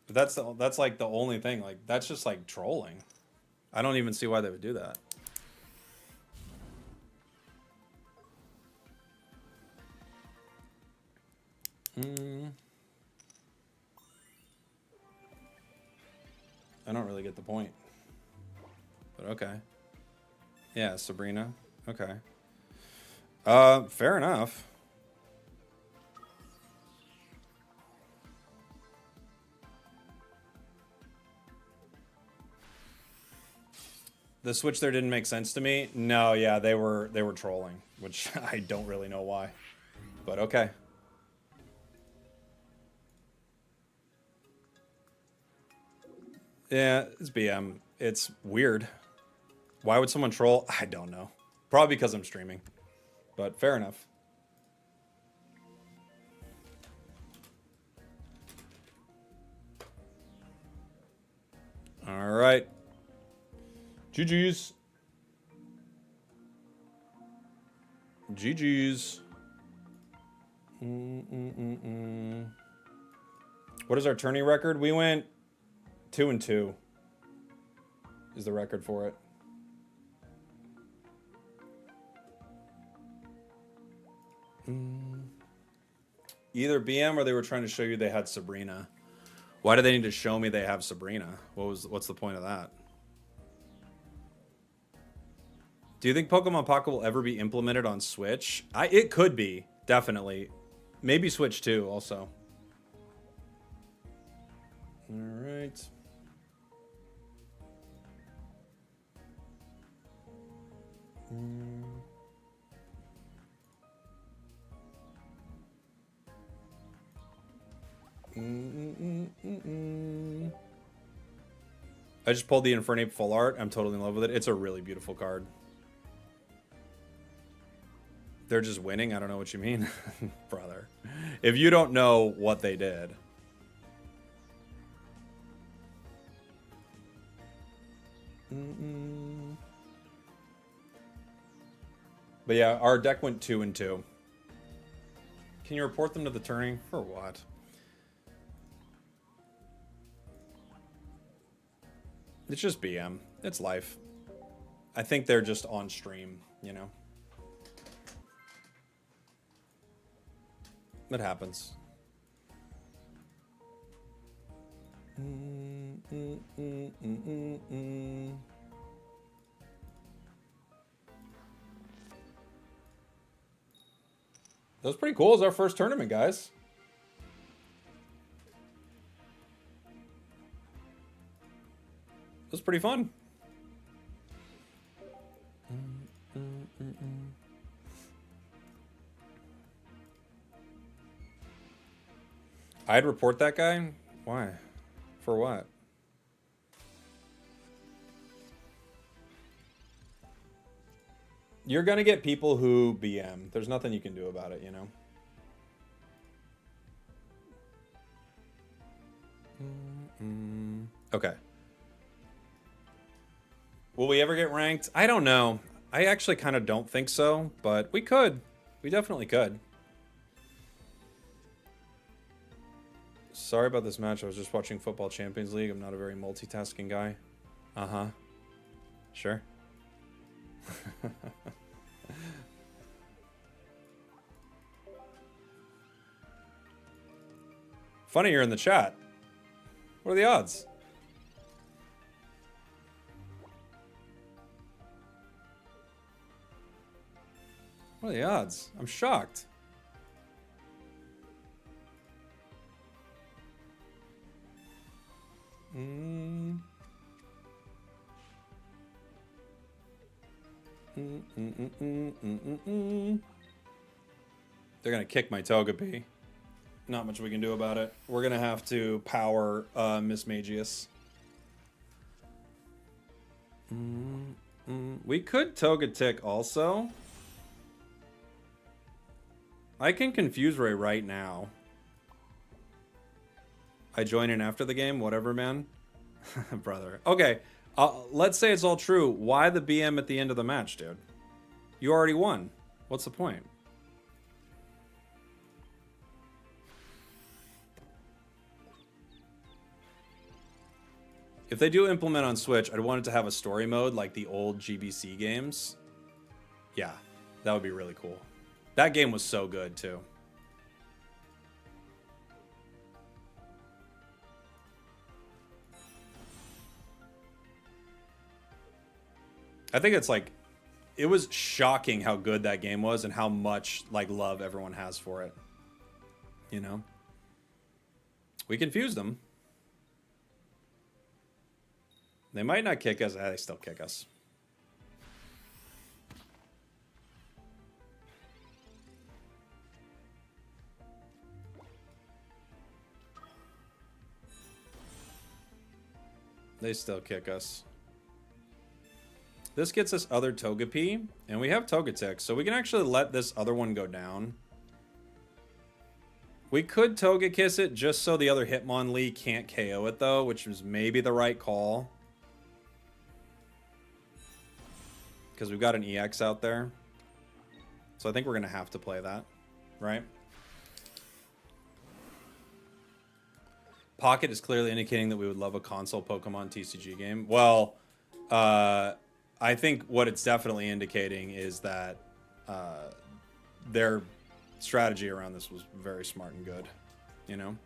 A: But that's like the only thing. Like, that's just like trolling. I don't even see why they would do that. I don't really get the point. But okay. Yeah, Sabrina. Okay. Fair enough. The switch there didn't make sense to me. No, yeah, they were trolling, which I don't really know why. But okay. Yeah, it's BM. It's weird. Why would someone troll? I don't know. Probably because I'm streaming. But fair enough. All right. GG's. GG's. What is our tourney record? We went 2-2 is the record for it. Either BM or they were trying to show you they had Sabrina. Why do they need to show me they have Sabrina? What's the point of that? Do you think Pokemon Pocket will ever be implemented on Switch? It could be, definitely. Maybe Switch 2 also. All right. I just pulled the Infernape full art. I'm totally in love with it. It's a really beautiful card. They're just winning? I don't know what you mean. Brother. If you don't know what they did. But yeah, our deck went 2-2. Can you report them to the tourney? For what? It's just BM. It's life. I think they're just on stream, you know? It happens. That was pretty cool. It was our first tournament, guys. It was pretty fun. I'd report that guy? Why? For what? You're gonna get people who BM. There's nothing you can do about it, you know? Okay. Will we ever get ranked? I don't know. I actually kind of don't think so, but we could. We definitely could. Sorry about this match. I was just watching Football Champions League. I'm not a very multitasking guy. Uh-huh. Sure. Funny you're in the chat. What are the odds? What are the odds? I'm shocked. They're gonna kick my Togepi. Not much we can do about it. We're gonna have to power Miss Magius. We could Togetic also. I can confuse Ray right now. I join in after the game, whatever, man. Brother. Okay, let's say it's all true. Why the BM at the end of the match, dude? You already won. What's the point? If they do implement on Switch, I'd want it to have a story mode like the old GBC games. Yeah, that would be really cool. That game was so good, too. I think it's like, it was shocking how good that game was and how much like love everyone has for it. You know? We confused them. They might not kick us. They still kick us. They still kick us. This gets us other Togepi, and we have Togetic, so we can actually let this other one go down. We could Togekiss it just so the other Hitmonlee can't KO it, though, which is maybe the right call. because we've got an EX out there. So I think we're going to have to play that, right? Pocket is clearly indicating that we would love a console Pokemon TCG game. Well, I think what it's definitely indicating is that their strategy around this was very smart and good, you know?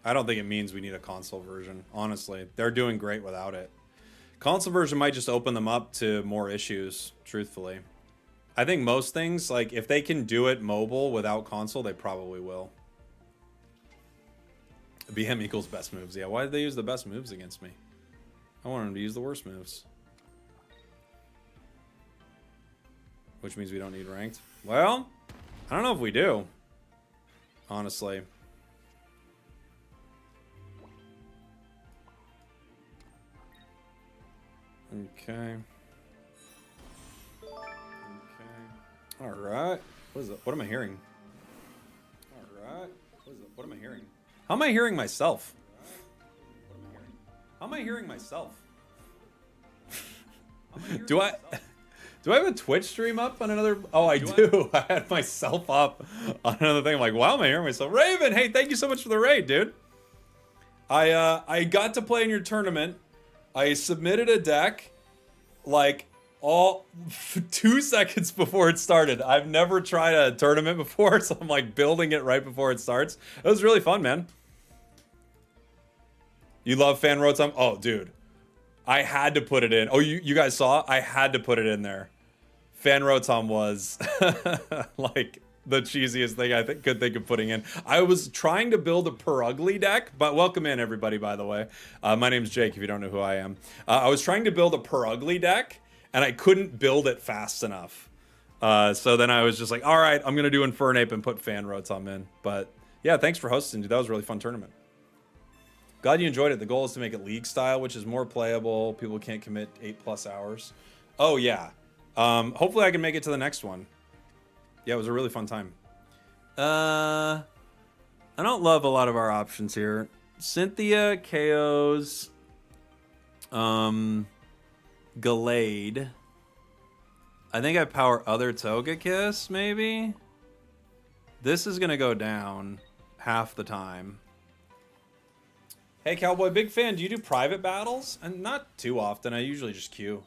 A: I don't think it means we need a console version, honestly. They're doing great without it. Console version might just open them up to more issues, truthfully. I think most things, like, if they can do it mobile without console, they probably will. BM equals best moves. Yeah, why did they use the best moves against me? I want them to use the worst moves. Which means we don't need ranked. Well, I don't know if we do. Honestly. Okay. All right. What is it? What am I hearing? All right. What is it? What am I hearing? How am I hearing myself? What am I hearing? How am I hearing myself? Do I have a Twitch stream up on another? Oh, I do. I had myself up on another thing. I'm like, wow, am I hearing myself? Raven, hey, thank you so much for the raid, dude. I got to play in your tournament. I submitted a deck like all 2 seconds before it started. I've never tried a tournament before, so I'm like building it right before it starts. It was really fun, man. You love fan Rotom? Oh, dude. I had to put it in. Oh, you guys saw? I had to put it in there. Fan Rotom was like the cheesiest thing I could think of putting in. I was trying to build a Perugly deck, but welcome in everybody, by the way. My name's Jake, if you don't know who I am. I was trying to build a Perugly deck, and I couldn't build it fast enough. So then I was just like, all right, I'm going to do Infernape and put Fan Rotom in. But yeah, thanks for hosting, dude. That was a really fun tournament. Glad you enjoyed it. The goal is to make it league style, which is more playable. People can't commit 8+ hours. Oh, yeah. Hopefully I can make it to the next one. Yeah, it was a really fun time. I don't love a lot of our options here. Cynthia, KOs, Gallade. I think I power other Togekiss, maybe? This is going to go down half the time. Hey, Cowboy, big fan. Do you do private battles? And not too often. I usually just queue.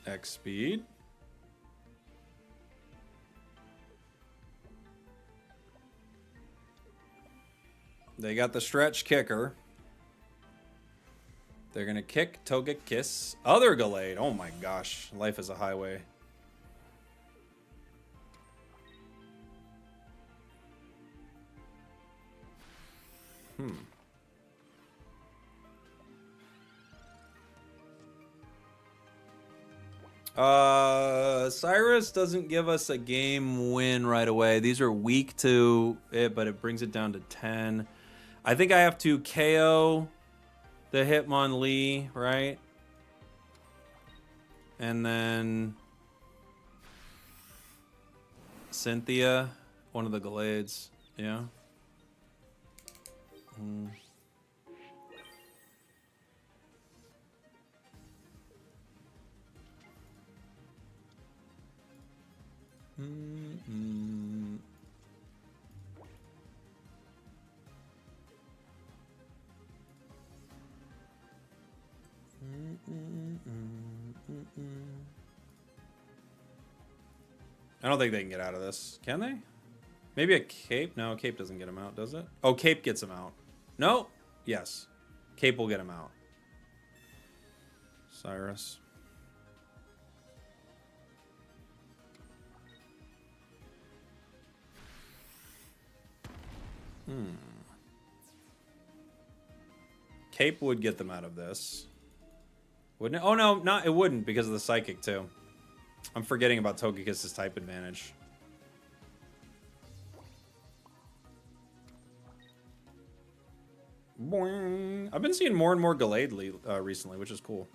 A: X speed. They got the stretch kicker. They're gonna kick Togekiss. Other Gallade. Oh my gosh. Life is a highway. Cyrus doesn't give us a game win right away. These are weak to it, but it brings it down to 10. I think I have to KO the Hitmonlee, right? And then Cynthia, one of the Gallades, yeah. I don't think they can get out of this. Can they? Maybe a Cape? No, Cape doesn't get him out, does it? Oh, Cape gets him out. No? Yes. Cape will get him out. Cyrus. Cape would get them out of this. Wouldn't it? Oh, no, not, it wouldn't because of the Psychic, too. I'm forgetting about Togekiss's type advantage. Boing. I've been seeing more and more Gallade recently, which is cool.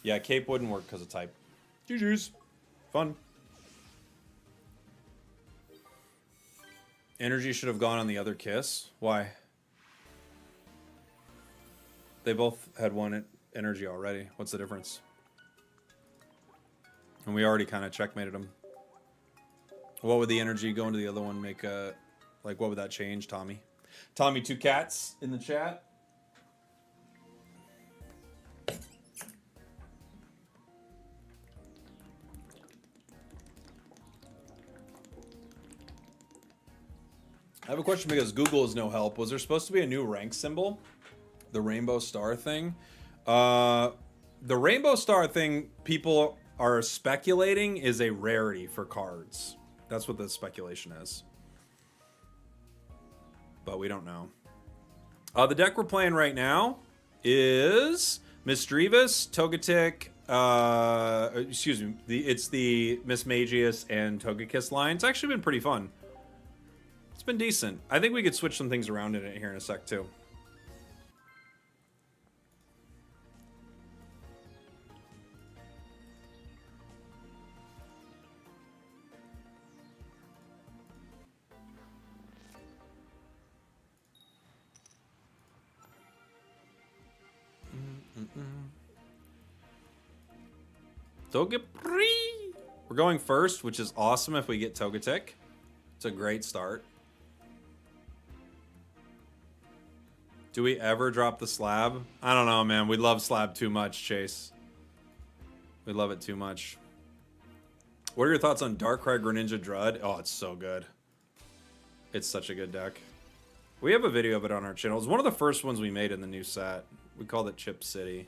A: Yeah, Cape wouldn't work because of type. GG's. Fun. Energy should have gone on the other Kiss. Why? They both had one energy already. What's the difference? And we already kind of checkmated them. What would the energy go into the other one make a... Like, what would that change, Tommy? Tommy, 2 cats in the chat. I have a question because Google is no help. Was there supposed to be a new rank symbol? The rainbow star thing? The rainbow star thing, people are speculating, is a rarity for cards. That's what the speculation is. But we don't know. The deck we're playing right now is Misdreavus, Togetic, excuse me, it's the Mismagius and Togekiss line. It's actually been pretty fun. It's been decent. I think we could switch some things around in it here in a sec, too. Togepree! We're going first, which is awesome if we get Togetic. It's a great start. Do we ever drop the slab? I don't know, man. We love slab too much, Chase. We love it too much. What are your thoughts on Darkrai Greninja Drud? Oh, it's so good. It's such a good deck. We have a video of it on our channel. It's one of the first ones we made in the new set. We called it Chip City.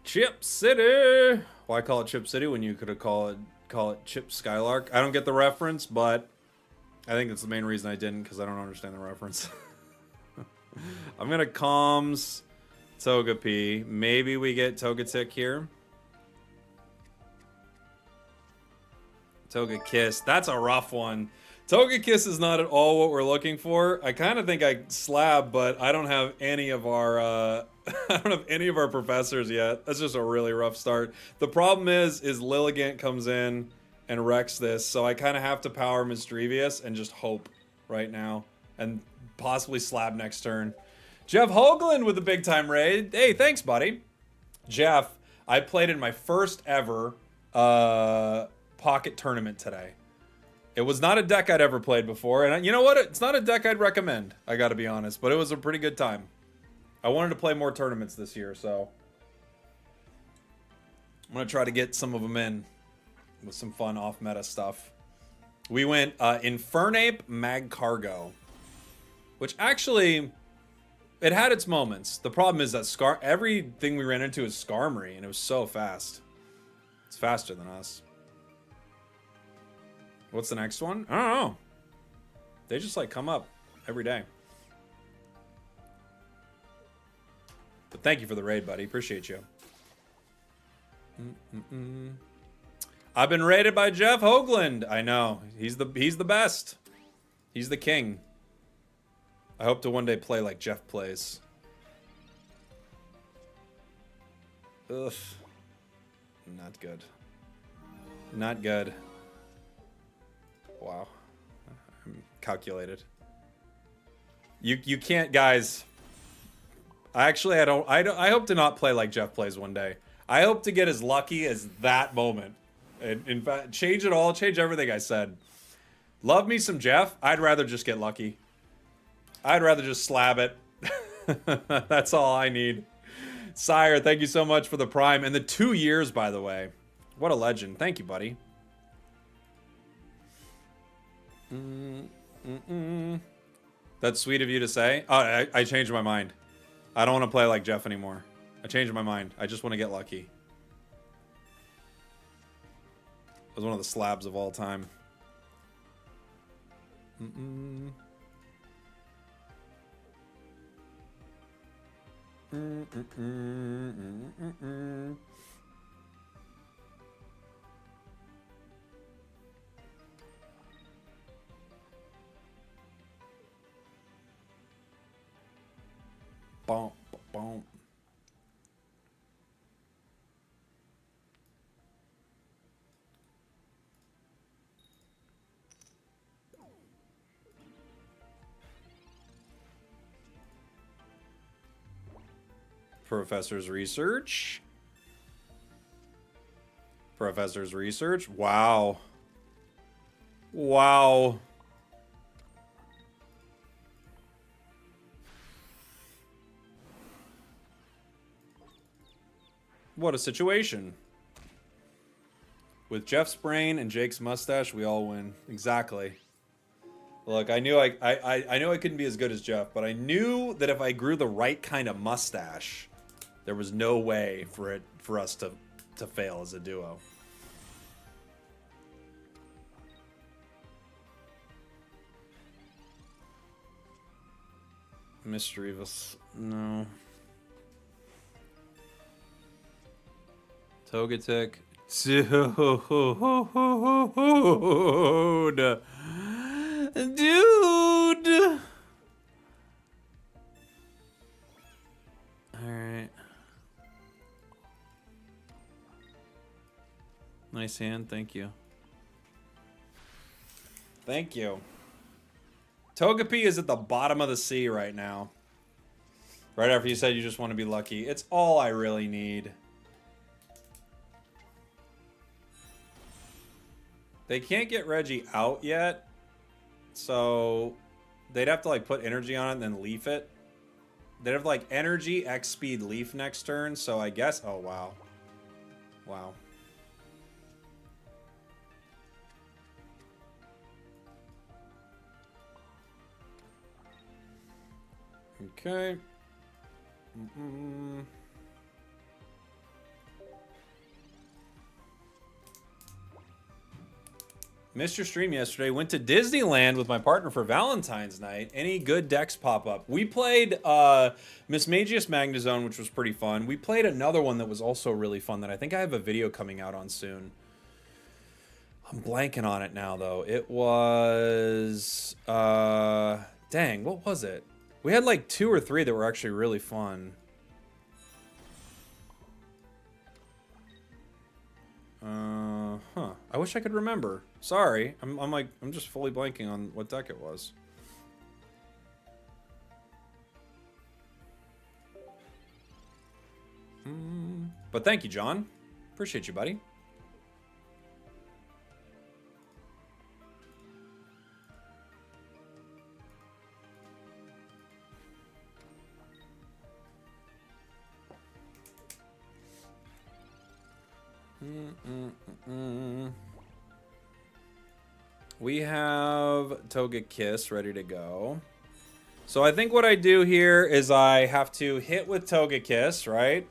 A: Chip City. Why call it Chip City when you could have call it Chip Skylark? I don't get the reference, but I think that's the main reason I didn't, because I don't understand the reference. I'm gonna Calms Togepi. Maybe we get Togetic here. Togekiss. That's a rough one. Togekiss is not at all what we're looking for. I kind of think I slab, but I don't have any of our I don't have any of our professors yet. That's just a really rough start. The problem is Lilligant comes in and wrecks this, so I kind of have to power Misdreavus and just hope right now, and possibly slab next turn. Jeff Hoagland with a big time raid. Hey, thanks, buddy. Jeff, I played in my first ever pocket tournament today. It was not a deck I'd ever played before, and you know what? It's not a deck I'd recommend, I gotta be honest, but it was a pretty good time. I wanted to play more tournaments this year, so I'm gonna try to get some of them in with some fun off-meta stuff. We went Infernape Magcargo, which actually, it had its moments. The problem is that everything we ran into is Skarmory, and it was so fast. It's faster than us. What's the next one? I don't know. They just like come up every day. But thank you for the raid, buddy. Appreciate you. I've been raided by Jeff Hoagland. I know. He's the best. He's the king. I hope to one day play like Jeff plays. Ugh. Not good. Not good. Wow. I'm calculated. You can't, guys. I hope to not play like Jeff plays one day. I hope to get as lucky as that moment. And in fact, change it all, change everything I said. Love me some Jeff. I'd rather just get lucky. I'd rather just slab it. That's all I need. Sire, thank you so much for the Prime. And the 2 years, by the way. What a legend. Thank you, buddy. That's sweet of you to say. Oh, I changed my mind. I don't want to play like Jeff anymore. I changed my mind. I just want to get lucky. was one of the slabs of all time. Bump, bump. Professor's research. Professor's research. Wow. Wow. What a situation. With Jeff's brain and Jake's mustache, we all win. Exactly. Look, I knew I knew I couldn't be as good as Jeff, but I knew that if I grew the right kind of mustache, there was no way for us to fail as a duo. Mischievous. No. Togetic. Dude. Dude. Alright. Nice hand, thank you. Thank you. Togepi is at the bottom of the sea right now. Right after you said you just want to be lucky. It's all I really need. They can't get Reggie out yet. So they'd have to like put energy on it and then leaf it. They'd have like energy, X speed, leaf next turn. So I guess, oh wow. Wow. Okay. Missed your stream yesterday. Went to Disneyland with my partner for Valentine's night. Any good decks pop up? We played Mismagius Magnezone, which was pretty fun. We played another one that was also really fun that I think I have a video coming out on soon. I'm blanking on it now, though. It was... dang, what was it? We had like 2 or 3 that were actually really fun. Huh. I wish I could remember. Sorry. I'm just fully blanking on what deck it was. But thank you, John. Appreciate you, buddy. We have Togekiss ready to go. So I think what I do here is I have to hit with Togekiss, right?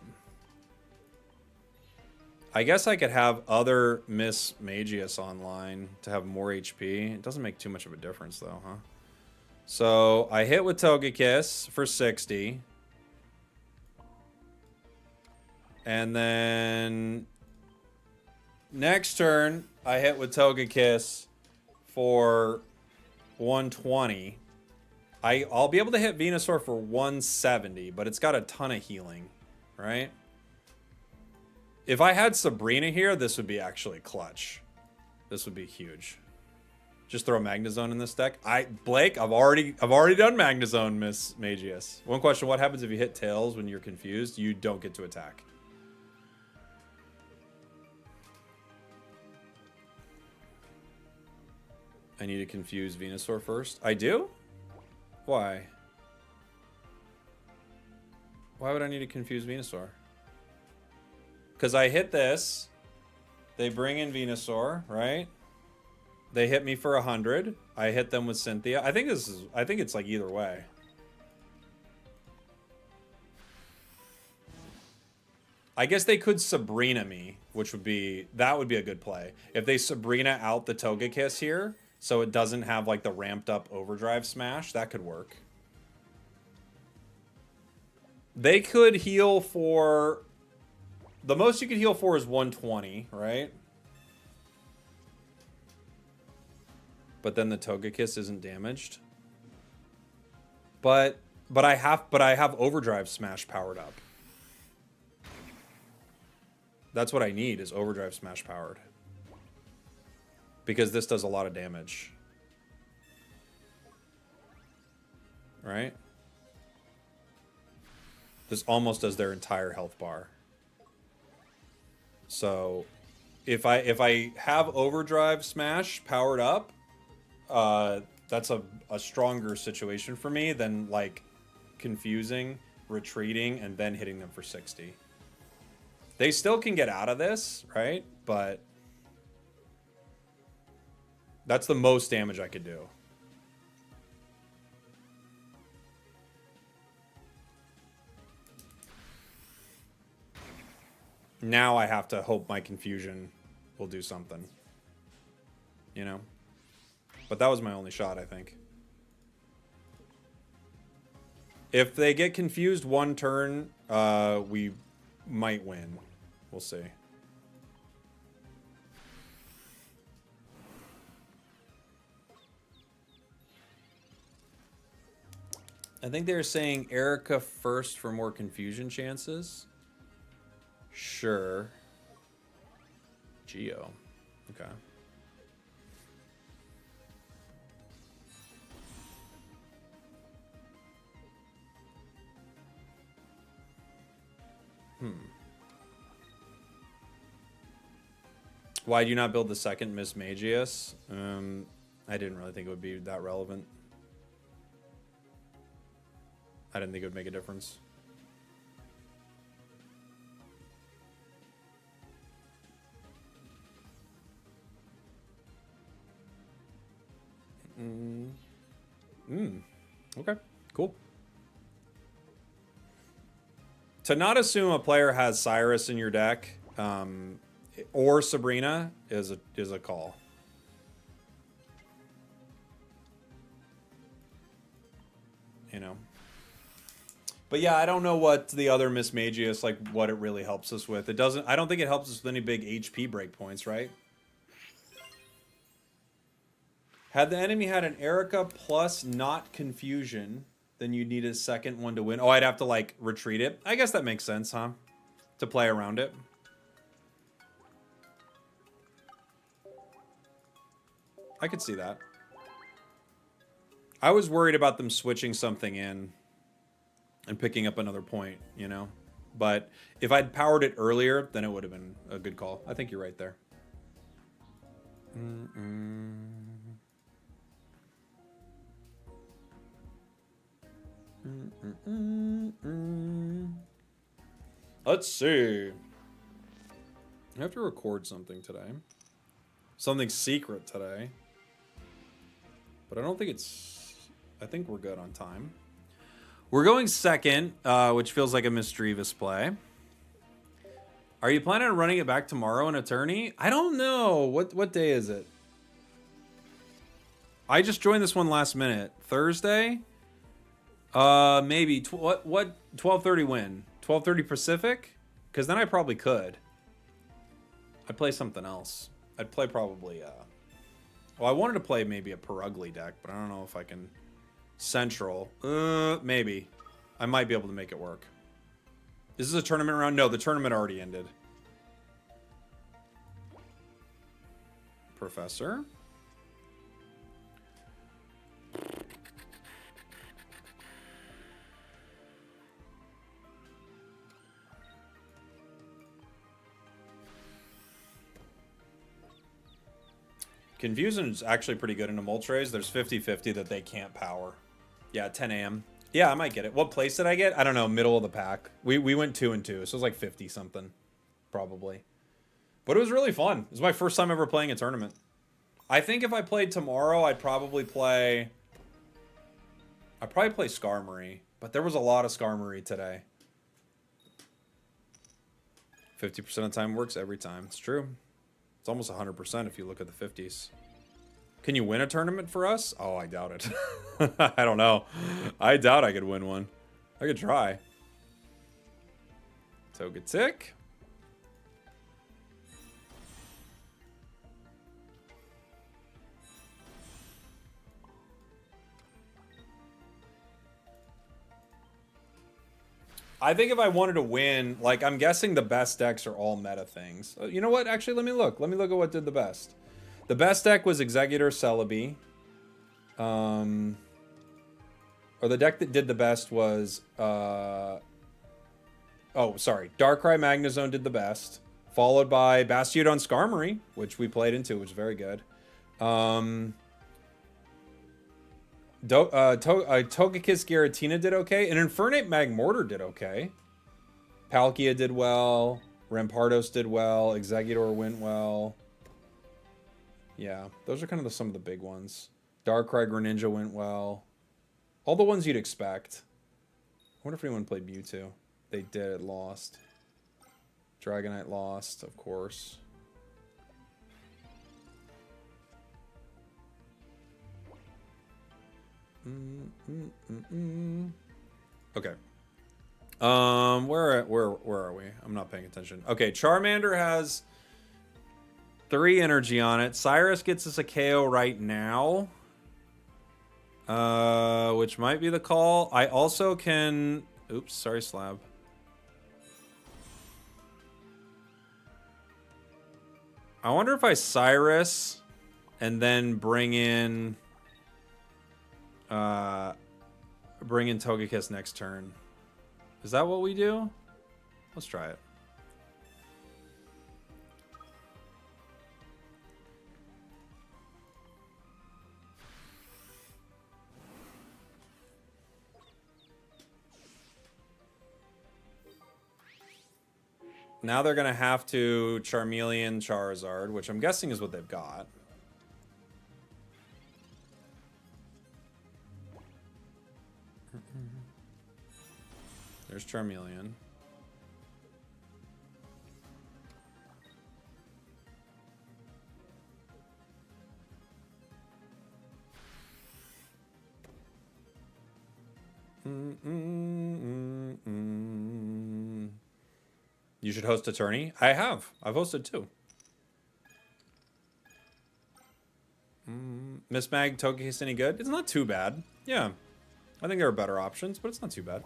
A: I guess I could have other Mismagius online to have more HP. It doesn't make too much of a difference though, huh? So I hit with Togekiss for 60. And then next turn, I hit with Togekiss for 120. I'll be able to hit Venusaur for 170, but it's got a ton of healing, right? If I had Sabrina here, this would be actually clutch. This would be huge. Just throw Magnezone in this deck. Blake, I've already done Magnezone, Mismagius. One question: what happens if you hit Tails when you're confused? You don't get to attack. I need to confuse Venusaur first. I do? Why? Why would I need to confuse Venusaur? Because I hit this. They bring in Venusaur, right? They hit me for 100. I hit them with Cynthia. I think it's like either way. I guess they could Sabrina me, which would be, that would be a good play. If they Sabrina out the Togekiss here, so it doesn't have like the ramped up overdrive smash, that could work. They could heal for, the most you could heal for is 120, right? But then the Togekiss isn't damaged. But I have overdrive smash powered up. That's what I need, is overdrive smash powered. Because this does a lot of damage. Right? This almost does their entire health bar. So if I have overdrive smash powered up, that's a stronger situation for me than like confusing, retreating, and then hitting them for 60. They still can get out of this, right? But that's the most damage I could do. Now I have to hope my confusion will do something. You know? But that was my only shot, I think. If they get confused one turn, we might win. We'll see. I think they're saying Erica first for more confusion chances. Sure. Geo. Okay. Why do you not build the second Miss Magius? I didn't really think it would be that relevant. I didn't think it would make a difference. Okay, cool. To not assume a player has Cyrus in your deck, or Sabrina is a call. You know. But yeah, I don't know what the other Miss Magius, like what it really helps us with. It doesn't, I don't think it helps us with any big HP breakpoints, right? Had the enemy had an Erica plus not confusion, then you'd need a second one to win. Oh, I'd have to like retreat it. I guess that makes sense, huh? To play around it. I could see that. I was worried about them switching something in and picking up another point, you know? But if I'd powered it earlier, then it would have been a good call. I think you're right there. Let's see. I have to record something today. Something secret today. But I don't think it's... I think we're good on time. We're going second, which feels like a mischievous play. Are you planning on running it back tomorrow in Attorney? I don't know. What day is it? I just joined this one last minute. Thursday? Maybe. What 12:30 win? 12:30 Pacific? Because then I probably could. I'd play something else. I'd play probably... Well, I wanted to play maybe a Perugly deck, but I don't know if I can... Central. Maybe. I might be able to make it work. Is this a tournament round? No, the tournament already ended. Professor? Confusion is actually pretty good in a Moltres. There's 50-50 that they can't power. Yeah, 10 a.m. Yeah, I might get it. What place did I get? I don't know. Middle of the pack. We went 2 and 2, so it was like 50 something, probably. But it was really fun. It was my first time ever playing a tournament. I think if I played tomorrow, I'd probably play Skarmory, but there was a lot of Skarmory today. 50% of the time works every time. It's true. It's almost 100% if you look at the 50s. Can you win a tournament for us? Oh, I doubt it. I don't know. I doubt I could win one. I could try. Togetic. I think if I wanted to win, like, I'm guessing the best decks are all meta things. You know what? Actually, let me look. Let me look at what did the best. The best deck was Executor Celebi. Or the deck that did the best was... oh, sorry. Darkrai Magnezone did the best. Followed by Bastiodon Skarmory, which we played into, which was very good. Togekiss Giratina did okay. And Infernape Magmortar did okay. Palkia did well. Rampardos did well. Exeggutor went well. Yeah, those are kind of some of the big ones. Darkrai Greninja went well. All the ones you'd expect. I wonder if anyone played Mewtwo. They did. It lost. Dragonite lost, of course. Okay. Where are we? I'm not paying attention. Okay, Charmander has 3 energy on it. Cyrus gets us a KO right now. Which might be the call. I also can... Oops, sorry, Slab. I wonder if I Cyrus and then bring in Togekiss next turn. Is that what we do? Let's try it. Now they're going to have to Charmeleon Charizard, which I'm guessing is what they've got. There's Charmeleon. You should host a tourney. I have. I've hosted too. Miss Mag Togekiss any good? It's not too bad. Yeah. I think there are better options, but it's not too bad.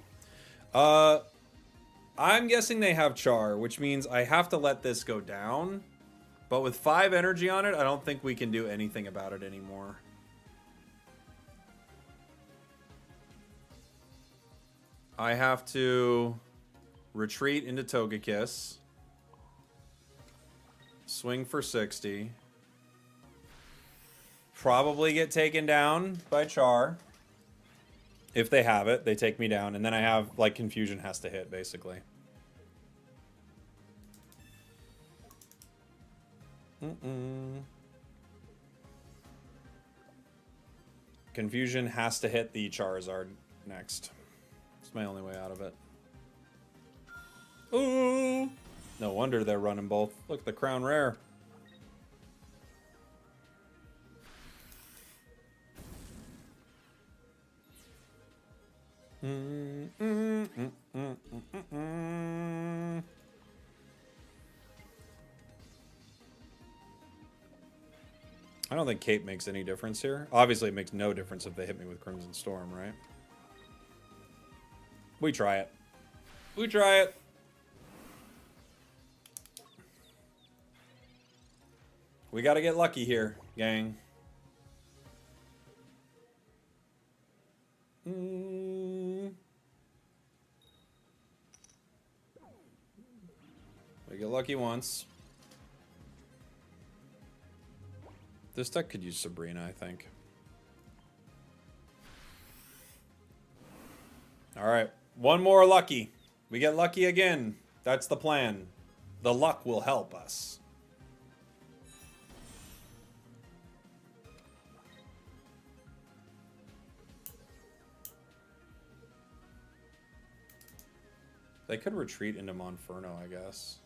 A: I'm guessing they have Char, which means I have to let this go down. But with 5 energy on it, I don't think we can do anything about it anymore. I have to retreat into Togekiss. Swing for 60. Probably get taken down by Char. If they have it, they take me down. And then I have, like, Confusion has to hit, basically. Confusion has to hit the Charizard next. It's my only way out of it. Ooh! No wonder they're running both. Look, the Crown Rare. I don't think Cape makes any difference here. Obviously, it makes no difference if they hit me with Crimson Storm, right? We try it. We try it. We gotta get lucky here, gang. We get lucky once. This deck could use Sabrina, I think. Alright, one more lucky. We get lucky again. That's the plan. The luck will help us. They could retreat into Monferno, I guess.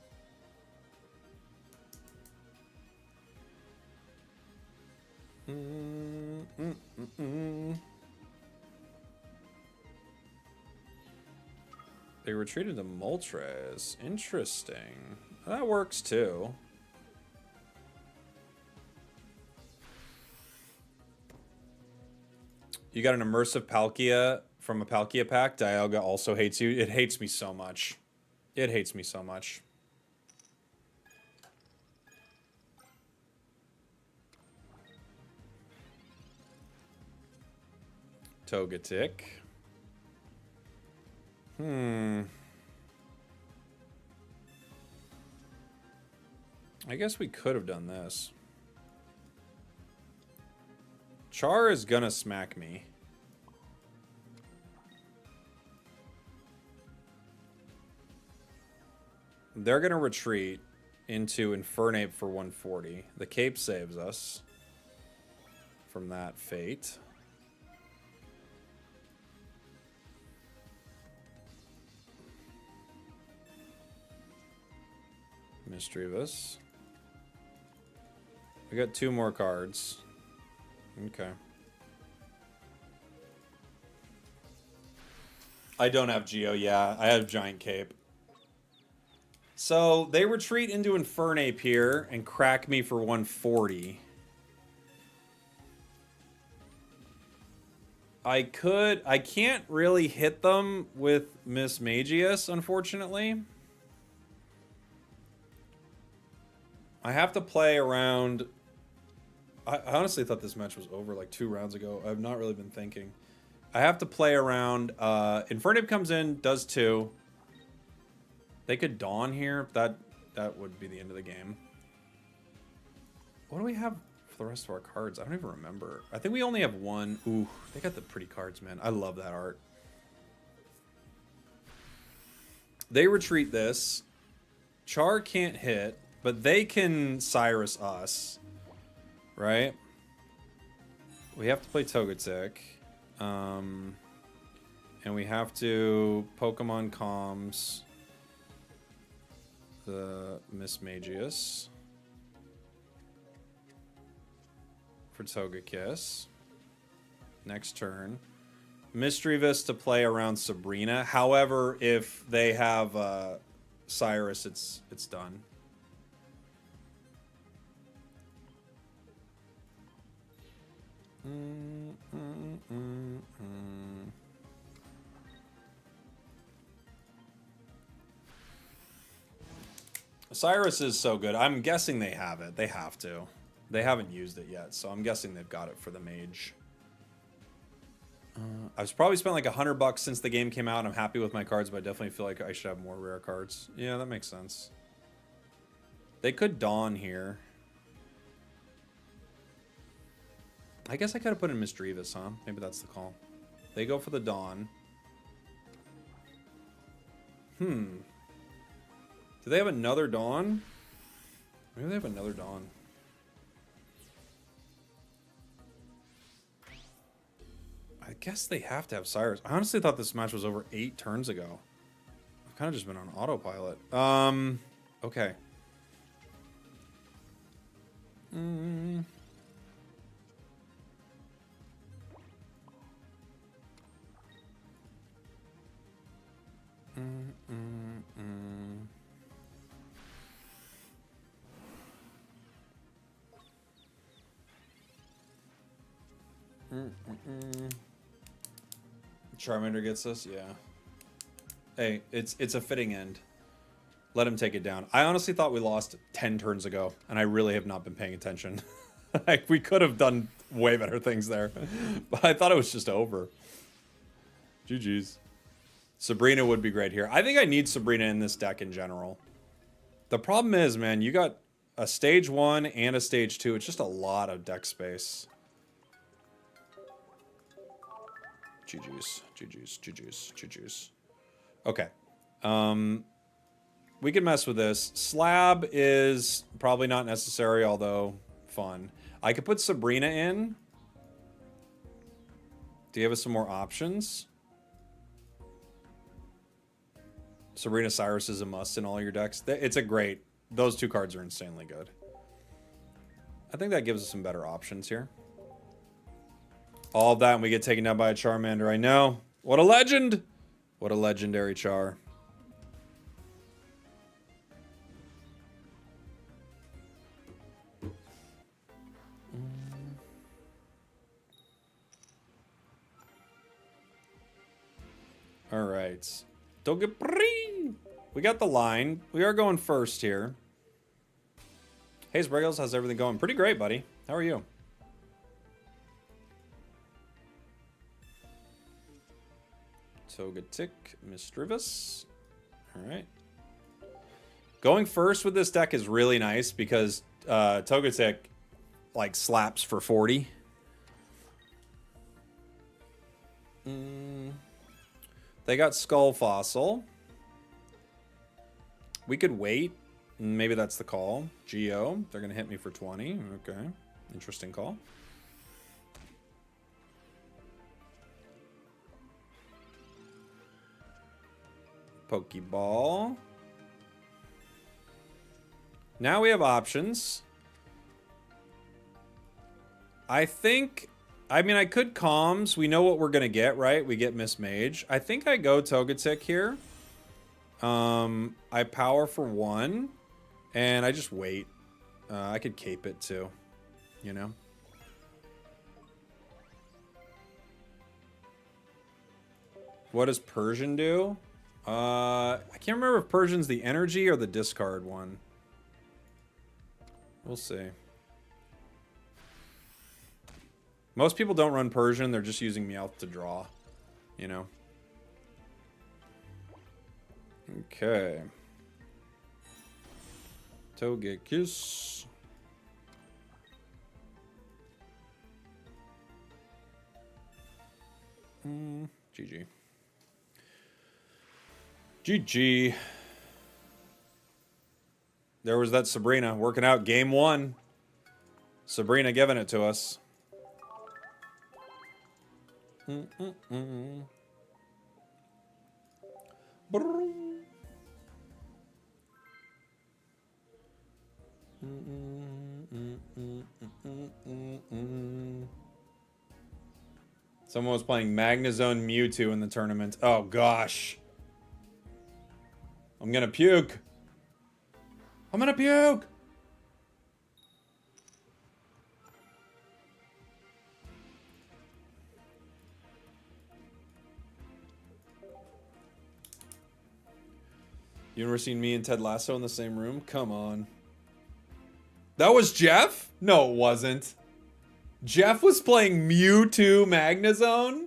A: They retreated to Moltres. Interesting. That works too. You got an immersive Palkia from a Palkia pack. Dialga also hates you. It hates me so much. It hates me so much. Togetic. I guess we could have done this. Char is gonna smack me. They're gonna retreat into Infernape for 140. The cape saves us from that fate. Mischievous. We got 2 more cards. Okay. I don't have Geo, yeah. I have Giant Cape. So, they retreat into Infernape here and crack me for 140. I can't really hit them with Miss Magius, unfortunately. I have to play around. I honestly thought this match was over like 2 rounds ago. I've not really been thinking. I have to play around. Infernape comes in, does 2. They could Dawn here. That would be the end of the game. What do we have for the rest of our cards? I don't even remember. I think we only have 1. Ooh, they got the pretty cards, man. I love that art. They retreat this. Char can't hit, but they can Cyrus us. Right? We have to play Togetic. And we have to Pokemon Comms the Miss Magius for Togekiss. Next turn. Mischievous to play around Sabrina. However, if they have Cyrus, it's done. Cyrus is so good. I'm guessing they have it. They have to. They haven't used it yet, so I'm guessing they've got it for the mage. I've probably spent like $100 since the game came out. I'm happy with my cards, but I definitely feel like I should have more rare cards. Yeah, that makes sense. They could Dawn here. I guess I could have put in Mischievous, huh? Maybe that's the call. They go for the Dawn. Do they have another Dawn? Maybe they have another Dawn. I guess they have to have Cyrus. I honestly thought this match was over 8 turns ago. I've kind of just been on autopilot. Okay. Charmander gets us, yeah. Hey, it's a fitting end. Let him take it down. I honestly thought we lost 10 turns ago, and I really have not been paying attention. Like, we could have done way better things there. But I thought it was just over. GG's. Sabrina would be great here. I think I need Sabrina in this deck in general. The problem is, man, you got a stage 1 and a stage 2. It's just a lot of deck space. GG's, GG's, GG's, GG's. Okay. We can mess with this. Slab is probably not necessary, although fun. I could put Sabrina in to give us some more options. Sabrina Cyrus is a must in all your decks. It's a great... Those 2 cards are insanely good. I think that gives us some better options here. All of that and we get taken down by a Charmander. I know. What a legend! What a legendary Char. Alright. Dogapri! We got the line. We are going first here. Hey, Spragels, how's everything going? Pretty great, buddy. How are you? Togetic, Misdreavus. Alright. Going first with this deck is really nice because Togetic, like, slaps for 40. They got Skull Fossil. We could wait. Maybe that's the call. Geo. They're going to hit me for 20. Okay. Interesting call. Pokeball. Now we have options. I think... I mean, I could Calms. We know what we're going to get, right? We get Miss Mage. I think I go Togetic here. I power for 1. And I just wait. I could cape it too. You know? What does Persian do? I can't remember if Persian's the energy or the discard one. We'll see. Most people don't run Persian, they're just using Meowth to draw, you know? Okay. Togekiss. GG. GG. There was that Sabrina working out game 1. Sabrina giving it to us. Someone was playing Magnezone Mewtwo in the tournament. Oh gosh. I'm gonna puke. I'm gonna puke. You ever seen me and Ted Lasso in the same room? Come on. That was Jeff? No, it wasn't. Jeff was playing Mewtwo Magnezone?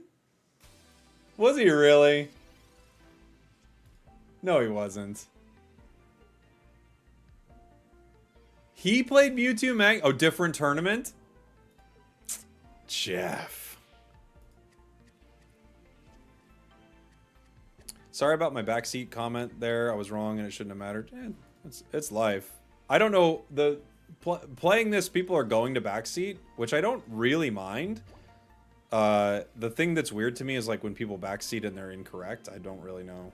A: Was he really? No, he wasn't. He played Mewtwo Mag... Oh, different tournament? Jeff. Sorry about my backseat comment there. I was wrong and it shouldn't have mattered. It's life. I don't know. Playing this, people are going to backseat, which I don't really mind. The thing that's weird to me is like when people backseat and they're incorrect. I don't really know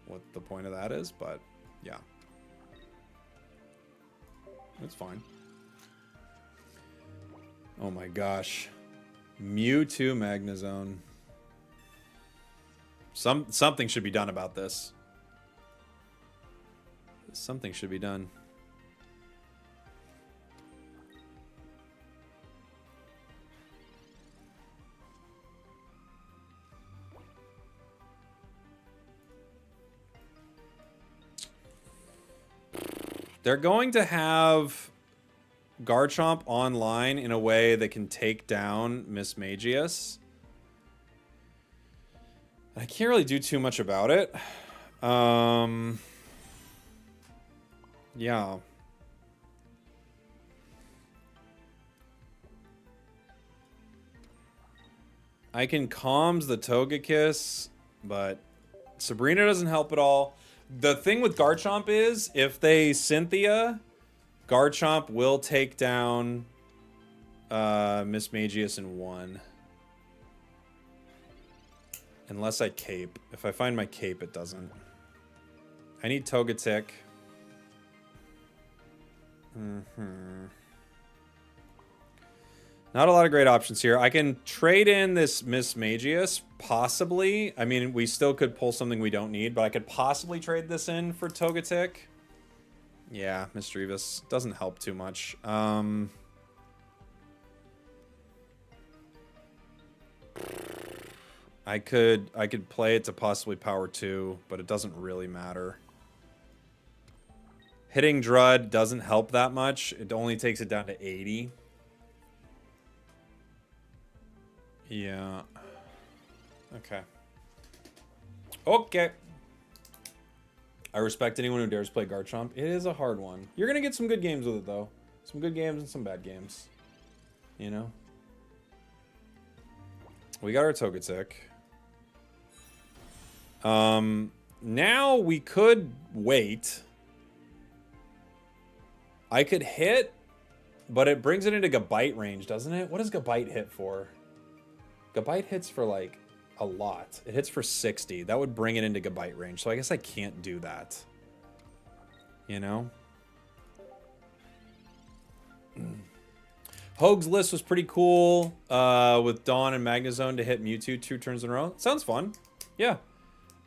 A: what the point of that is, but yeah. It's fine. Oh my gosh. Mewtwo Magnezone. Something should be done about this. Something should be done. They're going to have Garchomp online in a way that can take down Miss Magius. I can't really do too much about it. Yeah. I can Calms the Togekiss, but Sabrina doesn't help at all. The thing with Garchomp is, if they Cynthia, Garchomp will take down Miss Magius in 1. Unless I cape. If I find my cape, it doesn't. I need Togetic. Not a lot of great options here. I can trade in this Miss Magius, possibly. I mean, we still could pull something we don't need, but I could possibly trade this in for Togetic. Yeah, Mischievous doesn't help too much. I could play it to possibly power 2, but it doesn't really matter. Hitting Drud doesn't help that much. It only takes it down to 80. Yeah. Okay. Okay. I respect anyone who dares play Garchomp. It is a hard one. You're going to get some good games with it, though. Some good games and some bad games. You know? We got our Togetic. Now we could wait. I could hit, but it brings it into Gabite range, doesn't it? What does Gabite hit for? Gabite hits for, like, a lot. It hits for 60. That would bring it into Gabite range, so I guess I can't do that. You know? Hoag's list was pretty cool, with Dawn and Magnezone to hit Mewtwo 2 turns in a row. Sounds fun. Yeah.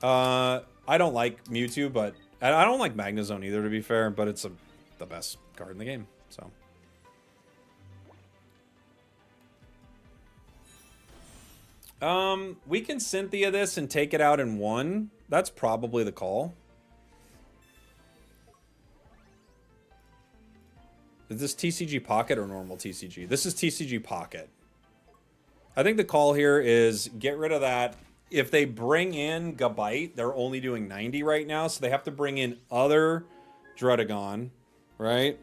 A: I don't like Mewtwo, but... I don't like Magnezone either, to be fair, but it's the best card in the game, so... We can Cynthia this and take it out in 1. That's probably the call. Is this TCG Pocket or normal TCG? This is TCG Pocket. I think the call here is get rid of that. If they bring in Gabite, they're only doing 90 right now, so they have to bring in other Druddigon, right?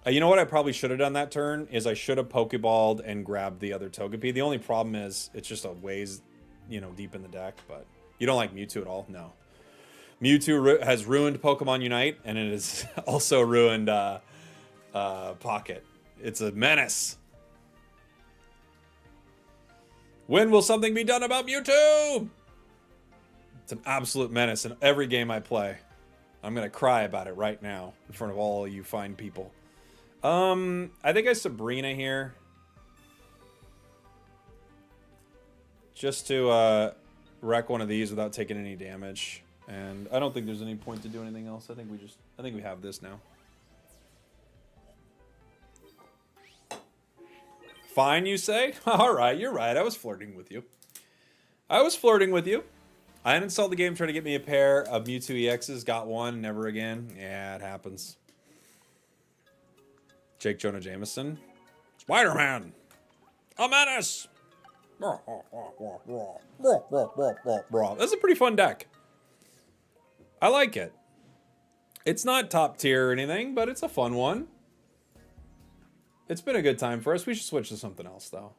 A: You know what I probably should have done that turn is I should have Pokeballed and grabbed the other Togepi. The only problem is it's just a ways, you know, deep in the deck, but you don't like Mewtwo at all? No. Mewtwo has ruined Pokemon Unite, and it has also ruined Pocket. It's a menace. When will something be done about Mewtwo? It's an absolute menace in every game I play. I'm going to cry about it right now in front of all you fine people. I think I Sabrina here. Just to wreck one of these without taking any damage. And I don't think there's any point to do anything else. I think we have this now. Fine, you say? Alright, you're right. I was flirting with you. I uninstalled the game trying to get me a pair of Mewtwo EXs. Got one, never again. Yeah, it happens. Jake Jonah Jameson. Spider-Man! A menace! That's a pretty fun deck. I like it. It's not top tier or anything, but it's a fun one. It's been a good time for us. We should switch to something else, though.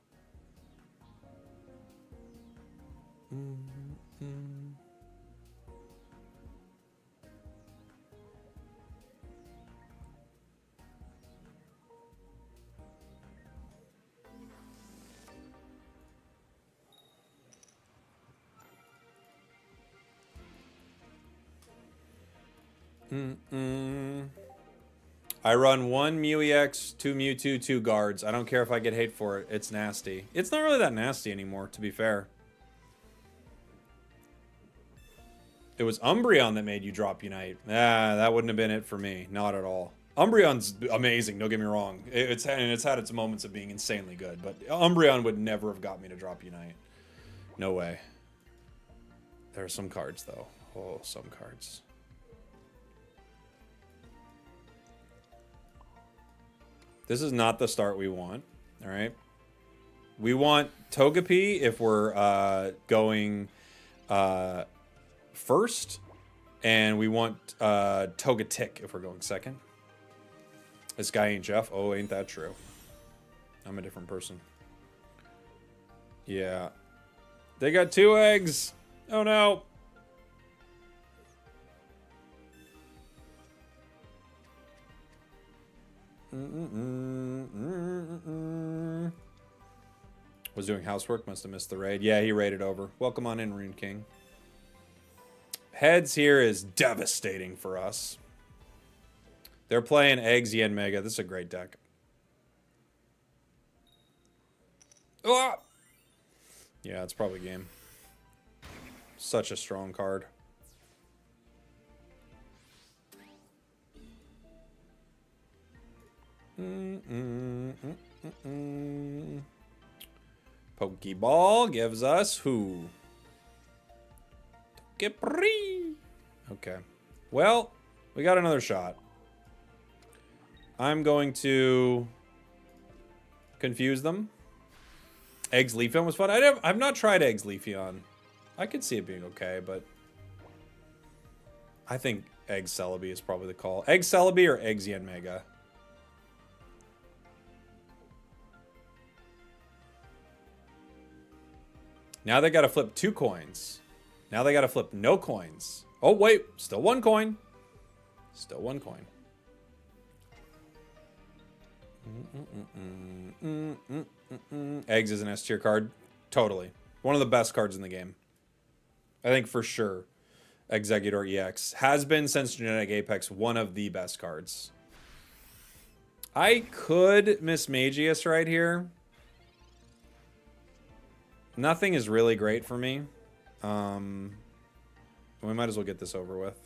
A: I run 1 Mew EX, 2 Mewtwo, 2 guards. I don't care if I get hate for it. It's nasty. It's not really that nasty anymore, to be fair. It was Umbreon that made you drop Unite. Ah, that wouldn't have been it for me. Not at all. Umbreon's amazing, don't get me wrong. It's had its moments of being insanely good, but Umbreon would never have got me to drop Unite. No way. There are some cards, though. Oh, some cards. This is not the start we want, all right? We want Togepi if we're going first, and we want Togetic if we're going second. This guy ain't Jeff. Oh, ain't that true? I'm a different person. Yeah. They got 2 eggs. Oh, no. Was doing housework, must have missed the raid. Yeah, he raided over. Welcome on in, Rune King. Heads here is devastating for us. They're playing Eggs, Yen Mega. This is a great deck. Ah! Yeah, it's probably game. Such a strong card. Pokeball gives us who? Capri. Okay. Well, we got another shot. I'm going to confuse them. Eggs Leafeon was fun. I've not tried Eggs Leafeon. I could see it being okay, but I think Eggs Celebi is probably the call. Eggs Celebi or Eggs Yanmega? Now they got to flip 2 coins. Now they got to flip no coins. Oh, wait. Still 1 coin. Still 1 coin. Eggs is an S tier card. Totally. One of the best cards in the game. I think for sure. Exeggutor EX has been since Genetic Apex one of the best cards. I could miss Magius right here. Nothing is really great for me. We might as well get this over with.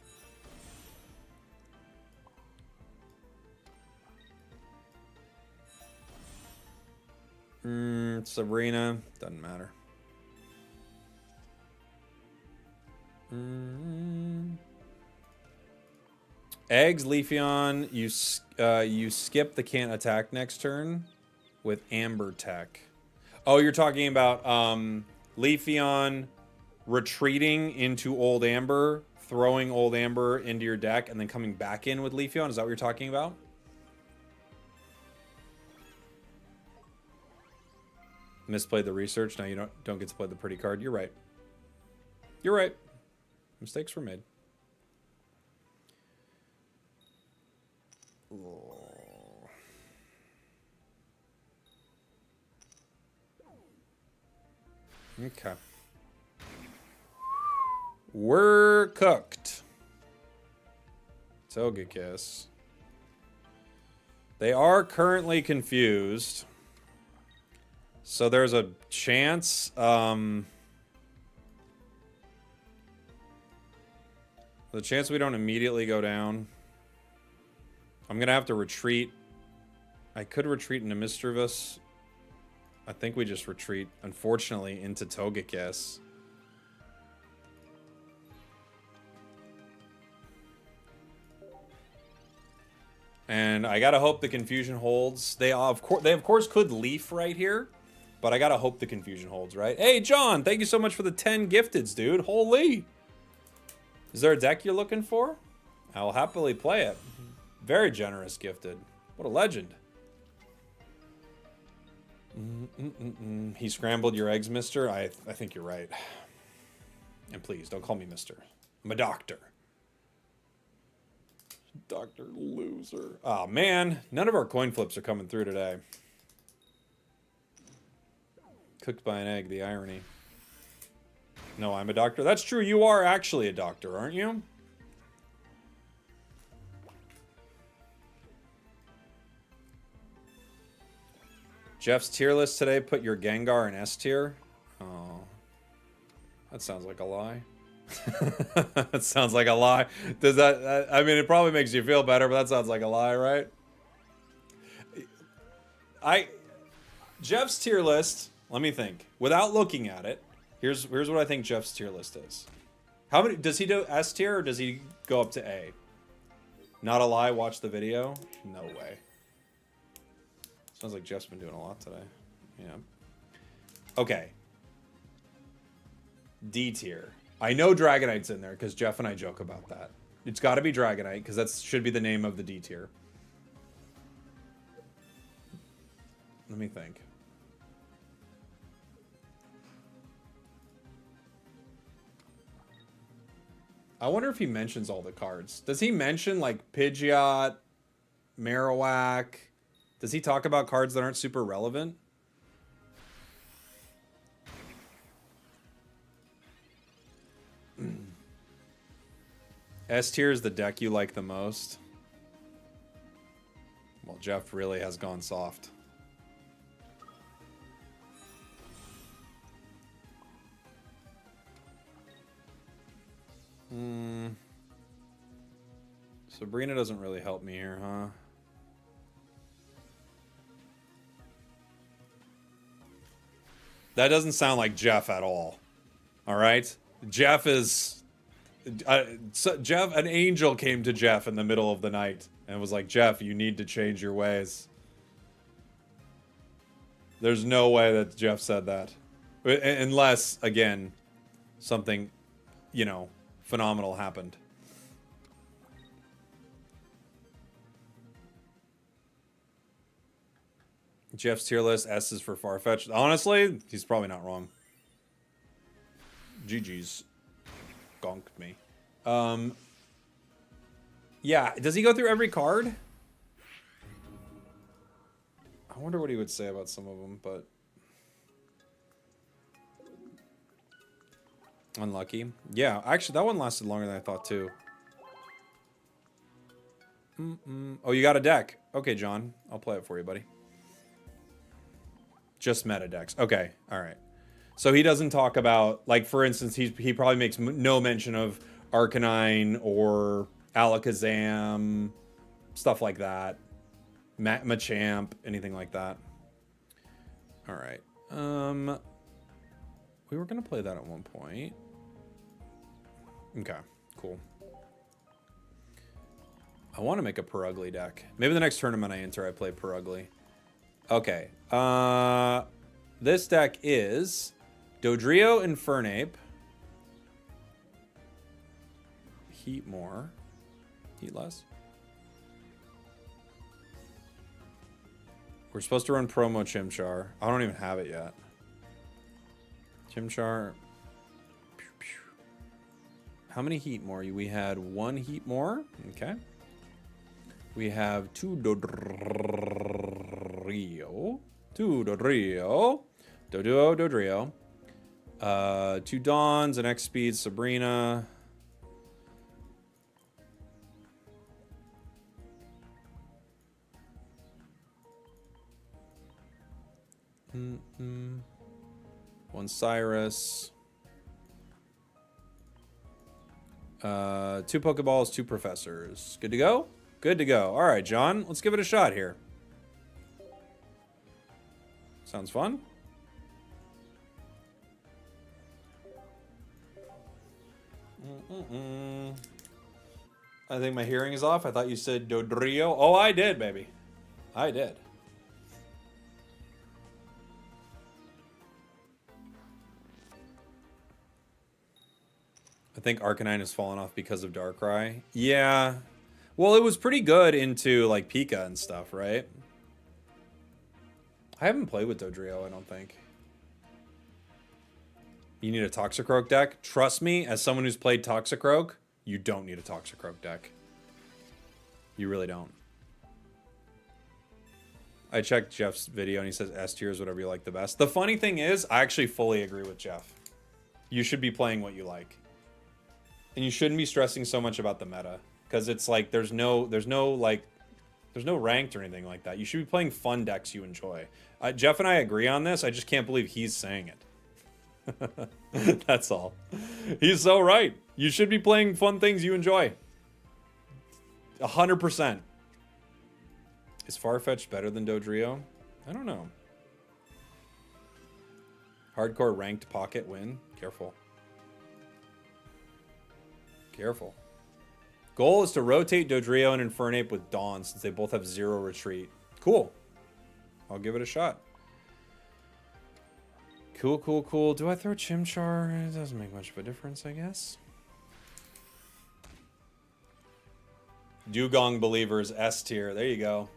A: Sabrina. Doesn't matter. Eggs, Leafeon. You skip the can't attack next turn with Amber Tech. Oh, you're talking about Leafeon retreating into Old Amber, throwing Old Amber into your deck, and then coming back in with Leafeon. Is that what you're talking about? Misplayed the research. Now you don't get to play the pretty card. You're right. You're right. Mistakes were made. Okay. We're cooked. Togekiss. They are currently confused. So there's a chance. The chance we don't immediately go down. I'm going to have to retreat. I could retreat into Mischievous. I think we just retreat, unfortunately, into Togekiss. And I gotta hope the confusion holds. They of course could leaf right here, but I gotta hope the confusion holds, right? Hey, John, thank you so much for the 10 gifteds, dude. Holy! Is there a deck you're looking for? I'll happily play it. Very generous gifted. What a legend. He scrambled your eggs, mister. I think you're right. And please, don't call me mister. I'm a doctor. Dr. Loser. Oh, man. None of our coin flips are coming through today. Cooked by an egg, the irony. No, I'm a doctor. That's true. You are actually a doctor, aren't you? Jeff's tier list today put your Gengar in S tier. Oh. That sounds like a lie. That sounds like a lie. Does that... I mean, it probably makes you feel better, but that sounds like a lie, right? Jeff's tier list... Let me think. Without looking at it, here's what I think Jeff's tier list is. How many... Does he do S tier, or does he go up to A? Not a lie, watch the video? No way. Sounds like Jeff's been doing a lot today. Yeah. Okay. D tier. I know Dragonite's in there because Jeff and I joke about that. It's got to be Dragonite because that should be the name of the D tier. Let me think. I wonder if he mentions all the cards. Does he mention like Pidgeot, Marowak? Does he talk about cards that aren't super relevant? S tier is the deck you like the most. Well, Jeff really has gone soft. Sabrina doesn't really help me here, huh? That doesn't sound like Jeff at all. All right? Jeff is... Jeff, an angel came to Jeff in the middle of the night and was like, Jeff, you need to change your ways. There's no way that Jeff said that. Unless, again, something, you know, phenomenal happened. Jeff's tier list, S is for Farfetch'd. Honestly, he's probably not wrong. GG's. Gonked me. Yeah, does he go through every card? I wonder what he would say about some of them, but... Unlucky. Yeah, actually, that one lasted longer than I thought, too. Oh, you got a deck. Okay, John. I'll play it for you, buddy. Just meta decks. Okay, all right. So he doesn't talk about, like, for instance, he probably makes no mention of Arcanine or Alakazam, stuff like that. Machamp, anything like that. All right. We were gonna play that at one point. Okay, cool. I want to make a Perugly deck. Maybe the next tournament I enter, I play Perugly. Okay. This deck is Dodrio, Infernape, Heat more, Heat less. We're supposed to run promo Chimchar. I don't even have it yet. Chimchar. How many Heat more? We had 1 Heat more. Okay. We have 2 Dodrio. 2 Dodrio. Dodrio. 2 Dawns, an X-Speed, Sabrina. One Cyrus. 2 Pokeballs, 2 Professors. Good to go? Good to go. All right, John, let's give it a shot here. Sounds fun. I think my hearing is off. I thought you said Dodrio. Oh, I did, baby. I did. I think Arcanine has fallen off because of Darkrai. Yeah. Well, it was pretty good into, like, Pika and stuff, right? I haven't played with Dodrio, I don't think. You need a Toxicroak deck? Trust me, as someone who's played Toxicroak, you don't need a Toxicroak deck. You really don't. I checked Jeff's video and he says S tier is whatever you like the best. The funny thing is, I actually fully agree with Jeff. You should be playing what you like. And you shouldn't be stressing so much about the meta. Because it's like, there's no ranked or anything like that. You should be playing fun decks you enjoy. Jeff and I agree on this. I just can't believe he's saying it. That's all. He's so right. You should be playing fun things you enjoy. 100%. Is Farfetch'd better than Dodrio? I don't know. Hardcore ranked pocket win. Careful. Careful. Goal is to rotate Dodrio and Infernape with Dawn since they both have 0 retreat. Cool. I'll give it a shot. Cool, cool, cool. Do I throw Chimchar? It doesn't make much of a difference, I guess. Dugong Believers, S tier. There you go.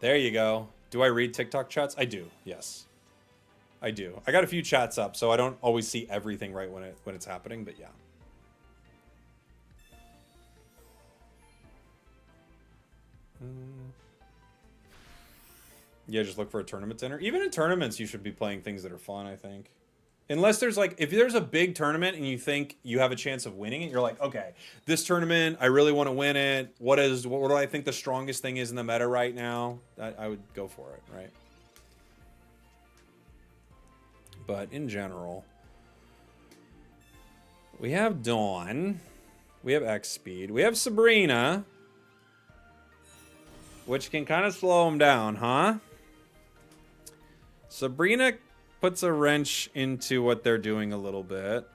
A: There you go. Do I read TikTok chats? I do, yes. I do. I got a few chats up, so I don't always see everything right when it's happening, but yeah. Yeah, just look for a tournament to enter. Even in tournaments, you should be playing things that are fun, I think. Unless there's like, if there's a big tournament and you think you have a chance of winning it, you're like, okay, this tournament, I really want to win it. What do I think the strongest thing is in the meta right now? I would go for it, right? But in general, We have Dawn. We have X Speed. We have Sabrina, which can kind of slow them down, huh? Sabrina puts a wrench into what they're doing a little bit.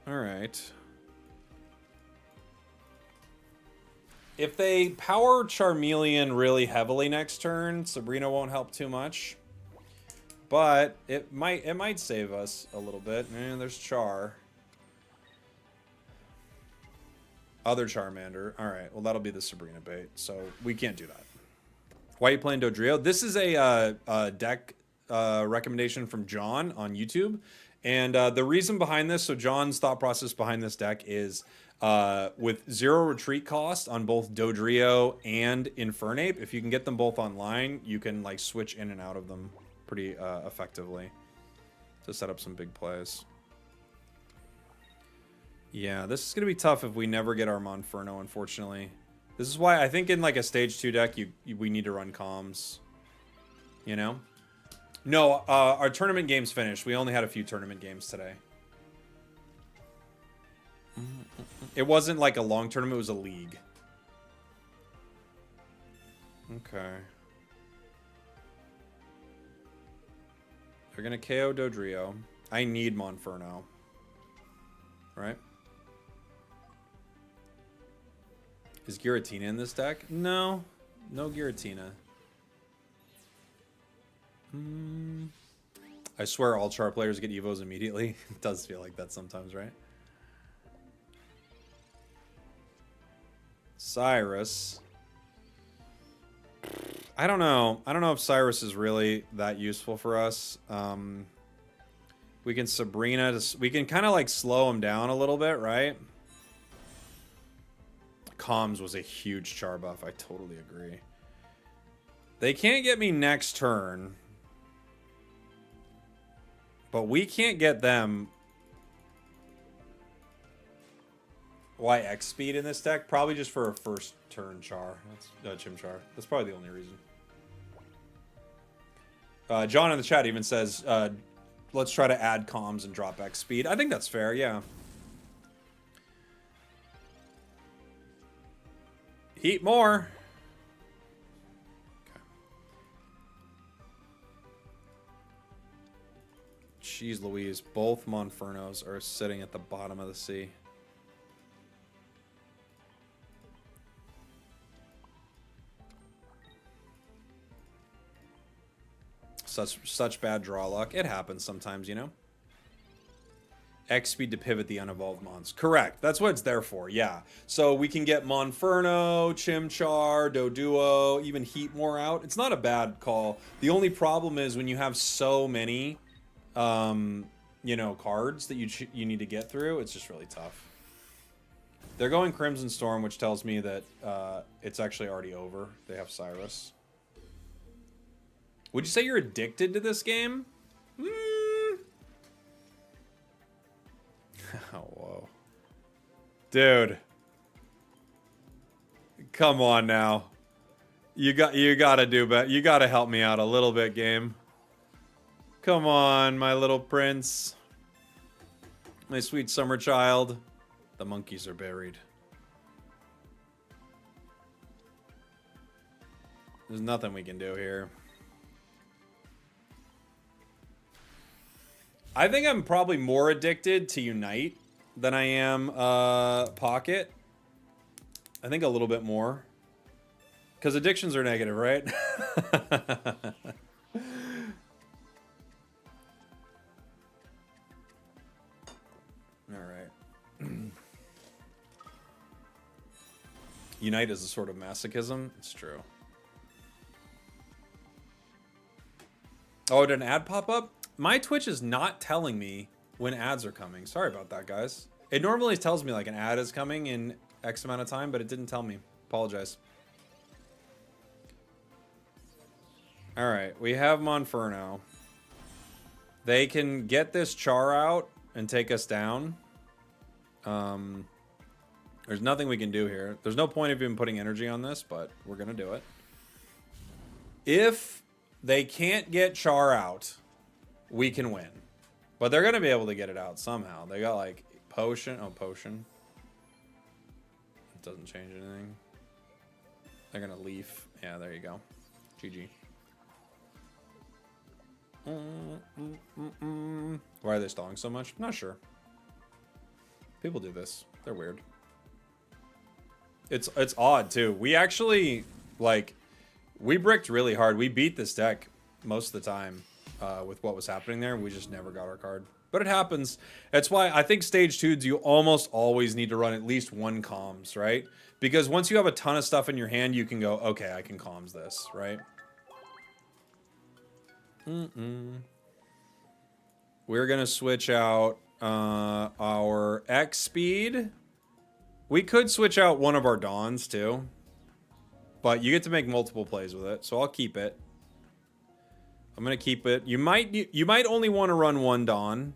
A: All right. If they power Charmeleon really heavily next turn, Sabrina won't help too much. But it might save us a little bit. And there's Char. Other Charmander. All right. Well, that'll be the Sabrina bait. So we can't do that. Why are you playing Dodrio? This is a deck recommendation from John on YouTube. And the reason behind this, so John's thought process behind this deck is with 0 retreat cost on both Dodrio and Infernape, if you can get them both online, you can like switch in and out of them pretty effectively to set up some big plays. Yeah, this is going to be tough if we never get our Monferno, unfortunately. This is why I think in like a stage 2 deck, we need to run comms. You know? No, our tournament game's finished. We only had a few tournament games today. It wasn't like a long tournament, it was a league. Okay. They're gonna KO Dodrio. I need Monferno. Right? Is Giratina in this deck? No. No Giratina. I swear all Char players get Evos immediately. It does feel like that sometimes, right? Cyrus. I don't know. I don't know if Cyrus is really that useful for us. We can Sabrina. We can kind of like slow him down a little bit, right? Comms was a huge Char buff. I totally agree. They can't get me next turn. But we can't get them. Why X speed in this deck? Probably just for a first turn Char. That's Chimchar. That's probably the only reason. John in the chat even says, let's try to add comms and drop X speed. I think that's fair, yeah. Heat more. Jeez Louise, both Monfernos are sitting at the bottom of the sea. Such bad draw luck. It happens sometimes, you know? X speed to pivot the unevolved mons. Correct. That's what it's there for, yeah. So we can get Monferno, Chimchar, Doduo, even Heatmore out. It's not a bad call. The only problem is when you have so many... you know, cards that you need to get through, it's just really tough. They're going Crimson Storm, which tells me that it's actually already over. They have Cyrus. Would you say you're addicted to this game? Oh, whoa. Dude. Come on now. You gotta do better. You gotta help me out a little bit, game. Come on, my little prince. My sweet summer child. The monkeys are buried. There's nothing we can do here. I think I'm probably more addicted to Unite than I am Pocket. I think a little bit more. Because addictions are negative, right? Unite is a sort of masochism. It's true. Oh, did an ad pop up? My Twitch is not telling me when ads are coming. Sorry about that, guys. It normally tells me like an ad is coming in X amount of time, but it didn't tell me. Apologize. All right, we have Monferno. They can get this Char out and take us down. There's nothing we can do here. There's no point of even putting energy on this, but we're going to do it. If they can't get Char out, we can win. But they're going to be able to get it out somehow. They got like potion. Oh, potion. It doesn't change anything. They're going to leaf. Yeah, there you go. GG. Why are they stalling so much? Not sure. People do this. They're weird. It's odd too. We actually we bricked really hard. We beat this deck most of the time with what was happening there. We just never got our card. But it happens. That's why I think stage 2s you almost always need to run at least one comms, right? Because once you have a ton of stuff in your hand, you can go, okay, I can comms this, right? We're gonna switch out our X speed. We could switch out one of our Dawns too, but you get to make multiple plays with it, so I'll keep it. I'm gonna keep it. You might only want to run one Dawn,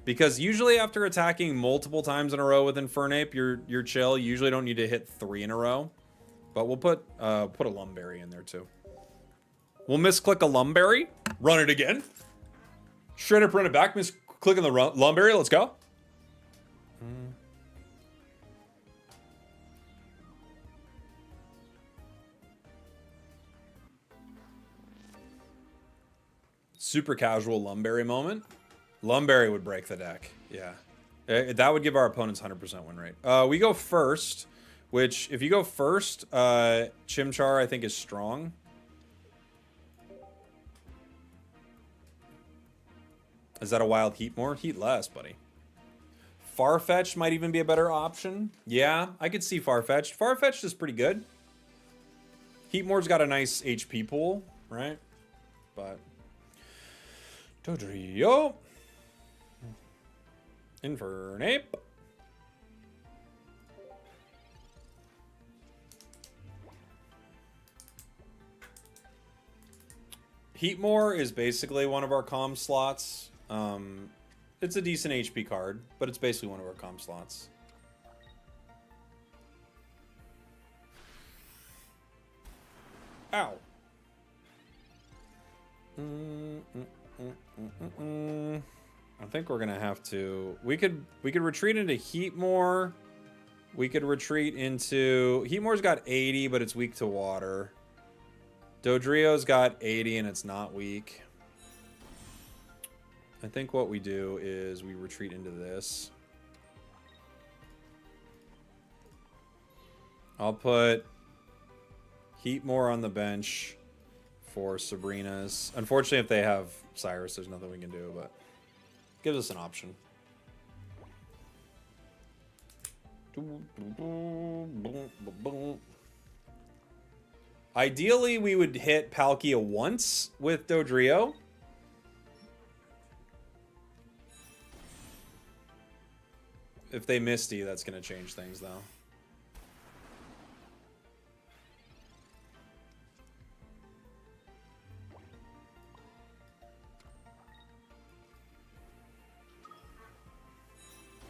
A: because usually after attacking multiple times in a row with Infernape, you're chill. You usually don't need to hit 3 in a row, but we'll put a Lumberry in there too. We'll misclick a Lumberry, run it again, straight up run it back, misclick on the Lumberry. Let's go. Super casual Lumberry moment. Lumberry would break the deck. Yeah. That would give our opponents 100% win rate. We go first, which if you go first, Chimchar I think is strong. Is that a wild heat more? Heat less, buddy. Farfetch'd might even be a better option. Yeah, I could see Farfetch'd. Farfetch'd is pretty good. Heatmore's got a nice HP pool, right? But Dodrio. Infernape. Heatmore is basically one of our comm slots. It's a decent HP card, but it's basically one of our comm slots. Ow. I think we're gonna have to. We could retreat into Heatmore. We could retreat into Heatmore's got 80, but it's weak to water. Dodrio's got 80 and it's not weak. I think what we do is we retreat into this. I'll put Heatmore on the bench for Sabrina's. Unfortunately, if they have Cyrus, there's nothing we can do, but gives us an option. Ideally, we would hit Palkia once with Dodrio. If they Misty, that's going to change things, though.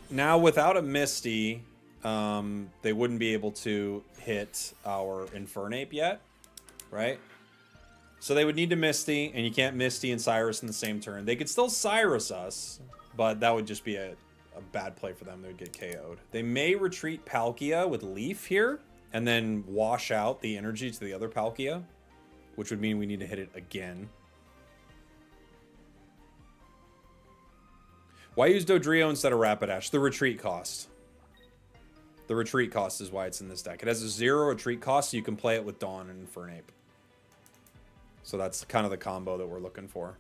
A: Now, without a Misty, they wouldn't be able to hit our Infernape yet, right? So they would need to Misty, and you can't Misty and Cyrus in the same turn. They could still Cyrus us, but that would just be a bad play for them. They would get KO'd. They may retreat Palkia with Leaf here, and then wash out the energy to the other Palkia, which would mean we need to hit it again. Why use Dodrio instead of Rapidash? The retreat cost. The retreat cost is why it's in this deck. It has a 0 retreat cost, so you can play it with Dawn and Infernape. So that's kind of the combo that we're looking for.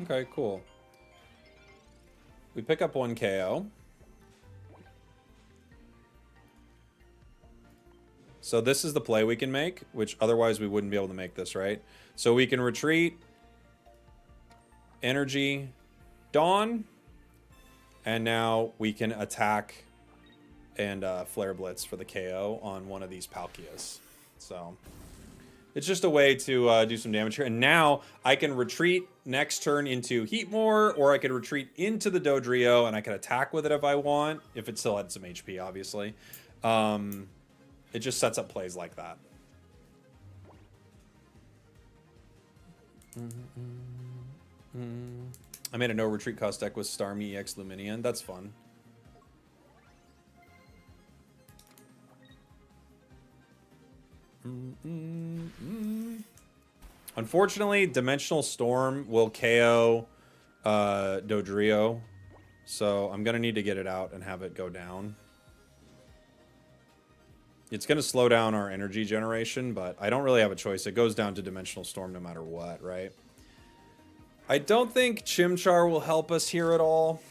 A: Okay, cool. We pick up 1 KO. So this is the play we can make, which otherwise we wouldn't be able to make this, right? So we can retreat, energy, Dawn, and now we can attack and Flare Blitz for the KO on one of these Palkias. So it's just a way to do some damage here. And now I can retreat next turn into Heatmore, or I could retreat into the Dodrio, and I can attack with it if I want, if it still had some HP, obviously. It just sets up plays like that. I made a no retreat cost deck with Starmie EX Luminion. That's fun. Unfortunately, Dimensional Storm will KO Dodrio, so I'm gonna need to get it out and have it go down. It's gonna slow down our energy generation, but I don't really have a choice. It goes down to Dimensional Storm no matter what, right? I don't think Chimchar will help us here at all.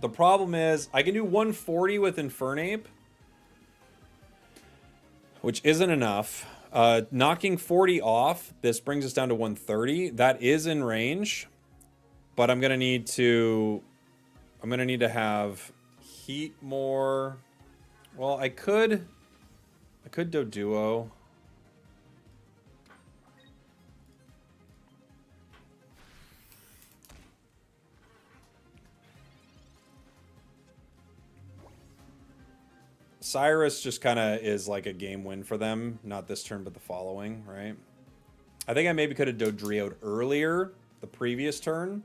A: The problem is, I can do 140 with Infernape, which isn't enough. Knocking 40 off, this brings us down to 130. That is in range, but I'm gonna need to have heat more. Well, I could Doduo. Cyrus just kind of is like a game win for them. Not this turn, but the following, right? I think I maybe could have Dodrio'd earlier, the previous turn,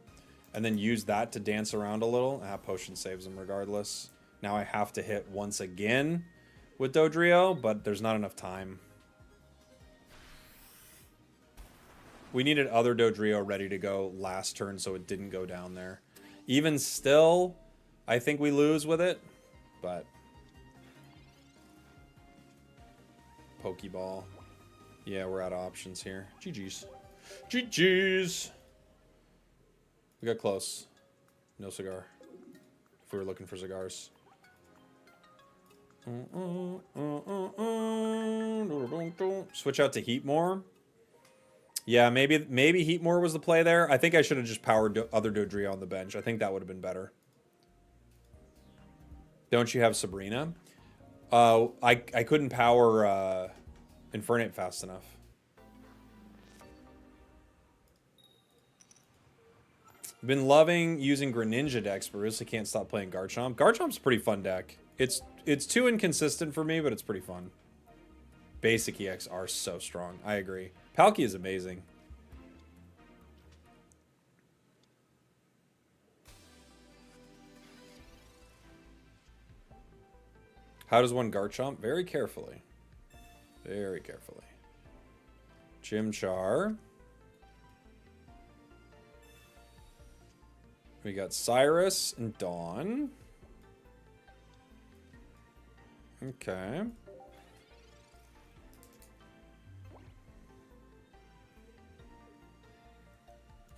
A: and then use that to dance around a little. Potion saves him regardless. Now I have to hit once again with Dodrio, but there's not enough time. We needed other Dodrio ready to go last turn, so it didn't go down there. Even still, I think we lose with it, but... Pokeball. Yeah, we're out of options here. GG's. GG's! We got close. No cigar. If we were looking for cigars. Switch out to Heatmore. Yeah, maybe Heatmore was the play there. I think I should have just powered other Dodrio on the bench. I think that would have been better. Don't you have Sabrina? I couldn't power Infernape fast enough. Been loving using Greninja decks, but really can't stop playing Garchomp. Garchomp's a pretty fun deck. It's too inconsistent for me, but it's pretty fun. Basic EX are so strong. I agree. Palkia is amazing. How does one Garchomp? Very carefully. Very carefully. Chimchar. We got Cyrus and Dawn. Okay.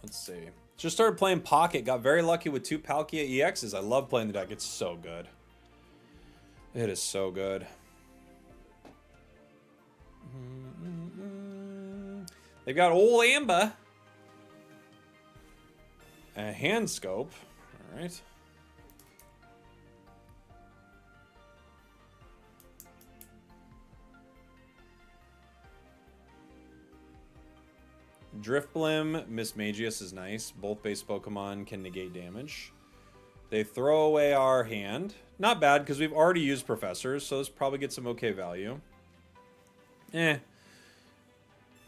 A: Let's see. Just started playing Pocket. Got very lucky with 2 Palkia EXs. I love playing the deck. It's so good. It is so good. They've got old Amba. A hand scope. All right. Drifblim, Mismagius is nice. Both base Pokemon can negate damage. They throw away our hand. Not bad, because we've already used Professors, so this probably gets some okay value. We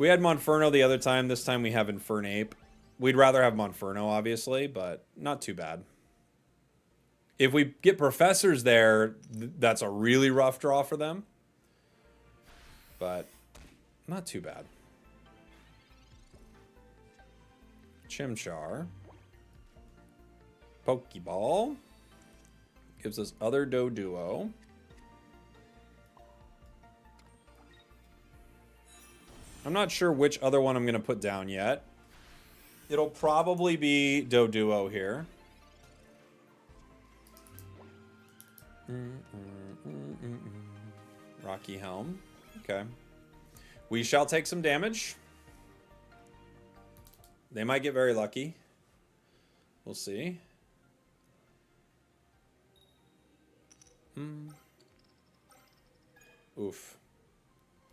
A: had Monferno the other time. This time we have Infernape. We'd rather have Monferno, obviously, but not too bad. If we get Professors there, that's a really rough draw for them. But not too bad. Chimchar. Pokeball. Gives us other Doduo. I'm not sure which other one I'm going to put down yet. It'll probably be Doduo here. Rocky Helm. Okay. We shall take some damage. They might get very lucky. We'll see. Oof.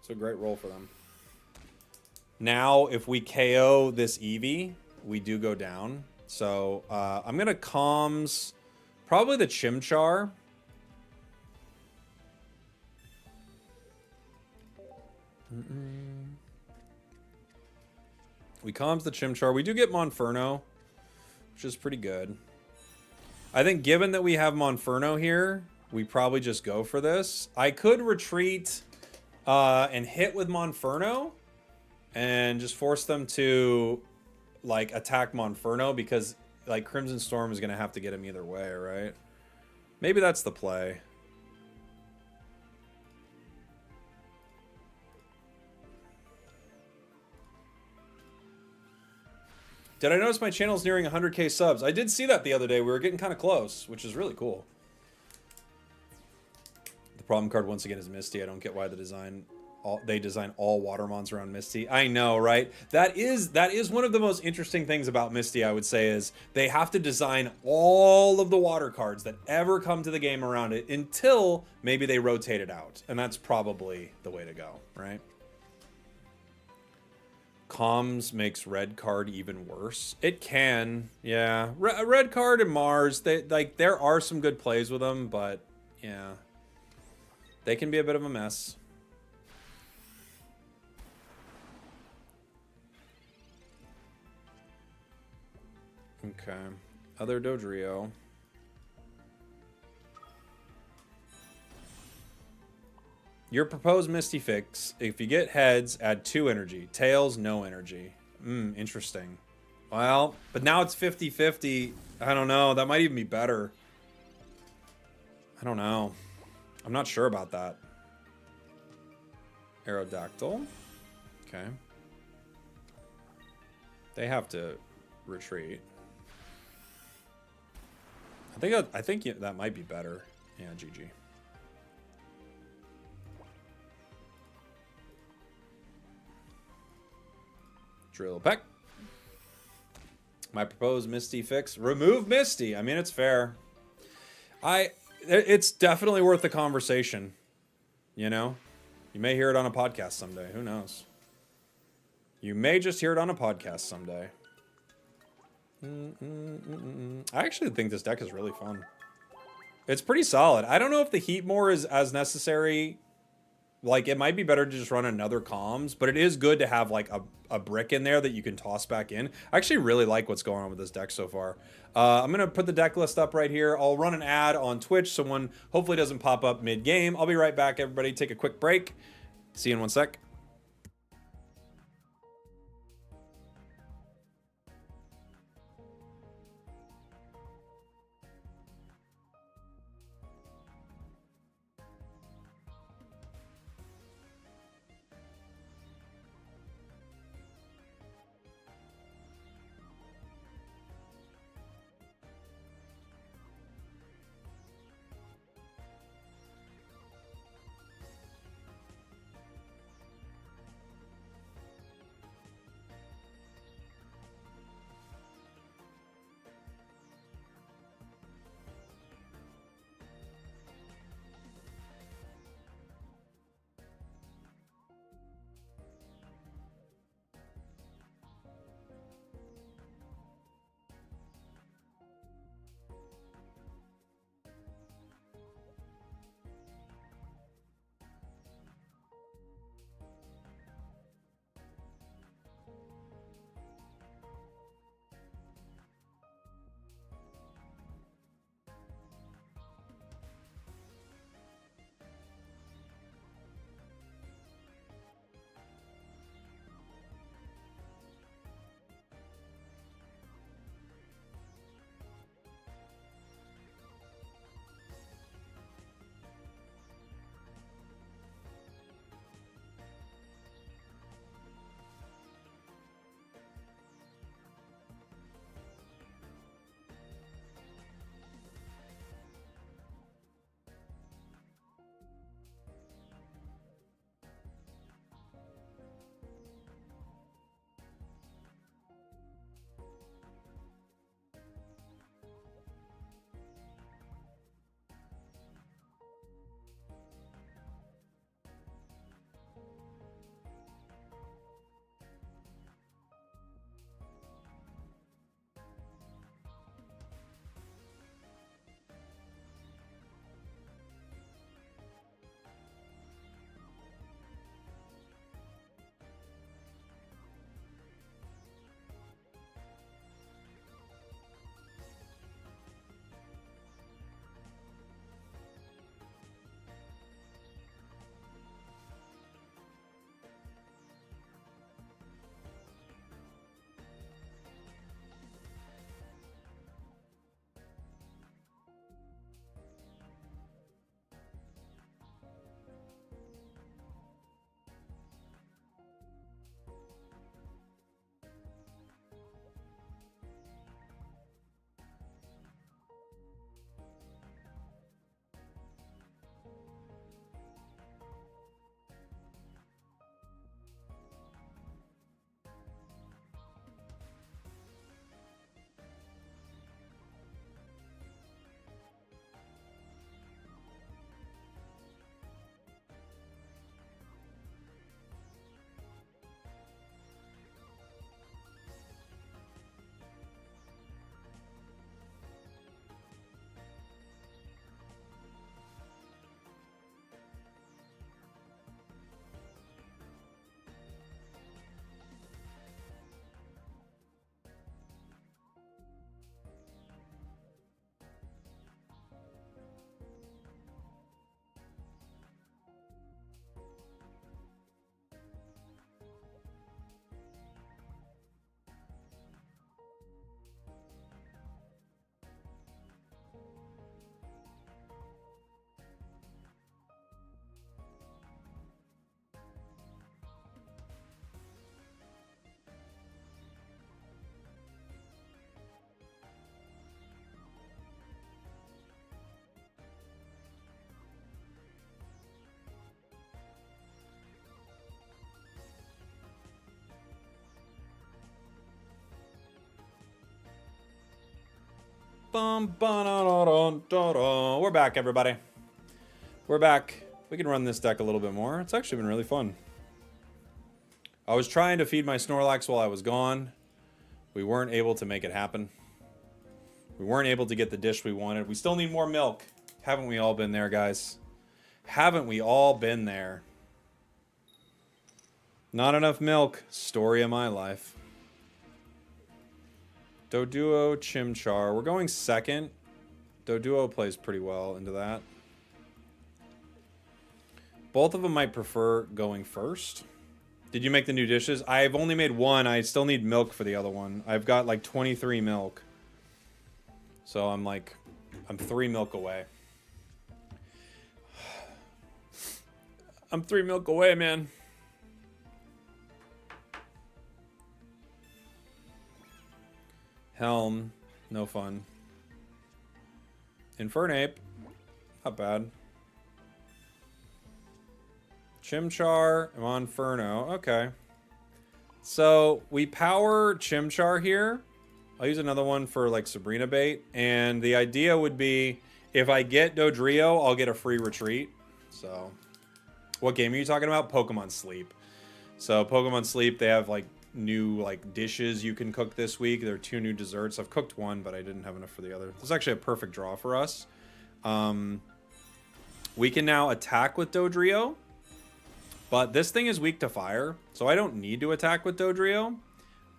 A: It's a great roll for them. Now, if we KO this Eevee, we do go down. So, I'm going to Calms probably the Chimchar. We calms the Chimchar. We do get Monferno, which is pretty good. I think given that we have Monferno here, we probably just go for this. I could retreat and hit with Monferno and just force them to like attack Monferno because like Crimson Storm is going to have to get him either way, right? Maybe that's the play. Did I notice my channel's nearing 100K subs? I did see that the other day. We were getting kind of close, which is really cool. The problem card once again is Misty. I don't get why they design all Watermons around Misty. I know, right? That is one of the most interesting things about Misty, I would say, is they have to design all of the water cards that ever come to the game around it until maybe they rotate it out. And that's probably the way to go, right? Comms makes red card even worse. It can, yeah. Red card and Mars, there are some good plays with them, but yeah, they can be a bit of a mess. Okay, other Dodrio. Your proposed Misty fix, if you get heads, add 2 energy. Tails, no energy. Interesting. Well, but now it's 50-50. I don't know. That might even be better. I don't know. I'm not sure about that. Aerodactyl. Okay. They have to retreat. I think that might be better. Yeah, GG. Drill Peck. My proposed Misty fix. Remove Misty. I mean, it's fair. It's definitely worth the conversation. You know? You may hear it on a podcast someday. Who knows? You may just hear it on a podcast someday. I actually think this deck is really fun. It's pretty solid. I don't know if the Heatmore is as necessary. Like, it might be better to just run another comms, but it is good to have, like, a brick in there that you can toss back in. I actually really like what's going on with this deck so far. I'm going to put the deck list up right here. I'll run an ad on Twitch so one hopefully doesn't pop up mid-game. I'll be right back, everybody. Take a quick break. See you in 1 sec. We're back, everybody. We're back. We can run this deck a little bit more. It's actually been really fun. I was trying to feed my Snorlax while I was gone. We weren't able to make it happen. We weren't able to get the dish we wanted. We still need more milk. Haven't we all been there, guys? Haven't we all been there? Not enough milk. Story of my life. Doduo, Chimchar. We're going second. Doduo plays pretty well into that. Both of them might prefer going first. Did you make the new dishes? I've only made one. I still need milk for the other one. I've got like 23 milk. So I'm 3 milk away. I'm 3 milk away, man. Helm, no fun. Infernape, not bad. Chimchar, I'm on Inferno, okay. So we power Chimchar here. I'll use another one for like Sabrina bait. And the idea would be if I get Dodrio, I'll get a free retreat. So what game are you talking about? Pokemon Sleep. So Pokemon Sleep, they have like new like dishes you can cook this week. There are 2 new desserts. I've cooked one, but I didn't have enough for the other. This is actually a perfect draw for us. We can now attack with Dodrio, but this thing is weak to fire, so I don't need to attack with Dodrio.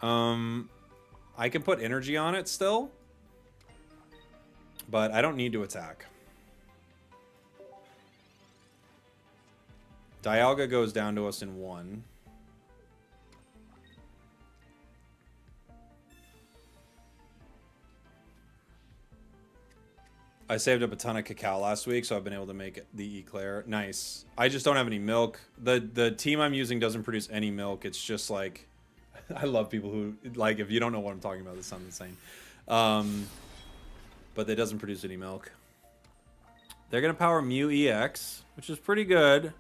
A: I can put energy on it still, but I don't need to attack. Dialga goes down to us in 1. I saved up a ton of cacao last week, so I've been able to make the eclair. Nice. I just don't have any milk. The team I'm using doesn't produce any milk. It's just like... I love people who... Like, if you don't know what I'm talking about, this sounds insane. But it doesn't produce any milk. They're going to power Mew EX, which is pretty good.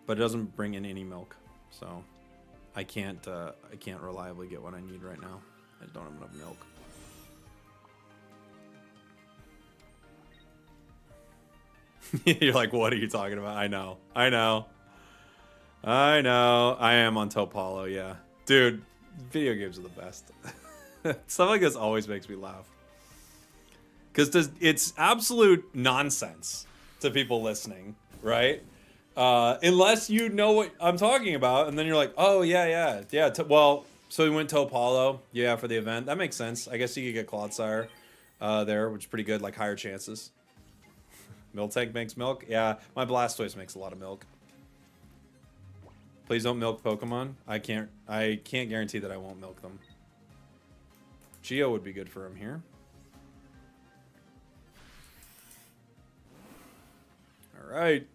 A: But it doesn't bring in any milk. So, I can't reliably get what I need right now. I don't have enough milk. You're like, what are you talking about? I know. I am on Topalo, yeah. Dude, video games are the best. Stuff like this always makes me laugh. Because it's absolute nonsense to people listening, right? Unless you know what I'm talking about, and then you're like, oh, yeah. Well, so we went Topalo, yeah, for the event. That makes sense. I guess you could get Clodsire there, which is pretty good, like higher chances. Miltank makes milk? Yeah, my Blastoise makes a lot of milk. Please don't milk Pokemon. I can't guarantee that I won't milk them. Geo would be good for him here. Alright.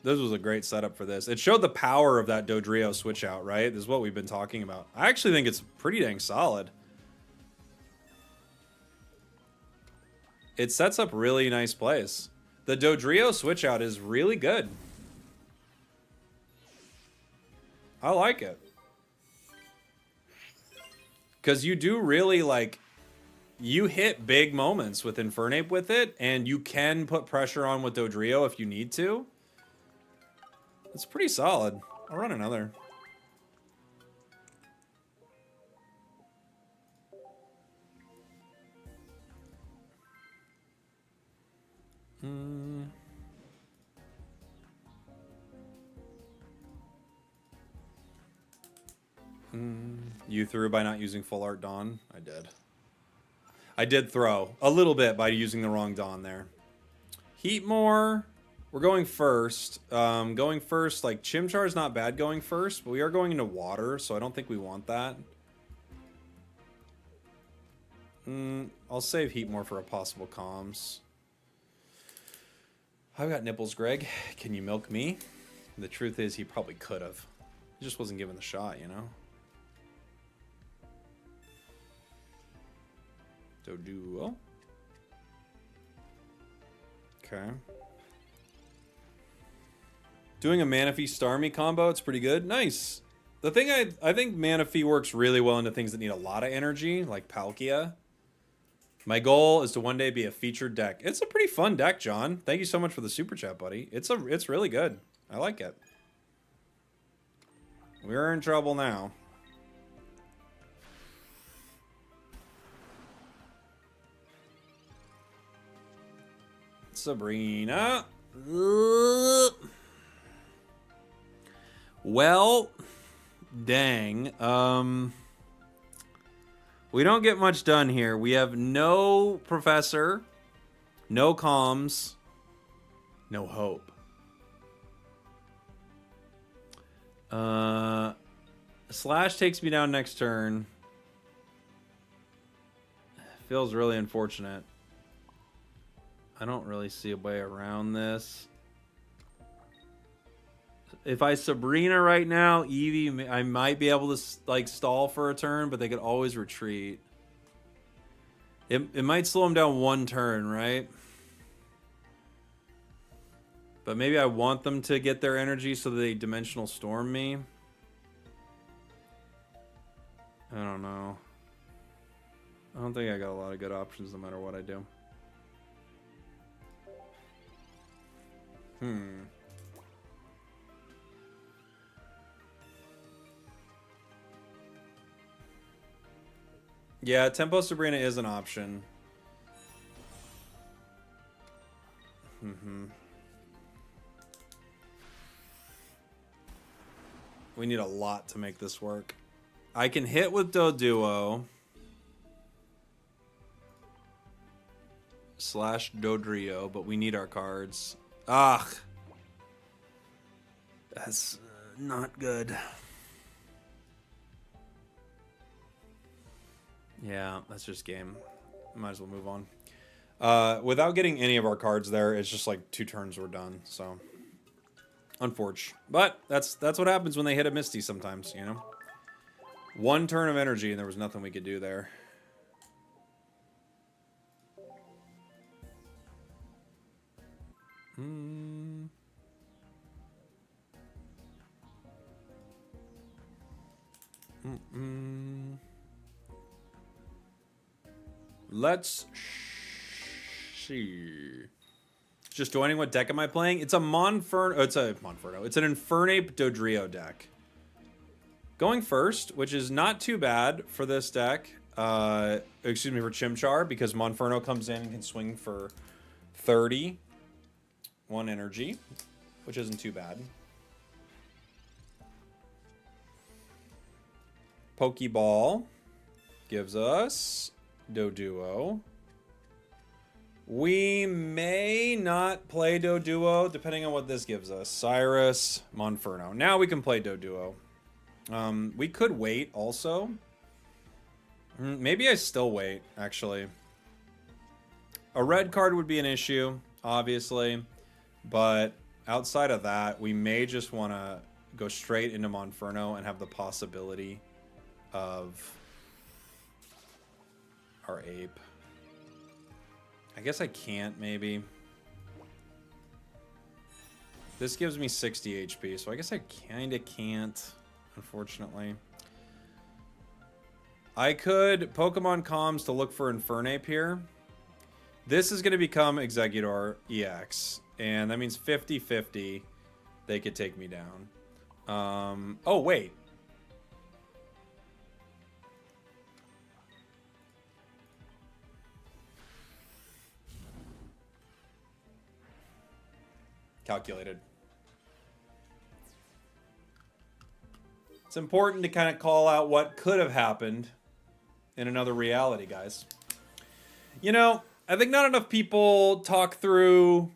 A: This was a great setup for this. It showed the power of that Dodrio switch out, right? This is what we've been talking about. I actually think it's pretty dang solid. It sets up really nice plays. The Dodrio switch out is really good. I like it. Because you do really, like, you hit big moments with Infernape with it, and you can put pressure on with Dodrio if you need to. It's pretty solid. I'll run another. You threw by not using Full Art Dawn? I did. I did throw a little bit by using the wrong Dawn there. Heatmore. We're going first. Going first, like, Chimchar is not bad going first, but we are going into water, so I don't think we want that. I'll save Heatmore for a possible comms. I've got nipples, Greg. Can you milk me? The truth is, he probably could have. He just wasn't given the shot, you know? Doduo. Okay. Doing a Manaphy Starmie combo, it's pretty good. Nice. The thing I think Mana Fee works really well into things that need a lot of energy, like Palkia. My goal is to one day be a featured deck. It's a pretty fun deck, John. Thank you so much for the super chat, buddy. It's really good. I like it. We're in trouble now. Sabrina. Well, dang. We don't get much done here. We have no Professor, no comms, no hope. Slash takes me down next turn. Feels really unfortunate. I don't really see a way around this. If I Sabrina right now, Eevee, I might be able to like stall for a turn, but they could always retreat. It might slow them down one turn, right? But maybe I want them to get their energy so they Dimensional Storm me. I don't know. I don't think I got a lot of good options no matter what I do. Yeah, Tempo Sabrina is an option. We need a lot to make this work. I can hit with Doduo. / Dodrio, but we need our cards. Ugh. That's not good. Yeah, that's just game. Might as well move on. Without getting any of our cards there, it's just like 2 turns we're done, so unfortunate. But that's what happens when they hit a Misty sometimes, you know? 1 turn of energy and there was nothing we could do there. Let's see. Just joining. What deck am I playing? It's a Monferno. Oh, it's an Infernape Dodrio deck. Going first, which is not too bad for this deck. Excuse me, for Chimchar, because Monferno comes in and can swing for 30. 1 energy, which isn't too bad. Pokeball gives us Doduo. We may not play Doduo, depending on what this gives us. Cyrus, Monferno. Now we can play Doduo. We could wait also. Maybe I still wait, actually. A red card would be an issue, obviously. But outside of that, we may just want to go straight into Monferno and have the possibility of our ape. I guess I can't, maybe. This gives me 60 HP, so I guess I kind of can't, unfortunately. I could Pokemon Comms to look for Infernape here. This is going to become Exeggutor EX. And that means 50-50. They could take me down. Oh, wait. Calculated. It's important to kind of call out what could have happened in another reality, guys. You know, I think not enough people talk through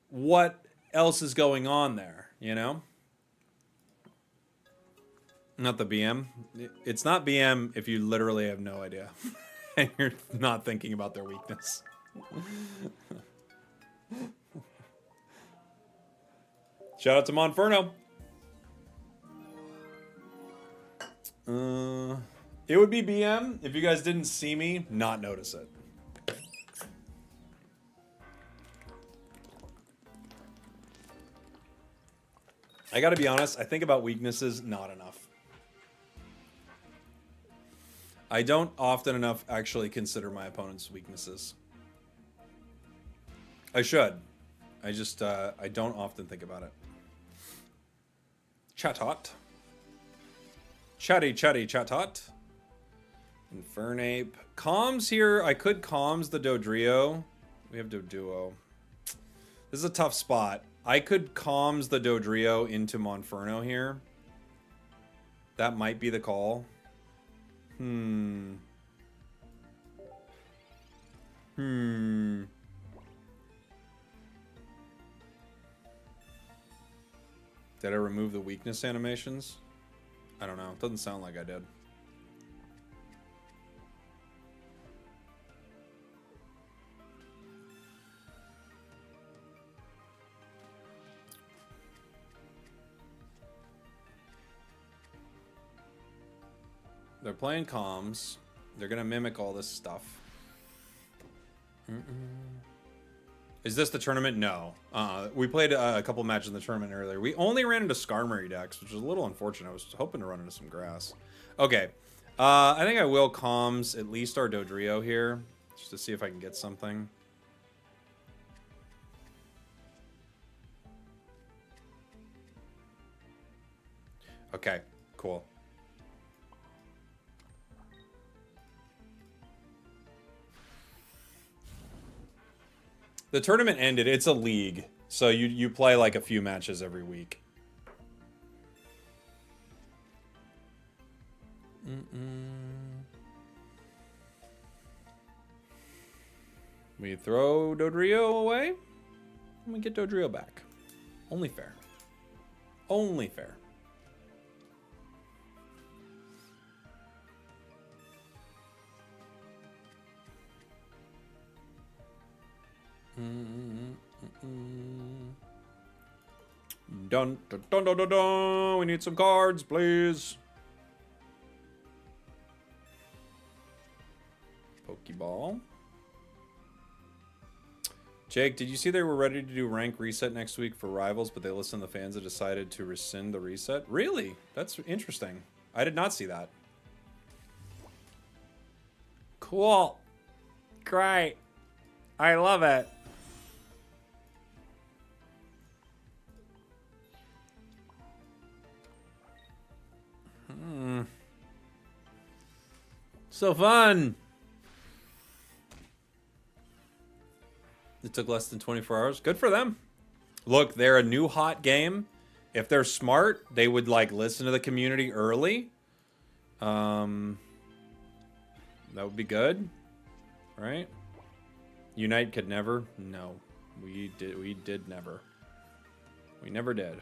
A: what else is going on there, you know? Not the BM. It's not BM if you literally have no idea. And you're not thinking about their weakness. Shout out to Monferno. It would be BM if you guys didn't see me not notice it. I gotta be honest, I think about weaknesses not enough. I don't often enough actually consider my opponent's weaknesses. I should. I just, I don't often think about it. Chatot. Chatty, chatot. Infernape. Comms here. I could comms the Dodrio. We have Doduo. This is a tough spot. I could comms the Dodrio into Monferno here. That might be the call. Did I remove the weakness animations? I don't know. It doesn't sound like I did. They're playing comms. They're gonna mimic all this stuff. Is this the tournament? No. We played a couple matches in the tournament earlier. We only ran into Skarmory decks, which was a little unfortunate. I was hoping to run into some grass. Okay. I think I will comms at least our Dodrio here, just to see if I can get something. Okay, cool. The tournament ended. It's a league, so you play like a few matches every week. We throw Dodrio away, and we get Dodrio back. Only fair. Only fair. Dun, dun, dun, dun, dun, dun. We need some cards, please. Pokeball. Jake, did you see they were ready to do rank reset next week for Rivals, but they listened to the fans and decided to rescind the reset? Really? That's interesting. I did not see that. Cool. Great. I love it. So fun. It took less than 24 hours. Good for them. Look, they're a new hot game. If they're smart, they would like listen to the community early. That would be good, right? Unite could never. No, we did never. We never did.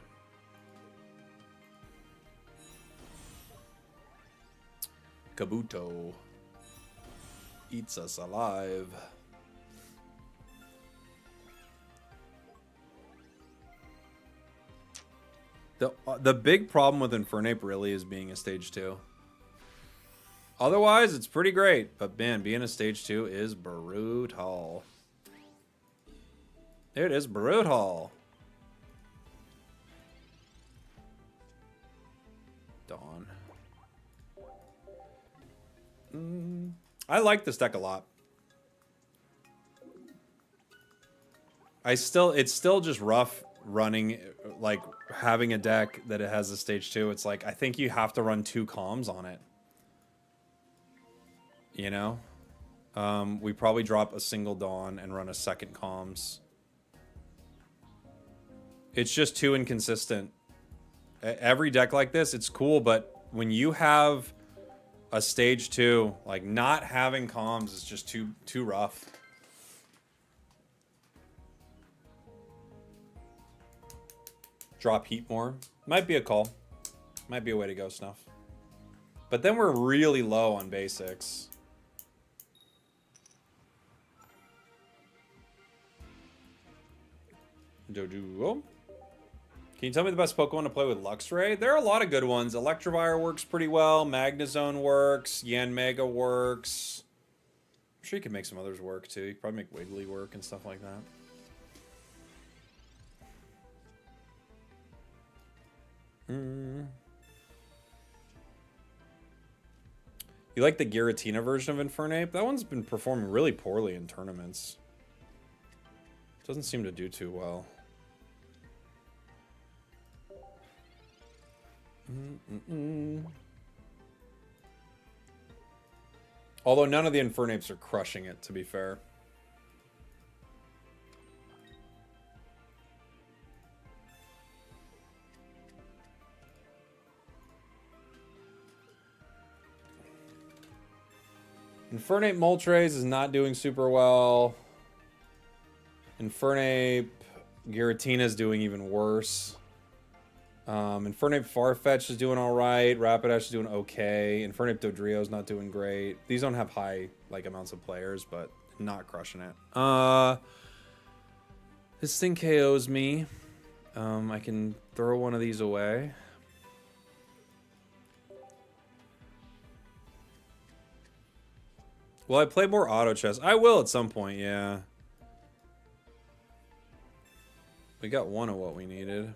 A: Kabuto eats us alive. The big problem with Infernape really is being a stage 2. Otherwise, it's pretty great, but man, being a stage 2 is brutal. It is brutal. Dawn. I like this deck a lot. It's still just rough running, like having a deck that it has a stage 2. It's like, I think you have to run 2 comms on it. You know? We probably drop a single Dawn and run a second comms. It's just too inconsistent. Every deck like this, it's cool, but when you have a stage 2, like not having comms is just too rough. Drop heat more. Might be a call. Might be a way to go, Snuff. But then we're really low on basics. Doduo. Can you tell me the best Pokemon to play with Luxray? There are a lot of good ones. Electivire works pretty well. Magnezone works. Yanmega works. I'm sure you can make some others work too. You can probably make Wiggly work and stuff like that. You like the Giratina version of Infernape? That one's been performing really poorly in tournaments. Doesn't seem to do too well. Although none of the Infernapes are crushing it, to be fair. Infernape Moltres is not doing super well. Infernape Giratina is doing even worse. Infernape Farfetch is doing all right. Rapidash is doing okay. Infernape Dodrio is not doing great. These don't have high amounts of players, but not crushing it. This thing KOs me. I can throw one of these away. Will I play more auto chess? I will at some point, yeah. We got one of what we needed.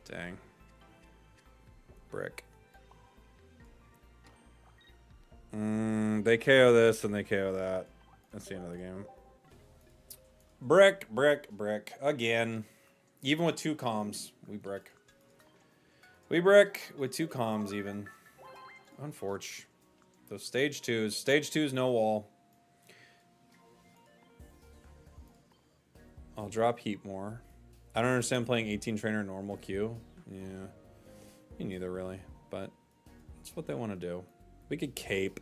A: Dang. Brick. They KO this and they KO that. That's the end of the game. Brick, brick, brick. Again. Even with 2 comms, we brick. We brick with 2 comms even. Unfortunate. Those stage 2s. Stage 2's no wall. I'll drop heat more. I don't understand playing 18 trainer normal queue. Yeah. Me neither, really. But that's what they want to do. We could cape.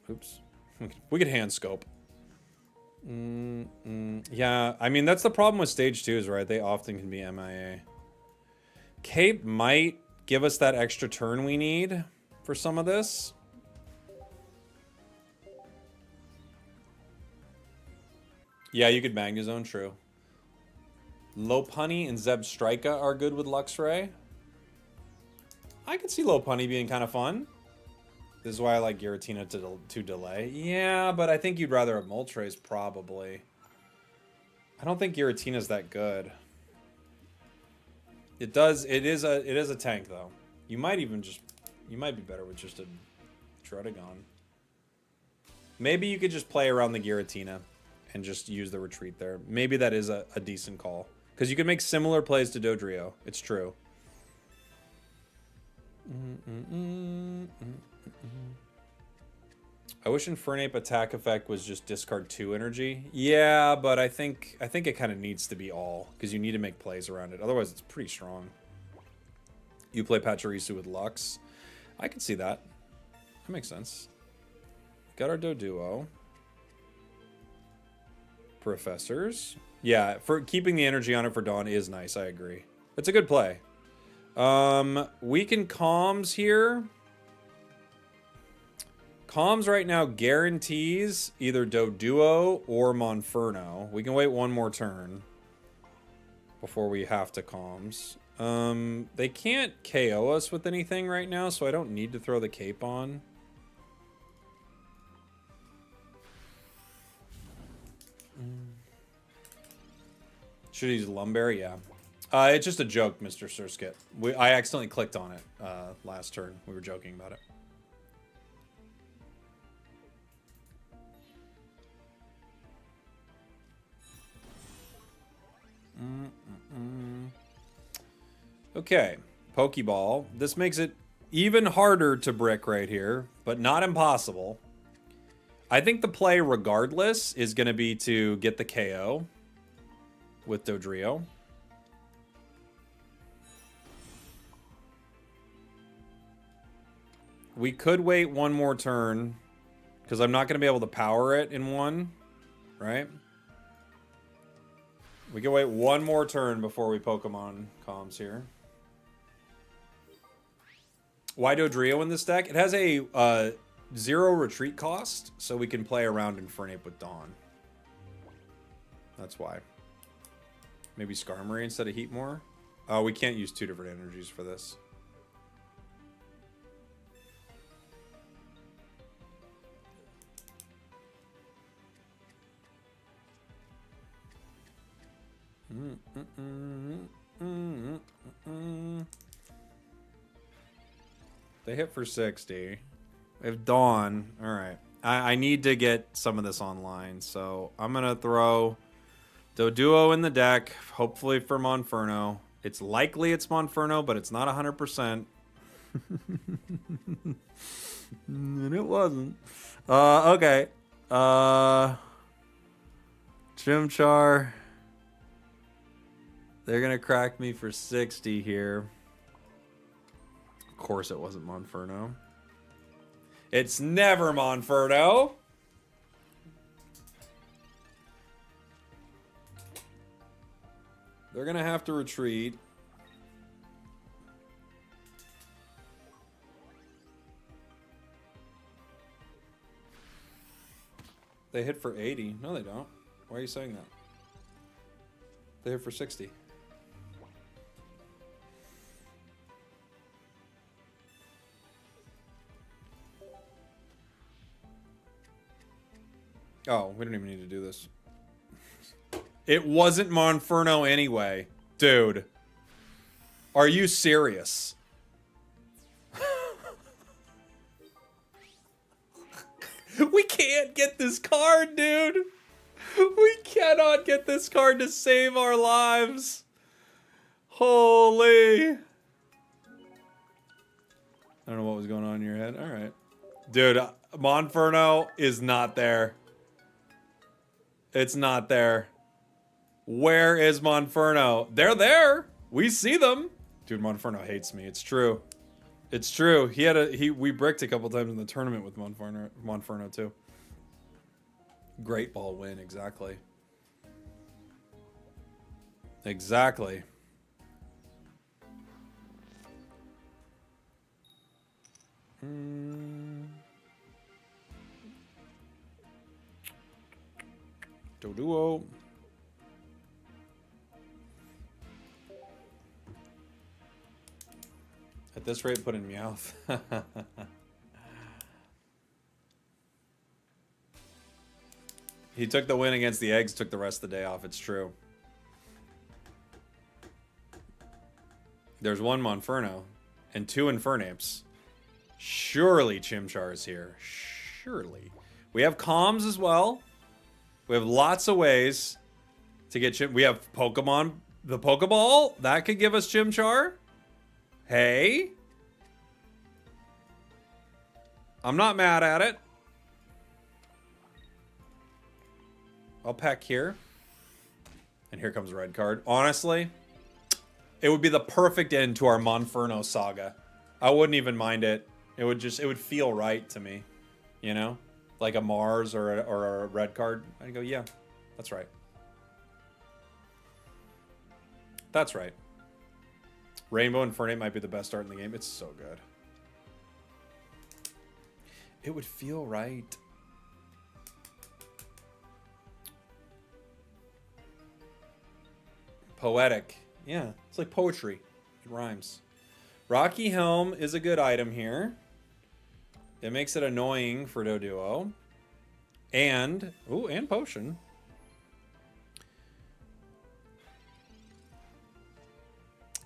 A: Oops. We could hand scope. Yeah, I mean, that's the problem with stage 2s, right? They often can be MIA. Cape might give us that extra turn we need for some of this. Yeah, you could Magnezone, true. Lopunny and Zebstrika are good with Luxray. I could see Lopunny being kind of fun. This is why I like Giratina to delay. Yeah, but I think you'd rather have Moltres, probably. I don't think Giratina's that good. It is a tank though. You might be better with just a Druddigon. Maybe you could just play around the Giratina and just use the retreat there. Maybe that is a decent call. Because you can make similar plays to Dodrio. It's true. I wish Infernape attack effect was just discard 2 energy. Yeah, but I think it kind of needs to be all. Because you need to make plays around it. Otherwise, it's pretty strong. You play Pachirisu with Lux. I can see that. That makes sense. Got our Doduo. Professors. Yeah, for keeping the energy on it for Dawn is nice. I agree. It's a good play. We can comms here. Comms right now guarantees either Doduo or Monferno. We can wait one more turn before we have to comms. They can't KO us with anything right now, so I don't need to throw the cape on. Should use Lumberry? Yeah. It's just a joke, Mr. Surskit. I accidentally clicked on it last turn. We were joking about it. Okay, Pokeball. This makes it even harder to brick right here, but not impossible. I think the play, regardless, is going to be to get the KO with Dodrio. We could wait one more turn, because I'm not going to be able to power it in one, right? We can wait one more turn before we Pokemon comms here. Why Dodrio in this deck? It has a 0 retreat cost, so we can play around Infernape with Dawn. That's why. Maybe Skarmory instead of Heatmore? Oh, we can't use 2 different energies for this. They hit for 60. We have Dawn. All right. I need to get some of this online, so I'm going to throw Doduo in the deck, hopefully for Monferno. It's likely it's Monferno, but it's not 100%. And it wasn't. Okay. Chimchar. They're going to crack me for 60 here. Of course it wasn't Monferno. It's never Monferno. They're going to have to retreat. They hit for 80. No, they don't. Why are you saying that? They hit for 60. Oh, we don't even need to do this. It wasn't Monferno anyway. Dude. Are you serious? We can't get this card, dude. We cannot get this card to save our lives. Holy. I don't know what was going on in your head. All right. Dude, Monferno is not there. It's not there. Where is Monferno? They're there. We see them. Dude, Monferno hates me. It's true. It's true. We bricked a couple times in the tournament with Monferno too. Great ball win, exactly. Exactly. Doduo. At this rate, put in Meowth. He took the win against the eggs, took the rest of the day off. It's true. There's one Monferno and two Infernapes. Surely Chimchar is here. Surely. We have comms as well. We have lots of ways to get Chim. We have Pokemon. The Pokeball. That could give us Chimchar. Hey. I'm not mad at it. I'll pack here. And here comes a red card. Honestly, it would be the perfect end to our Monferno saga. I wouldn't even mind it. It would feel right to me. You know? Like a Mars or a red card. I'd go, yeah, that's right. That's right. Rainbow Infernape might be the best art in the game. It's so good. It would feel right. Poetic. Yeah, it's like poetry. It rhymes. Rocky Helm is a good item here. It makes it annoying for Doduo. And, ooh, and Potion.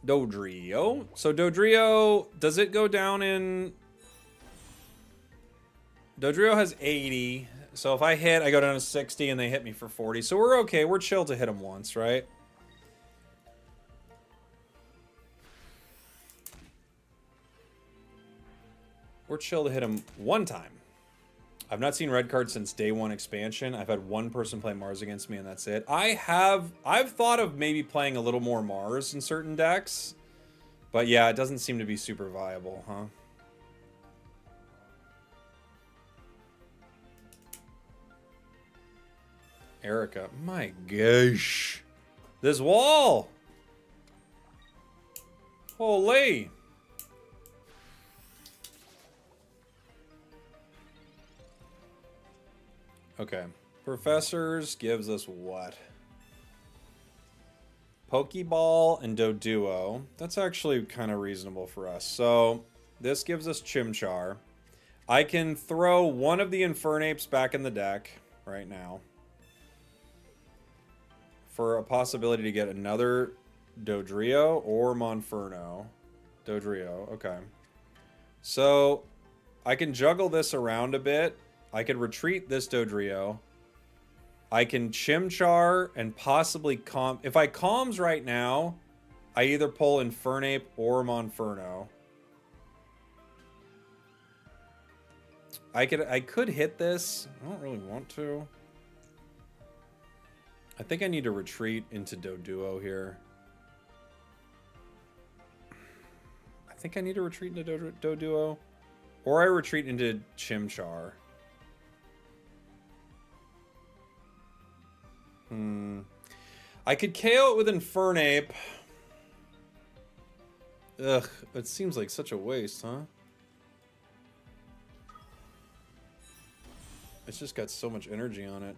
A: Dodrio. So Dodrio, does it go down in... Dodrio has 80. So if I hit, I go down to 60 and they hit me for 40. So we're okay. We're chill to hit them once, right? We're chill to hit him one time. I've not seen red cards since day one expansion. I've had one person play Mars against me and that's it. I've thought of maybe playing a little more Mars in certain decks. But yeah, it doesn't seem to be super viable, huh? Erica. My gosh. This wall. Holy. Okay. Professors gives us what? Pokeball and Doduo. That's actually kind of reasonable for us. So this gives us Chimchar. I can throw one of the Infernapes back in the deck right now. for a possibility to get another Dodrio or Monferno. Dodrio, okay. So I can juggle this around a bit. I could retreat this Dodrio. I can Chimchar and possibly Calm. If I Calms right now, I either pull Infernape or Monferno. I could hit this. I don't really want to. I think I need to retreat into Doduo here. I think I need to retreat into Doduo. Or I retreat into Chimchar. I could KO it with Infernape. Ugh, it seems like such a waste, huh? It's just got so much energy on it.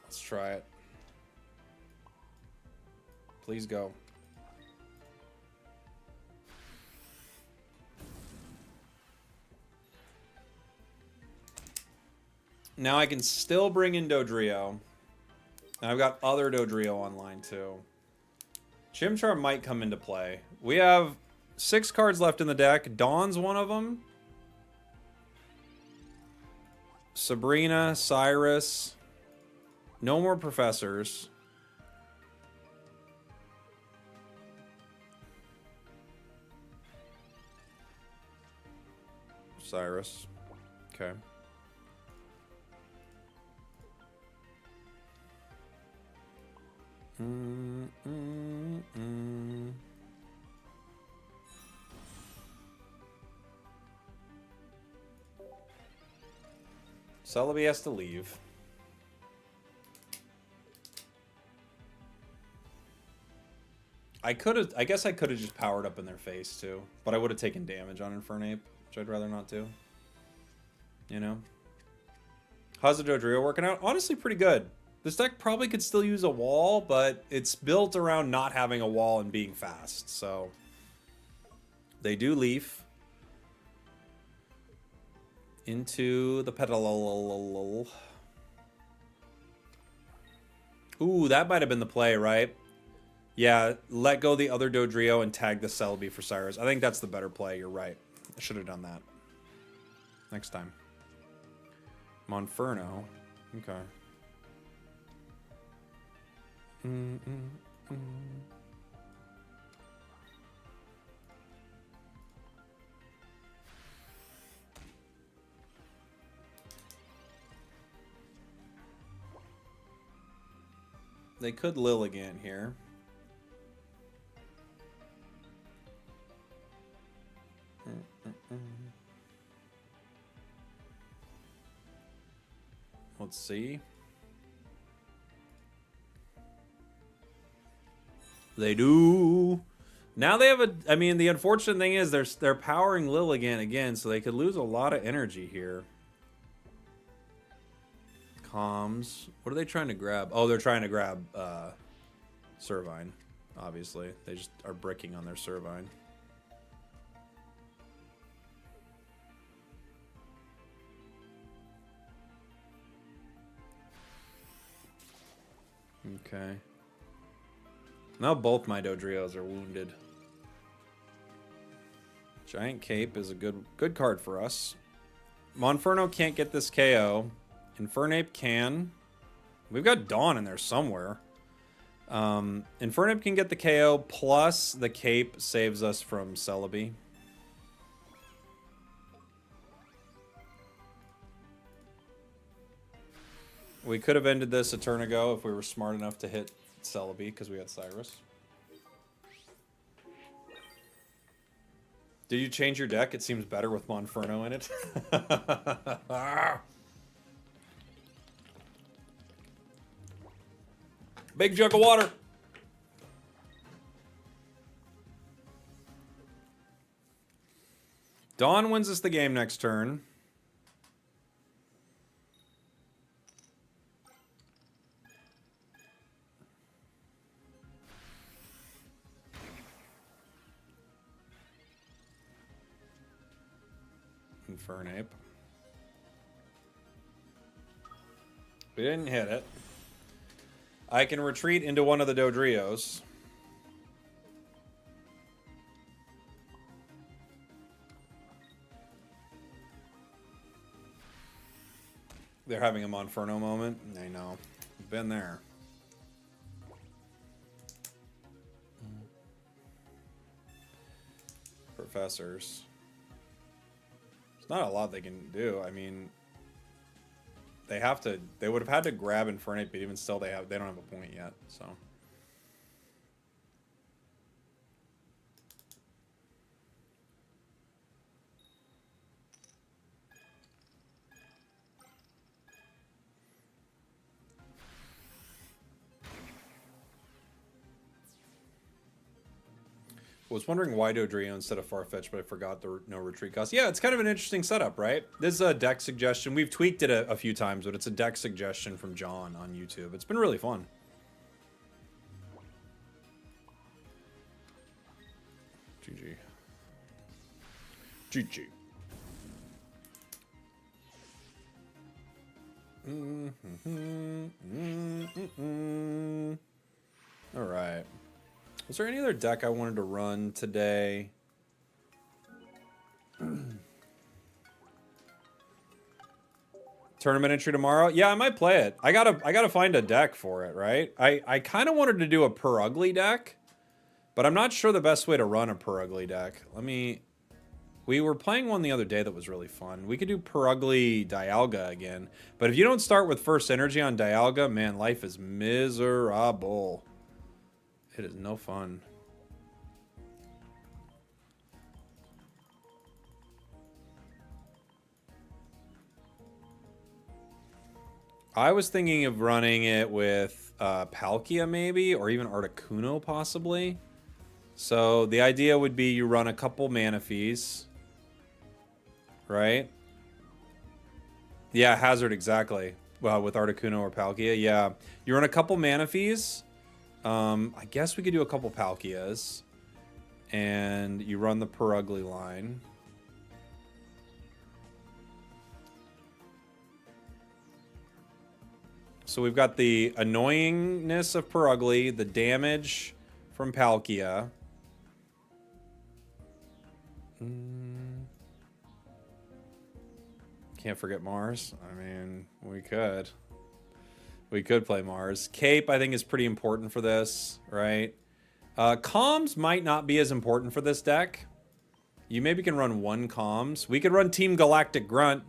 A: Let's try it. Please go. Now I can still bring in Dodrio. And I've got other Dodrio online too. Chimchar might come into play. We have 6 cards left in the deck. Dawn's one of them. Sabrina, Cyrus. No more professors. Cyrus. Okay. Celebi has to leave. I guess I could have just powered up in their face too, but I would have taken damage on Infernape, which I'd rather not do. You know? How's the Dodrio working out? Honestly, pretty good. This deck probably could still use a wall, but it's built around not having a wall and being fast, so... They do leaf. Into the pedal. Ooh, that might have been the play, right? Yeah, let go the other Dodrio and tag the Celebi for Cyrus. I think that's the better play, you're right. I should have done that. Next time. Monferno. Okay. They could Lilligant here. Let's see. They do. Now they have a... I mean, the unfortunate thing is they're powering Lilligant again, so they could lose a lot of energy here. Comms. What are they trying to grab? Oh, they're trying to grab Servine, obviously. They just are bricking on their Servine. Okay. Now both my Dodrios are wounded. Giant Cape is a good card for us. Monferno can't get this KO. Infernape can. We've got Dawn in there somewhere. Infernape can get the KO, plus the Cape saves us from Celebi. We could have ended this a turn ago if we were smart enough to hit Celebi, because we had Cyrus. Did you change your deck? It seems better with Monferno in it. Big jug of water. Dawn wins us the game next turn. Infernape. We didn't hit it. I can retreat into one of the Dodrios. They're having a Monferno moment. I know. Been there. Professors. There's not a lot they can do. I mean, they have to. They would have had to grab Infernate, but even still, they don't have a point yet. So. Was wondering why Dodrio instead of Farfetch, but I forgot the no retreat cost. Yeah, it's kind of an interesting setup, right? This is a deck suggestion. We've tweaked it a few times, but it's a deck suggestion from John on YouTube. It's been really fun. GG. GG. All right. Was there any other deck I wanted to run today? Tournament entry tomorrow? Yeah, I might play it. I gotta find a deck for it, right? I kind of wanted to do a per ugly deck, but I'm not sure the best way to run a per ugly deck. We were playing one the other day that was really fun. We could do per ugly Dialga again, but if you don't start with first energy on Dialga, man, life is miserable. It is no fun. I was thinking of running it with Palkia maybe, or even Articuno possibly. So the idea would be you run a couple Manaphy's, right? Yeah, Hazard, exactly. Well, with Articuno or Palkia, yeah. You run a couple Manaphy's. I guess we could do a couple Palkias. And you run the per ugly line. So we've got the annoyingness of per ugly, the damage from Palkia. Can't forget Mars. I mean, we could. We could play Mars. Cape, I think, is pretty important for this, right? Comms might not be as important for this deck. You maybe can run one comms. We could run Team Galactic Grunt.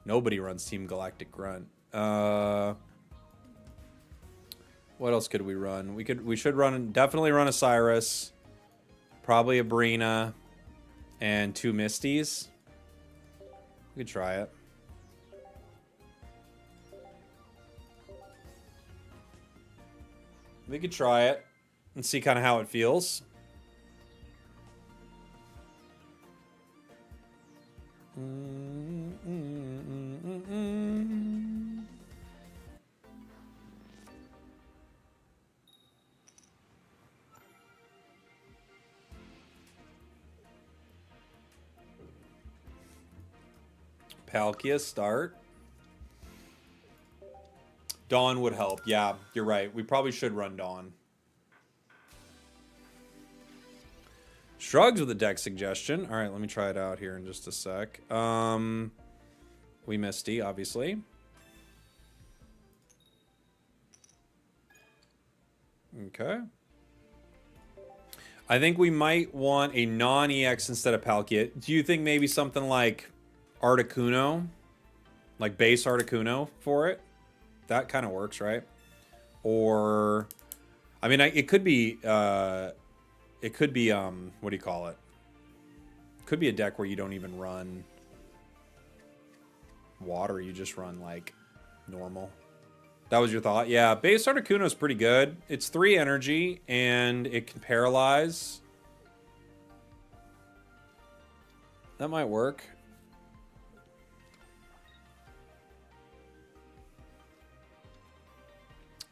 A: Nobody runs Team Galactic Grunt. What else could we run? We should definitely run a Cyrus. Probably a Brina. And 2 Misties. We could try it. We could try it and see kind of how it feels. Palkia start. Dawn would help. Yeah, you're right. We probably should run Dawn. Shrugs with a deck suggestion. All right, let me try it out here in just a sec. We Misty, obviously. Okay. I think we might want a non-EX instead of Palkia. Do you think maybe something like Articuno? Like base Articuno for it? That kind of works, right? Or, I mean, it could be, what do you call it? Could be a deck where you don't even run water. You just run, like, normal. That was your thought? Yeah, base Articuno is pretty good. It's 3 energy, and it can paralyze. That might work.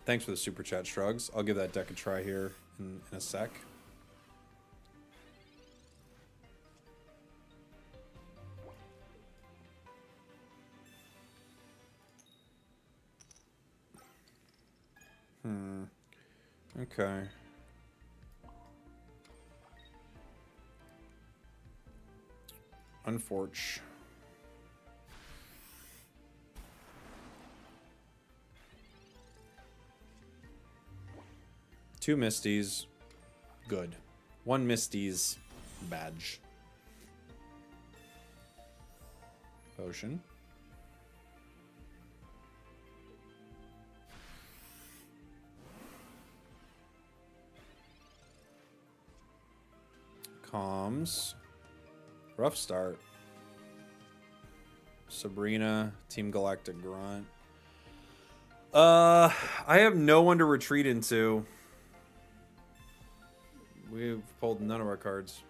A: Thanks for the super chat, Shrugs. I'll give that deck a try here in a sec. Okay. Unfortunate. 2 Misties. Good. 1 Misty's badge. Potion. Comms. Rough start. Sabrina. Team Galactic Grunt. I have no one to retreat into. We've pulled none of our cards.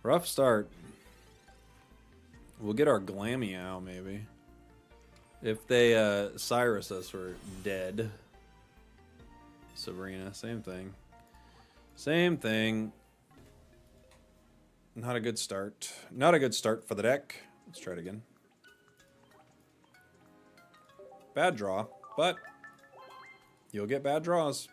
A: Rough start. We'll get our Glammy out, maybe. If they, Cyrus us, we're dead. Sabrina, same thing. Same thing. Not a good start. Not a good start for the deck. Let's try it again. Bad draw, but you'll get bad draws.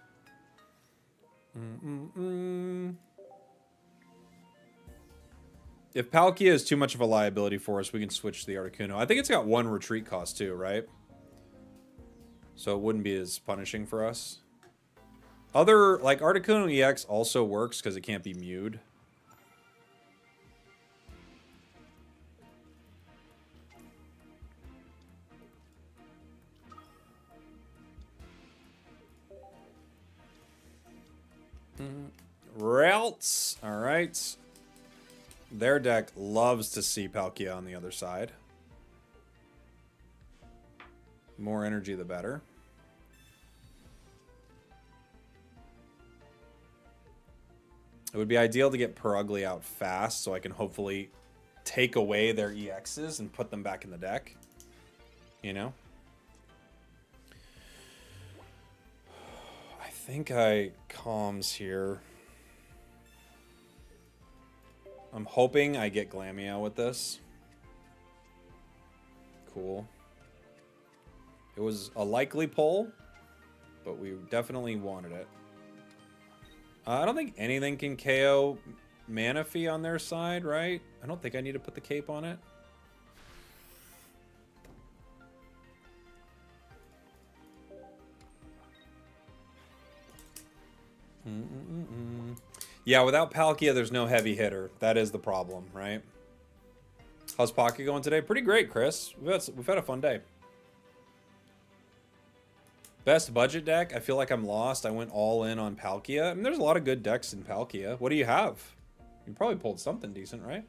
A: If Palkia is too much of a liability for us, we can switch to the Articuno. I think it's got 1 retreat cost too, right? So it wouldn't be as punishing for us. Other, like, Articuno EX also works because it can't be mewed. Routes. All right. Their deck loves to see Palkia on the other side. More energy, the better. It would be ideal to get Perugly out fast so I can hopefully take away their EXs and put them back in the deck. You know? I think I comms here. I'm hoping I get Glamia with this. Cool. It was a likely pull, but we definitely wanted it. I don't think anything can KO Manaphy on their side, right? I don't think I need to put the cape on it. Yeah, without Palkia, there's no heavy hitter. That is the problem, right? How's Pocket going today? Pretty great, Chris. We've had a fun day. Best budget deck? I feel like I'm lost. I went all in on Palkia. I mean, there's a lot of good decks in Palkia. What do you have? You probably pulled something decent, right?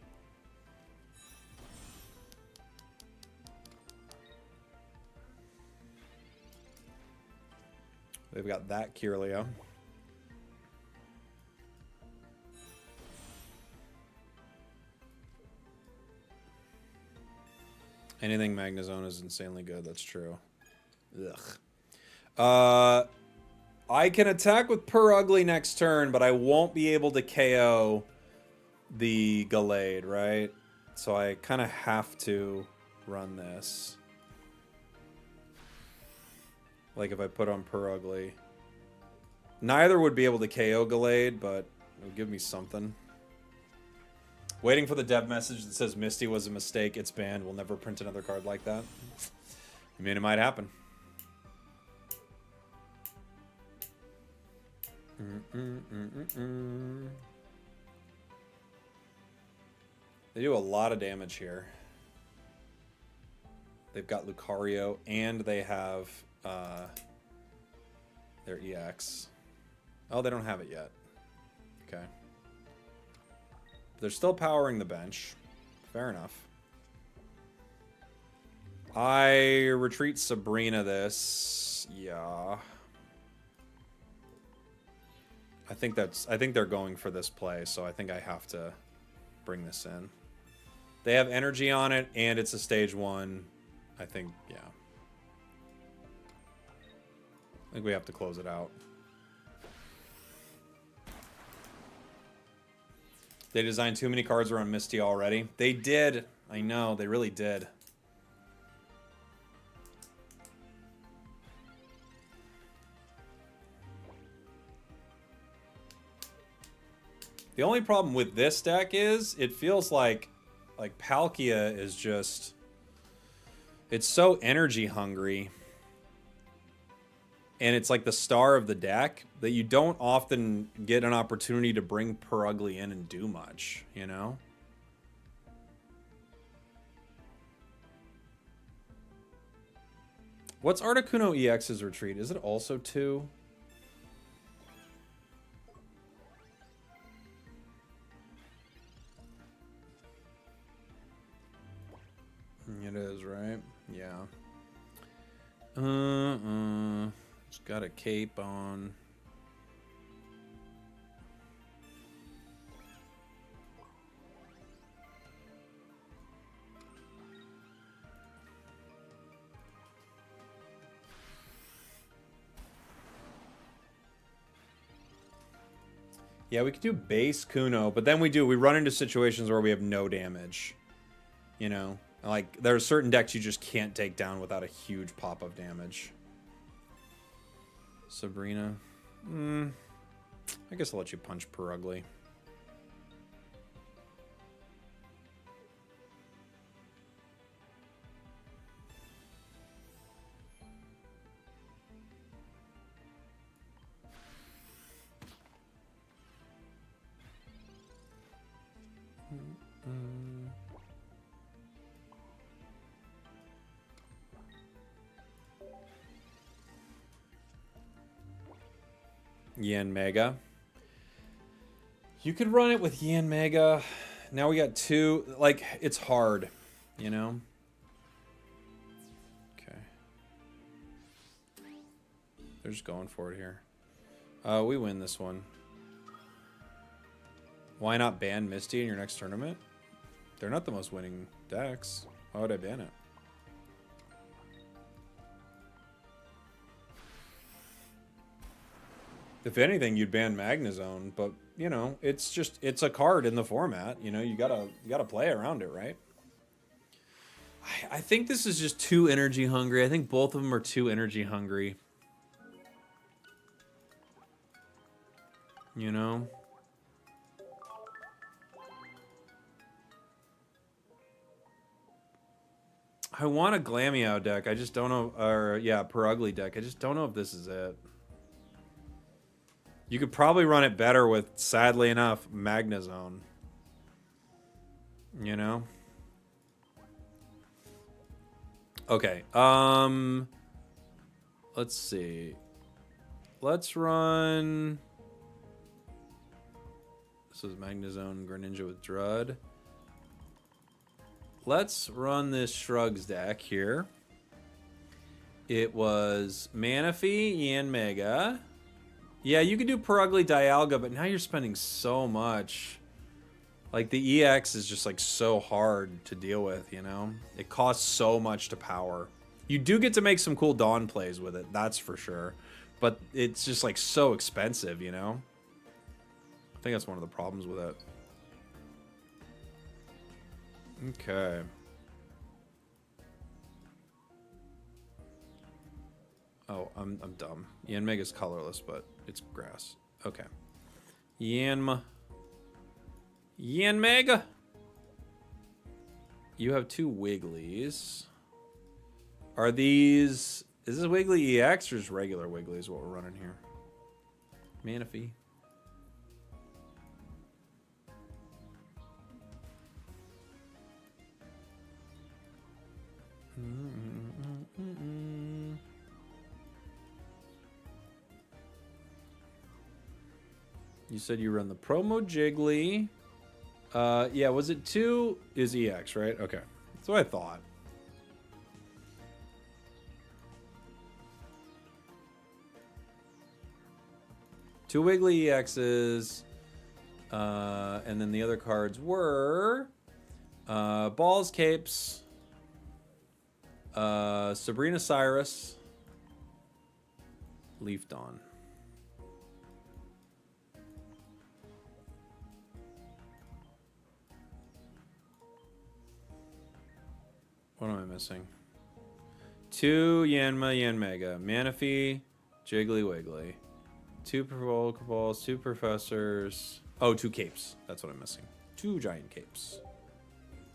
A: They've got that Kirlia. Anything Magnezone is insanely good. That's true. Ugh. I can attack with Perugly next turn, but I won't be able to KO the Gallade, right? So I kind of have to run this. Like if I put on Perugly. Neither would be able to KO Gallade, but it would give me something. Waiting for the dev message that says Misty was a mistake. It's banned. We'll never print another card like that. I mean, it might happen. They do a lot of damage here. They've got Lucario, and they have their EX. Oh, they don't have it yet. Okay. They're still powering the bench. Fair enough. I retreat Sabrina this. Yeah. I think they're going for this play, so I think I have to bring this in. They have energy on it, and it's a stage 1. I think, yeah. I think we have to close it out. They designed too many cards around Misty already. They did. I know, they really did. The only problem with this deck is it feels like Palkia is just, it's so energy hungry. And it's like the star of the deck that you don't often get an opportunity to bring Perugly in and do much, you know? What's Articuno EX's retreat? Is it also 2? It is, right? Yeah. It's got a cape on. Yeah, we could do base Kuno, but then we run into situations where we have no damage. You know? Like, there are certain decks you just can't take down without a huge pop of damage. Sabrina. I guess I'll let you punch Perugly. Yanmega. You could run it with Yanmega. Now we got 2. Like, it's hard, you know? Okay. They're just going for it here. We win this one. Why not ban Misty in your next tournament? They're not the most winning decks. Why would I ban it? If anything, you'd ban Magnezone, but you know, it's a card in the format. You know, you gotta play around it, right? I think this is just too energy hungry. I think both of them are too energy hungry. You know? I want a Glameow deck. I just don't know, or yeah, Perugly deck. I just don't know if this is it. You could probably run it better with, sadly enough, Magnezone. You know? Okay, let's see. Let's run... This is Magnezone, Greninja with Drud. Let's run this Shrugs deck here. It was Manaphy, Yanmega. Yeah, you could do Perugly Dialga, but now you're spending so much. Like, the EX is just, like, so hard to deal with, you know? It costs so much to power. You do get to make some cool Dawn plays with it, that's for sure. But it's just, like, so expensive, you know? I think that's one of the problems with it. Okay. Oh, I'm dumb. Yanmega's colorless, but it's grass. Okay. Yanmega. You have 2 Wigglies. Are these... Is this Wiggly EX or just regular Wiggly is what we're running here? Manaphy. You said you run the promo Jiggly. Yeah, was it 2 is EX, right? Okay. That's what I thought. 2 Wiggly EXs. And then the other cards were Balls, Capes, Sabrina Cyrus, Leaf Dawn. What am I missing? 2 Yanma Yanmega, Manaphy, Jiggly Wiggly, 2 Pokeballs, 2 Professors. Oh, 2 Capes. That's what I'm missing. 2 giant capes.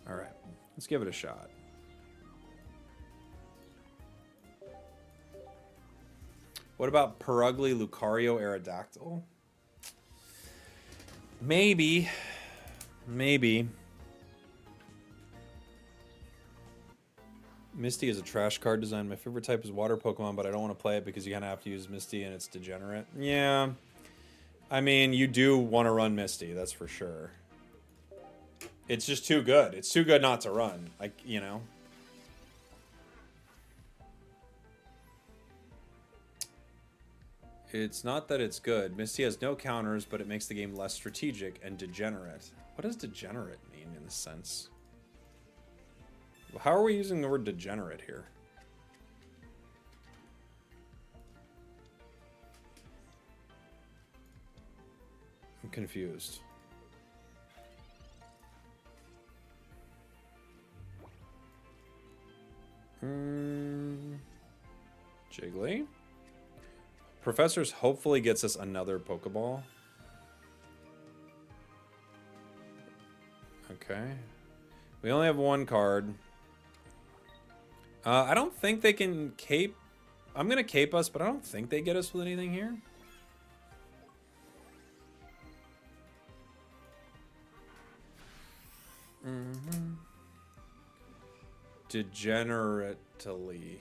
A: All right, let's give it a shot. What about Perugly Lucario Aerodactyl? Maybe. Maybe. Misty is a trash card design. My favorite type is water Pokemon, but I don't want to play it because you kind of have to use Misty and it's degenerate. Yeah. I mean, you do want to run Misty, that's for sure. It's just too good. It's too good not to run. Like, you know. It's not that it's good. Misty has no counters, but it makes the game less strategic and degenerate. What does degenerate mean in this sense? How are we using the word degenerate here? I'm confused. Jiggly. Professors hopefully gets us another Pokeball. Okay. We only have 1 card. I don't think they can cape. I'm going to cape us, but I don't think they get us with anything here. Degenerately.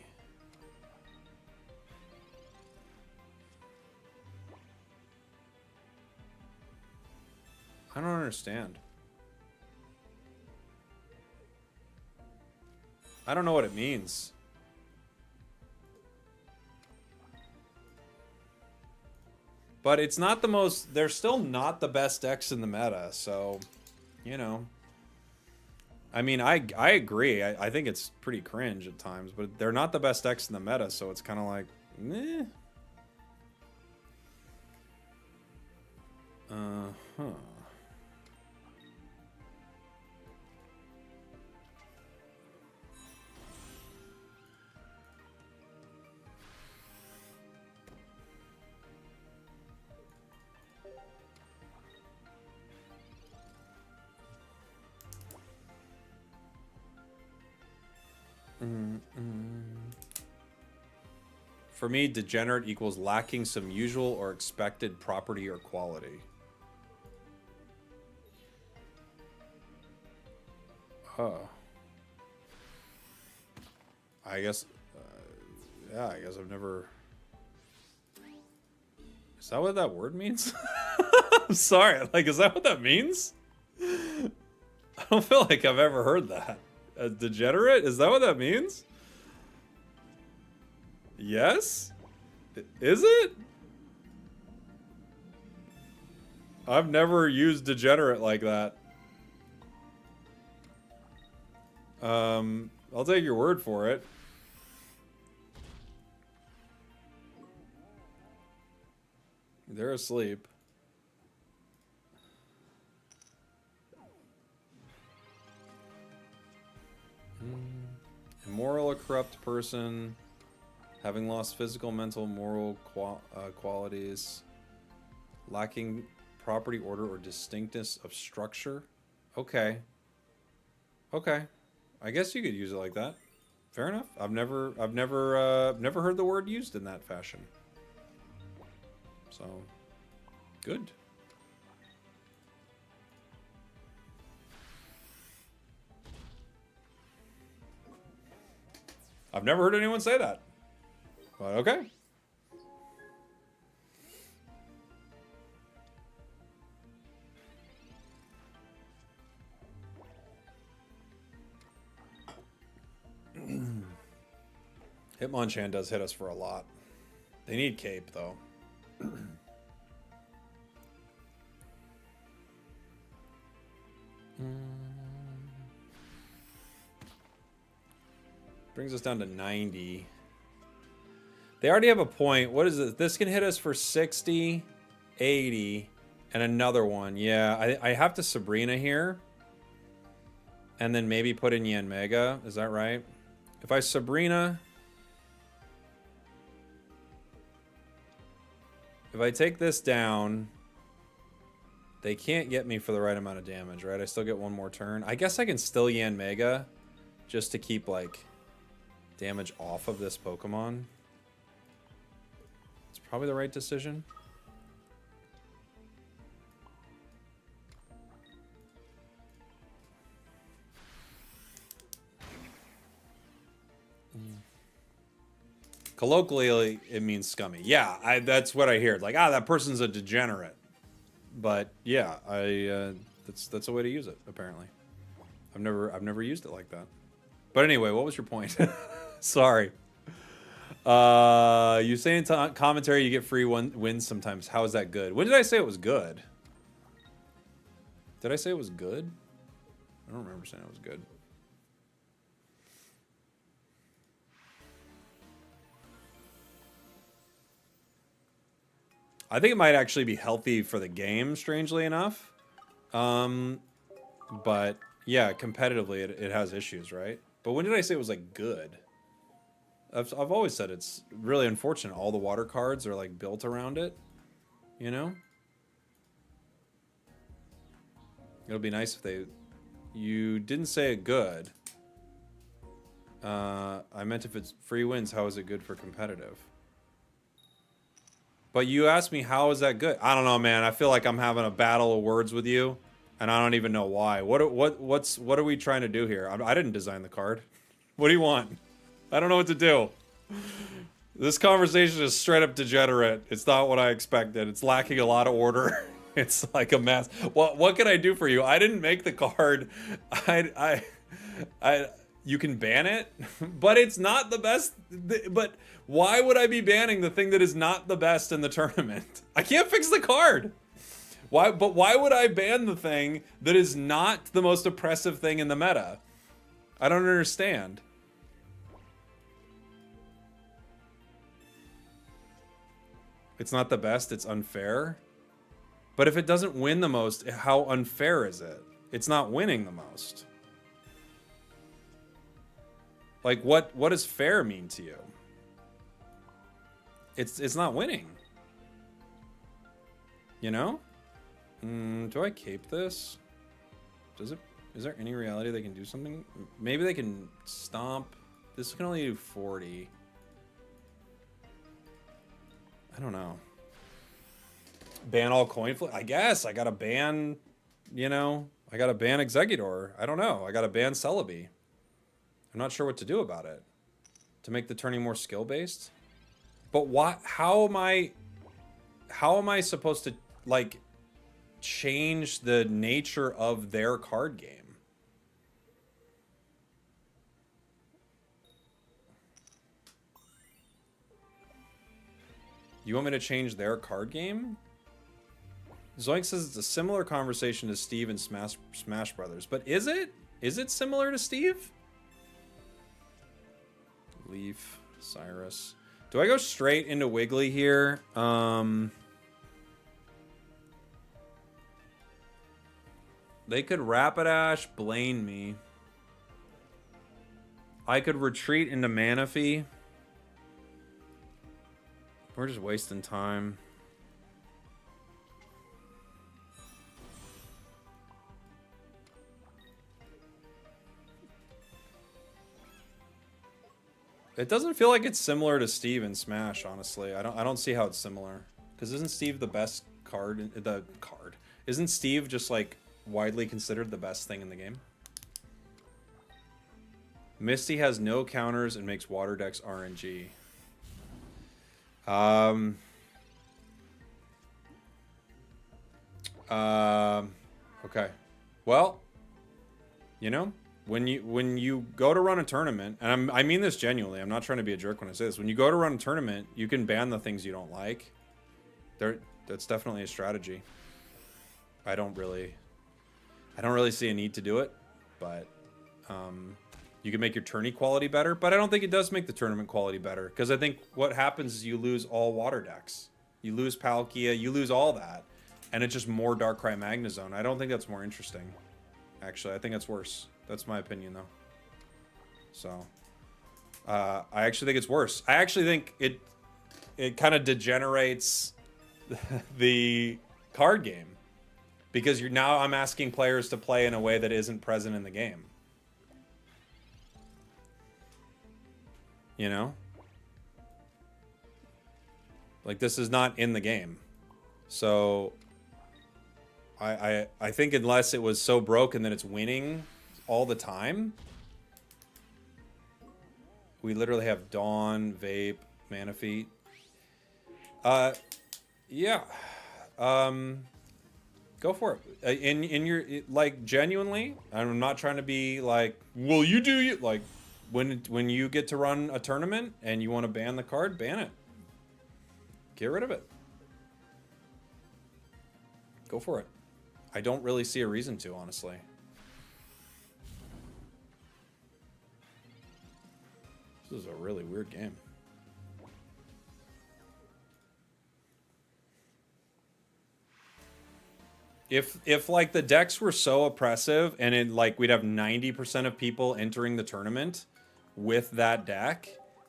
A: I don't understand. I don't know what it means. But it's not the most... They're still not the best decks in the meta, so... You know. I mean, I agree. I think it's pretty cringe at times, but they're not the best decks in the meta, so it's kind of like... Eh. Uh-huh. For me, degenerate equals lacking some usual or expected property or quality. Oh. I guess... yeah, I guess I've never... Is that what that word means? I'm sorry, like, is that what that means? I don't feel like I've ever heard that. A degenerate? Is that what that means? Yes? Is it? I've never used degenerate like that. I'll take your word for it. They're asleep. Immoral or corrupt person, having lost physical, mental, moral qualities, lacking property, order, or distinctness of structure. Okay. Okay. I guess you could use it like that. Fair enough. I've never heard the word used in that fashion. So, good. I've never heard anyone say that. But okay. Hitmonchan does hit us for a lot. They need cape, though. Brings us down to 90. They already have a point. What is it? This can hit us for 60, 80, and another one. Yeah, I have to Sabrina here. And then maybe put in Yen Mega. Is that right? If I Sabrina... If I take this down... They can't get me for the right amount of damage, right? I still get one more turn. I guess I can still Yen Mega. Just to keep, like... damage off of this Pokemon. It's probably the right decision. Colloquially, it means scummy. Yeah, that's what I hear. Like, that person's a degenerate. But yeah, that's a way to use it. Apparently, I've never used it like that. But anyway, what was your point? Sorry. You say in commentary you get free wins sometimes. How is that good? When did I say it was good? Did I say it was good? I don't remember saying it was good. I think it might actually be healthy for the game, strangely enough. But yeah, competitively it has issues, right? But when did I say it was like good? I've always said it's really unfortunate. All the water cards are like built around it, you know? It'll be nice if they... You didn't say it good. I meant if it's free wins, how is it good for competitive? But you asked me, how is that good? I don't know, man. I feel like I'm having a battle of words with you, and I don't even know why. What are we trying to do here? I didn't design the card. What do you want? I don't know what to do. This conversation is straight up degenerate. It's not what I expected. It's lacking a lot of order. It's like a mess. What can I do for you? I didn't make the card. You can ban it, but it's not the best. But why would I be banning the thing that is not the best in the tournament? I can't fix the card. Why? But why would I ban the thing that is not the most oppressive thing in the meta? I don't understand. It's not the best. It's unfair. But if it doesn't win the most, how unfair is it? It's not winning the most. Like, what does fair mean to you? It's not winning. You know? Do I cape this? Is there any reality they can do something? Maybe they can stomp. This can only do 40. I don't know. Ban all coin flip? I guess. I gotta ban, you know, I gotta ban Exeggutor. I don't know. I gotta ban Celebi. I'm not sure what to do about it. To make the turning more skill-based? But what? How am I supposed to, like, change the nature of their card game? You want me to change their card game? Zoink says it's a similar conversation to Steve and Smash Brothers. But is it? Is it similar to Steve? Leaf, Cyrus. Do I go straight into Wiggly here? They could Rapidash, Blane me. I could retreat into Manaphy. We're just wasting time. It doesn't feel like it's similar to Steve and Smash, honestly. I don't see how it's similar. Because isn't Steve the best card? Isn't Steve just like widely considered the best thing in the game? Misty has no counters and makes Water Decks RNG. Okay. Well, you know, when you go to run a tournament, and I mean this genuinely, I'm not trying to be a jerk when I say this. When you go to run a tournament, you can ban the things you don't like. That's definitely a strategy. I don't really... I don't really see a need to do it, but you can make your tourney quality better, but I don't think it does make the tournament quality better, because I think what happens is you lose all water decks. You lose Palkia, you lose all that, and it's just more Darkrai Magnezone. I don't think that's more interesting. Actually, I think that's worse. That's my opinion, though. So, I actually think it's worse. I actually think it kind of degenerates the card game, because now I'm asking players to play in a way that isn't present in the game. You know? Like, this is not in the game. So I think unless it was so broken that it's winning all the time. We literally have Dawn, Vape, Manaphy. Yeah. Go for it. In your, like, genuinely, I'm not trying to be like, well, you do you, like, when you get to run a tournament and you want to ban the card, ban it. Get rid of it. Go for it. I don't really see a reason to, honestly. This is a really weird game. If like the decks were so oppressive and it, like, we'd have 90% of people entering the tournament with that deck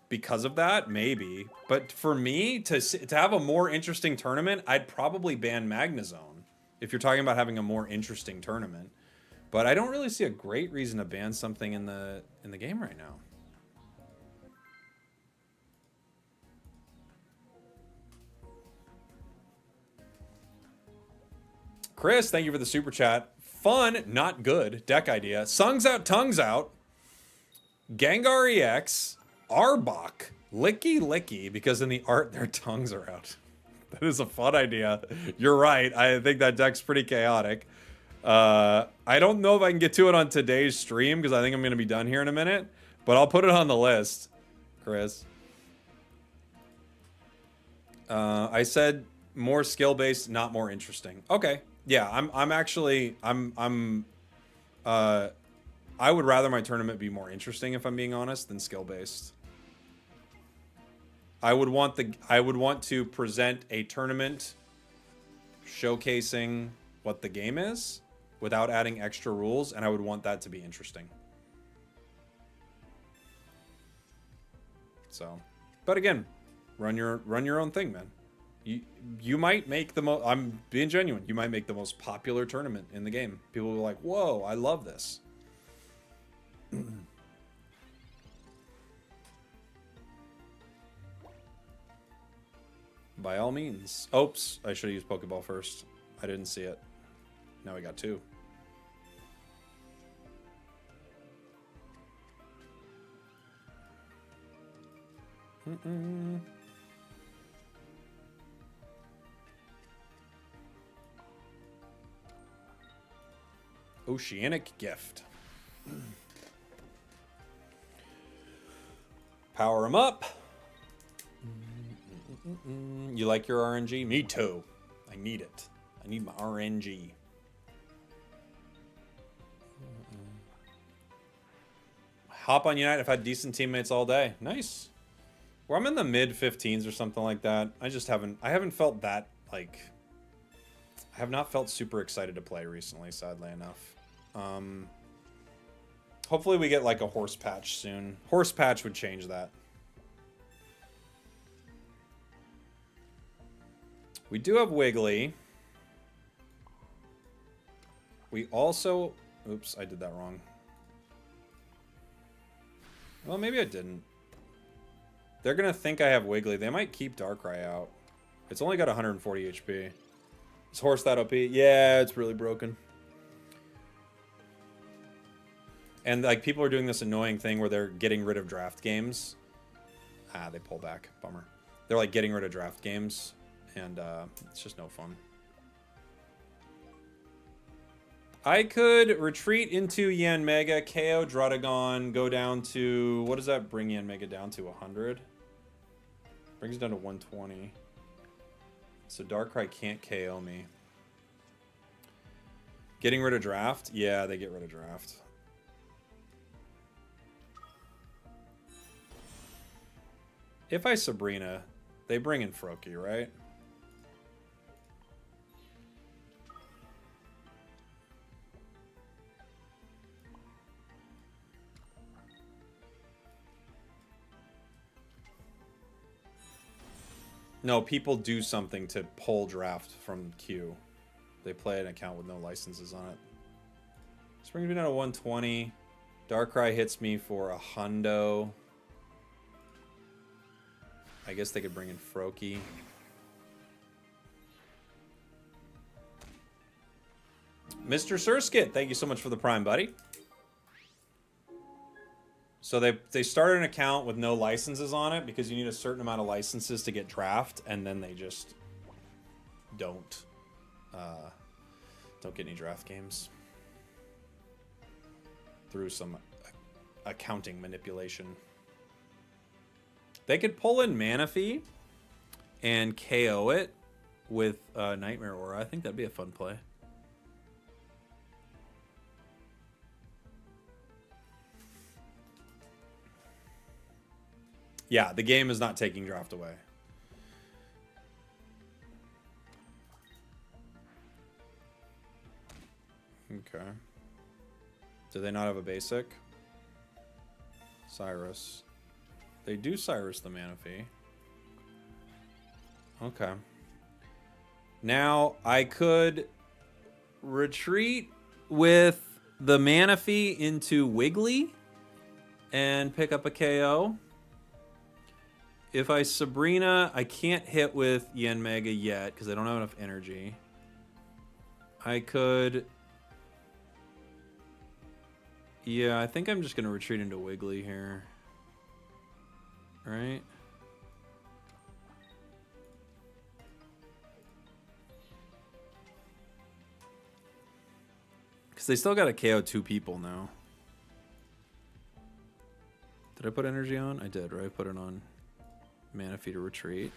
A: because of that, maybe. But for me to have a more interesting tournament, I'd probably ban Magnezone if you're talking about having a more interesting tournament. But I don't really see a great reason to ban something in the game right now. Chris, thank you for the super chat. Fun, not good. Deck idea. Sung's out, tongue's out. Gengar EX, Arbok, Licky Licky, because in the art their tongues are out. That is a fun idea. You're right. I think that deck's pretty chaotic. I don't know if I can get to it on today's stream because I think I'm going to be done here in a minute. But I'll put it on the list, Chris. I said more skill-based, not more interesting. Okay. Yeah, I would rather my tournament be more interesting, if I'm being honest, than skill-based. I would want to present a tournament showcasing what the game is without adding extra rules, and I would want that to be interesting. So, but again, run your own thing, man. You might make the most, I'm being genuine, you might make the most popular tournament in the game. People will be like, whoa, I love this. By all means. Oops, I should have used Pokeball first. I didn't see it. Now we got two. Oceanic Gift. Power him up. You like your RNG? Me too. I need it. I need my RNG. Hop on Unite. I've had decent teammates all day. Nice. Where I'm in the mid 15s or something like that. I haven't felt that, like, I have not felt super excited to play recently, sadly enough. Hopefully we get like a horse patch soon. Horse patch would change that. We do have Wiggly. We also... Oops, I did that wrong. Well, maybe I didn't. They're going to think I have Wiggly. They might keep Darkrai out. It's only got 140 HP. Is Horse that OP? Yeah, it's really broken. And, like, people are doing this annoying thing where they're getting rid of draft games. Ah, they pull back. Bummer. They're, like, getting rid of draft games. And it's just no fun. I could retreat into Yanmega, KO Druddigon, go down to... What does that bring Yanmega down to? 100? Brings it down to 120. So Darkrai can't KO me. Getting rid of draft? Yeah, they get rid of draft. If I Sabrina, they bring in Froakie, right? No, people do something to pull draft from queue. They play an account with no licenses on it. This brings me down to 120. Darkrai hits me for a hundo. I guess they could bring in Froakie. Mr. Surskit, thank you so much for the Prime, buddy. So they started an account with no licenses on it because you need a certain amount of licenses to get draft, and then they just don't get any draft games through some accounting manipulation. They could pull in Manaphy and KO it with Nightmare Aura. I think that'd be a fun play. Yeah, the game is not taking draft away. Okay. Do they not have a basic? Cyrus. They do Cyrus the Manaphy. Okay. Now, I could retreat with the Manaphy into Wiggly and pick up a KO. If I Sabrina, I can't hit with Yanmega yet because I don't have enough energy. I could... Yeah, I think I'm just going to retreat into Wiggly here. Right? Because they still got to KO 2 people now. Did I put energy on? I did, right? I put it on. Manaphy to retreat.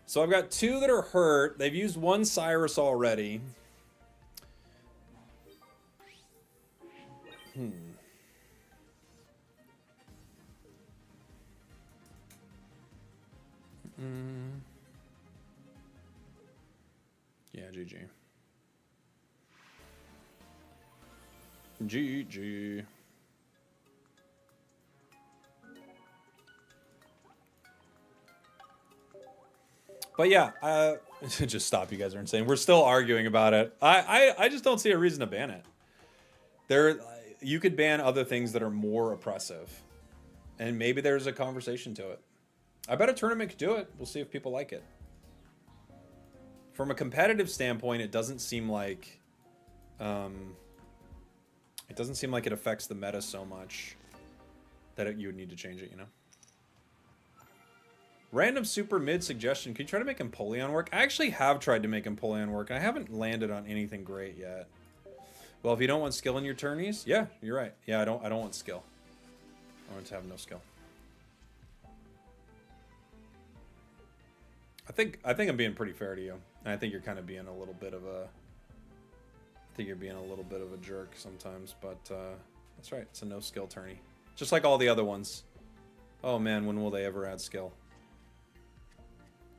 A: So I've got 2 that are hurt. They've used 1 Cyrus already. Yeah, GG. GG. But yeah, just stop. You guys are insane. We're still arguing about it. I just don't see a reason to ban it. You could ban other things that are more oppressive, and maybe there's a conversation to it. I bet a tournament could do it. We'll see if people like it. From a competitive standpoint, it doesn't seem like it affects the meta so much that you would need to change it, you know? Random super mid suggestion. Can you try to make Empoleon work? I actually have tried to make Empoleon work, and I haven't landed on anything great yet. Well, if you don't want skill in your tourneys, yeah, you're right. Yeah, I don't want skill. I want to have no skill. I think I'm being pretty fair to you. And I think you're kind of being a little bit of a jerk sometimes, but that's right. It's a no skill tourney. Just like all the other ones. Oh man, when will they ever add skill?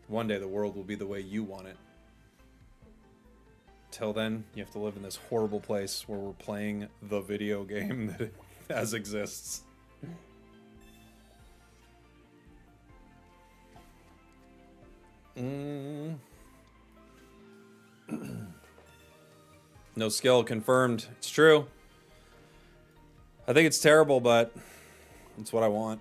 A: One day the world will be the way you want it. Till then, you have to live in this horrible place where we're playing the video game that as exists. No skill confirmed. It's true. I think it's terrible, but it's what I want.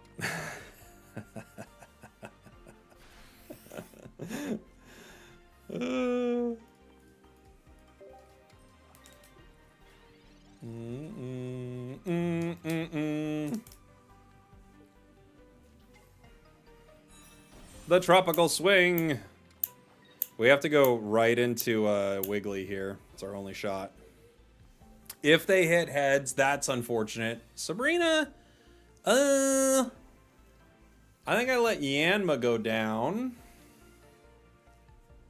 A: The tropical swing. We have to go right into Wiggly here. It's our only shot. If they hit heads, that's unfortunate. Sabrina, I think I let Yanma go down.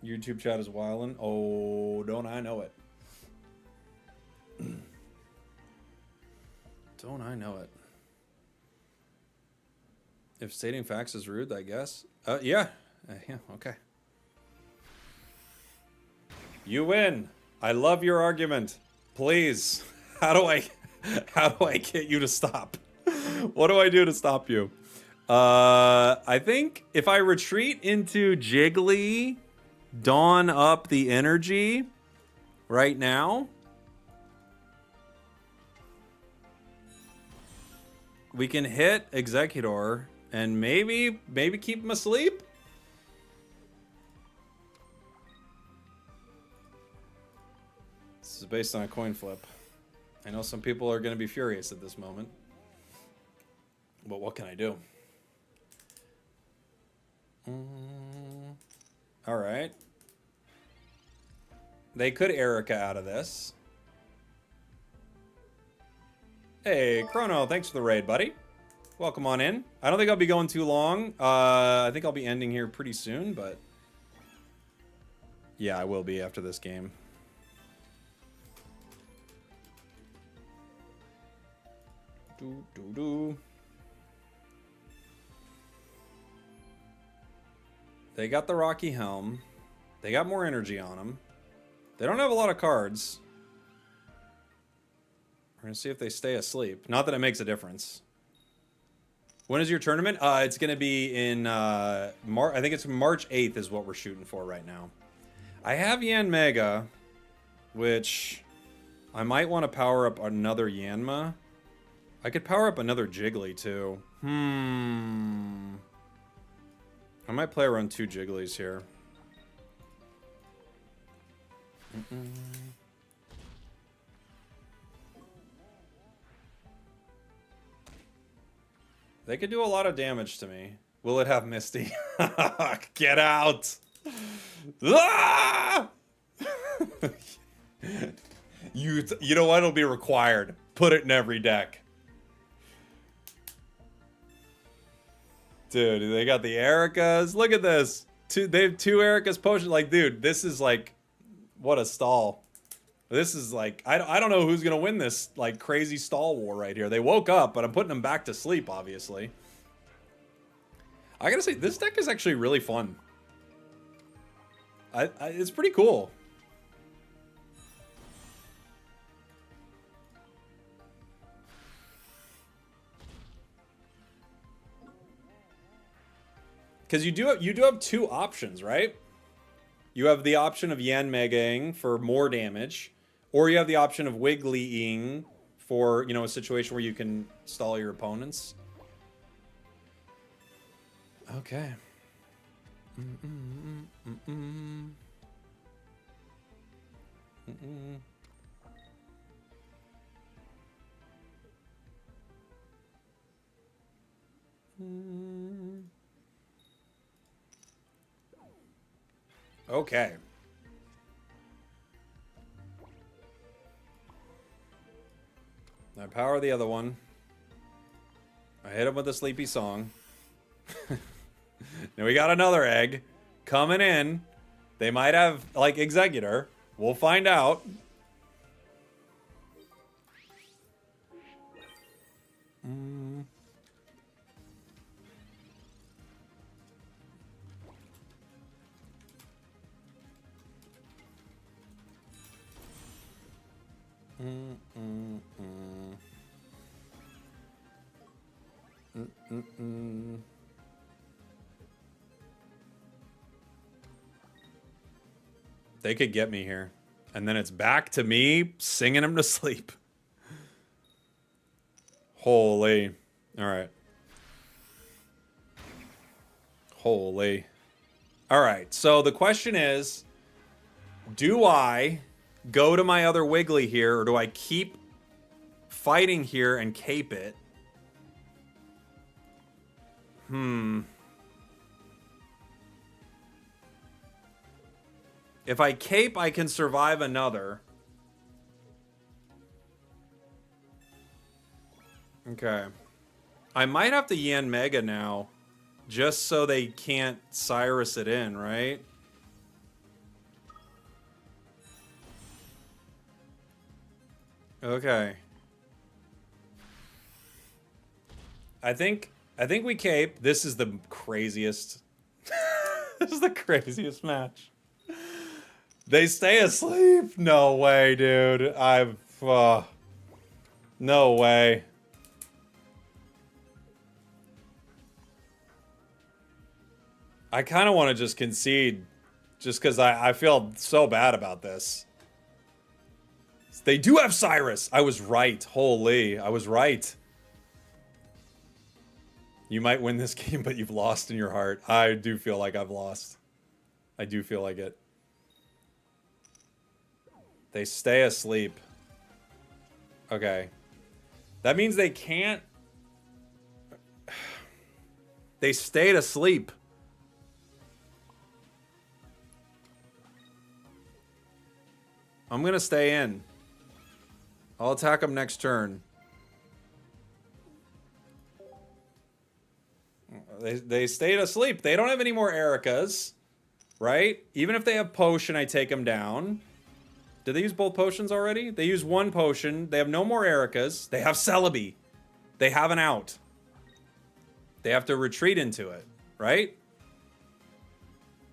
A: YouTube chat is wildin'. Oh, don't I know it. Don't I know it? If stating facts is rude, I guess. Yeah. Yeah, okay. You win. I love your argument. Please. How do I get you to stop? What do I do to stop you? I think if I retreat into Jiggly, dawn up the energy right now, we can hit Executor and maybe keep him asleep. This is based on a coin flip. I know some people are going to be furious at this moment, but what can I do? All right. They could Erica out of this. Hey, Chrono, thanks for the raid, buddy. Welcome on in. I don't think I'll be going too long. I think I'll be ending here pretty soon, but yeah, I will be after this game. They got the Rocky Helm. They got more energy on them. They don't have a lot of cards. We're gonna see if they stay asleep. Not that it makes a difference. When is your tournament? It's gonna be in I think it's March 8th is what we're shooting for right now. I have Yan Mega, which I might want to power up another Yanma. I could power up another Jiggly too. I might play around 2 Jigglies here. They could do a lot of damage to me. Will it have Misty? Get out! Ah! You know what? It'll be required. Put it in every deck. Dude, they got the Ericas. Look at this. They have 2 Ericas potions. Like, dude, this is like, what a stall. This is like, I don't know who's going to win this, like, crazy stall war right here. They woke up, but I'm putting them back to sleep, obviously. I gotta say, this deck is actually really fun. It's pretty cool. Because you do have 2 options, right? You have the option of Yan Megaing for more damage, or you have the option of Wigglying for, you know, a situation where you can stall your opponents. Okay. Okay. I power the other one. I hit him with a sleepy song. Now we got another egg coming in. They might have, like, Executor. We'll find out. They could get me here. And then it's back to me singing him to sleep. Holy. All right. Holy. All right. So the question is, do I go to my other Wiggly here, or do I keep fighting here and cape it? If I cape, I can survive another. Okay. I might have to Yan Mega now, just so they can't Cyrus it in, right? Okay. I think we cape. This is the craziest. This is the craziest match. They stay asleep. No way, dude. No way. I kind of want to just concede, just because I feel so bad about this. They do have Cyrus. I was right. Holy, I was right. You might win this game, but you've lost in your heart. I do feel like I've lost. I do feel like it. They stay asleep. Okay. That means they can't... They stayed asleep. I'm gonna stay in. I'll attack them next turn. They stayed asleep. They don't have any more Ericas, right? Even if they have potion, I take them down. Did they use both potions already? They use one potion. They have no more Ericas. They have Celebi. They have an out. They have to retreat into it, right?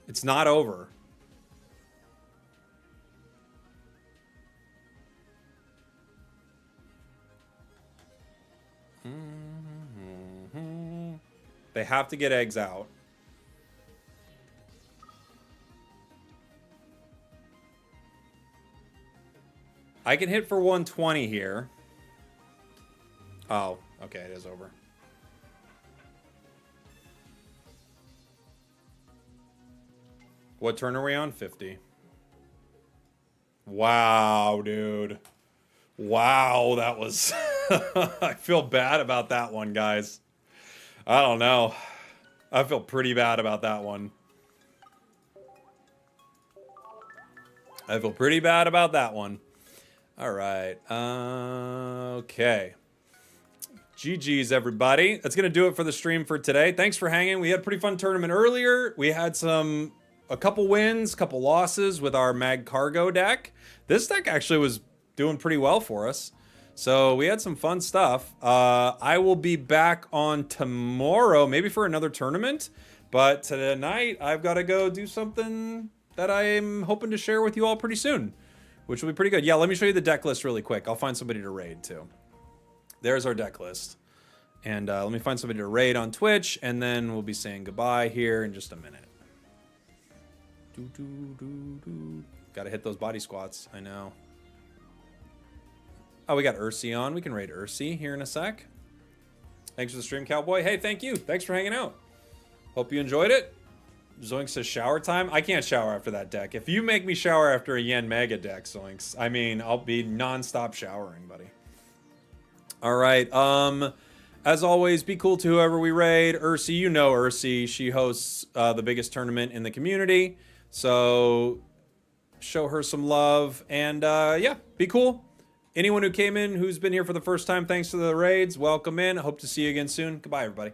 A: It's not over. They have to get eggs out. I can hit for 120 here. Oh, okay, it is over. What turn are we on? 50. Wow, dude. Wow, that was... I feel bad about that one, guys. I don't know. I feel pretty bad about that one. I feel pretty bad about that one. All right. Okay. GG's, everybody. That's going to do it for the stream for today. Thanks for hanging. We had a pretty fun tournament earlier. We had a couple wins, couple losses with our Mag Cargo deck. This deck actually was doing pretty well for us. So we had some fun stuff. I will be back on tomorrow, maybe for another tournament. But tonight, I've got to go do something that I'm hoping to share with you all pretty soon, which will be pretty good. Yeah, let me show you the deck list really quick. I'll find somebody to raid, too. There's our deck list. And let me find somebody to raid on Twitch, and then we'll be saying goodbye here in just a minute. Gotta hit those body squats, I know. Oh, we got Ursi on. We can raid Ursi here in a sec. Thanks for the stream, Cowboy. Hey, thank you. Thanks for hanging out. Hope you enjoyed it. Zoinks says shower time. I can't shower after that deck. If you make me shower after a Yen Mega deck, Zoinks, I mean, I'll be non-stop showering, buddy. All right. As always, be cool to whoever we raid. Ursi, you know Ursi. She hosts the biggest tournament in the community. So show her some love. And yeah, be cool. Anyone who came in, who's been here for the first time, thanks for the raids. Welcome in. Hope to see you again soon. Goodbye, everybody.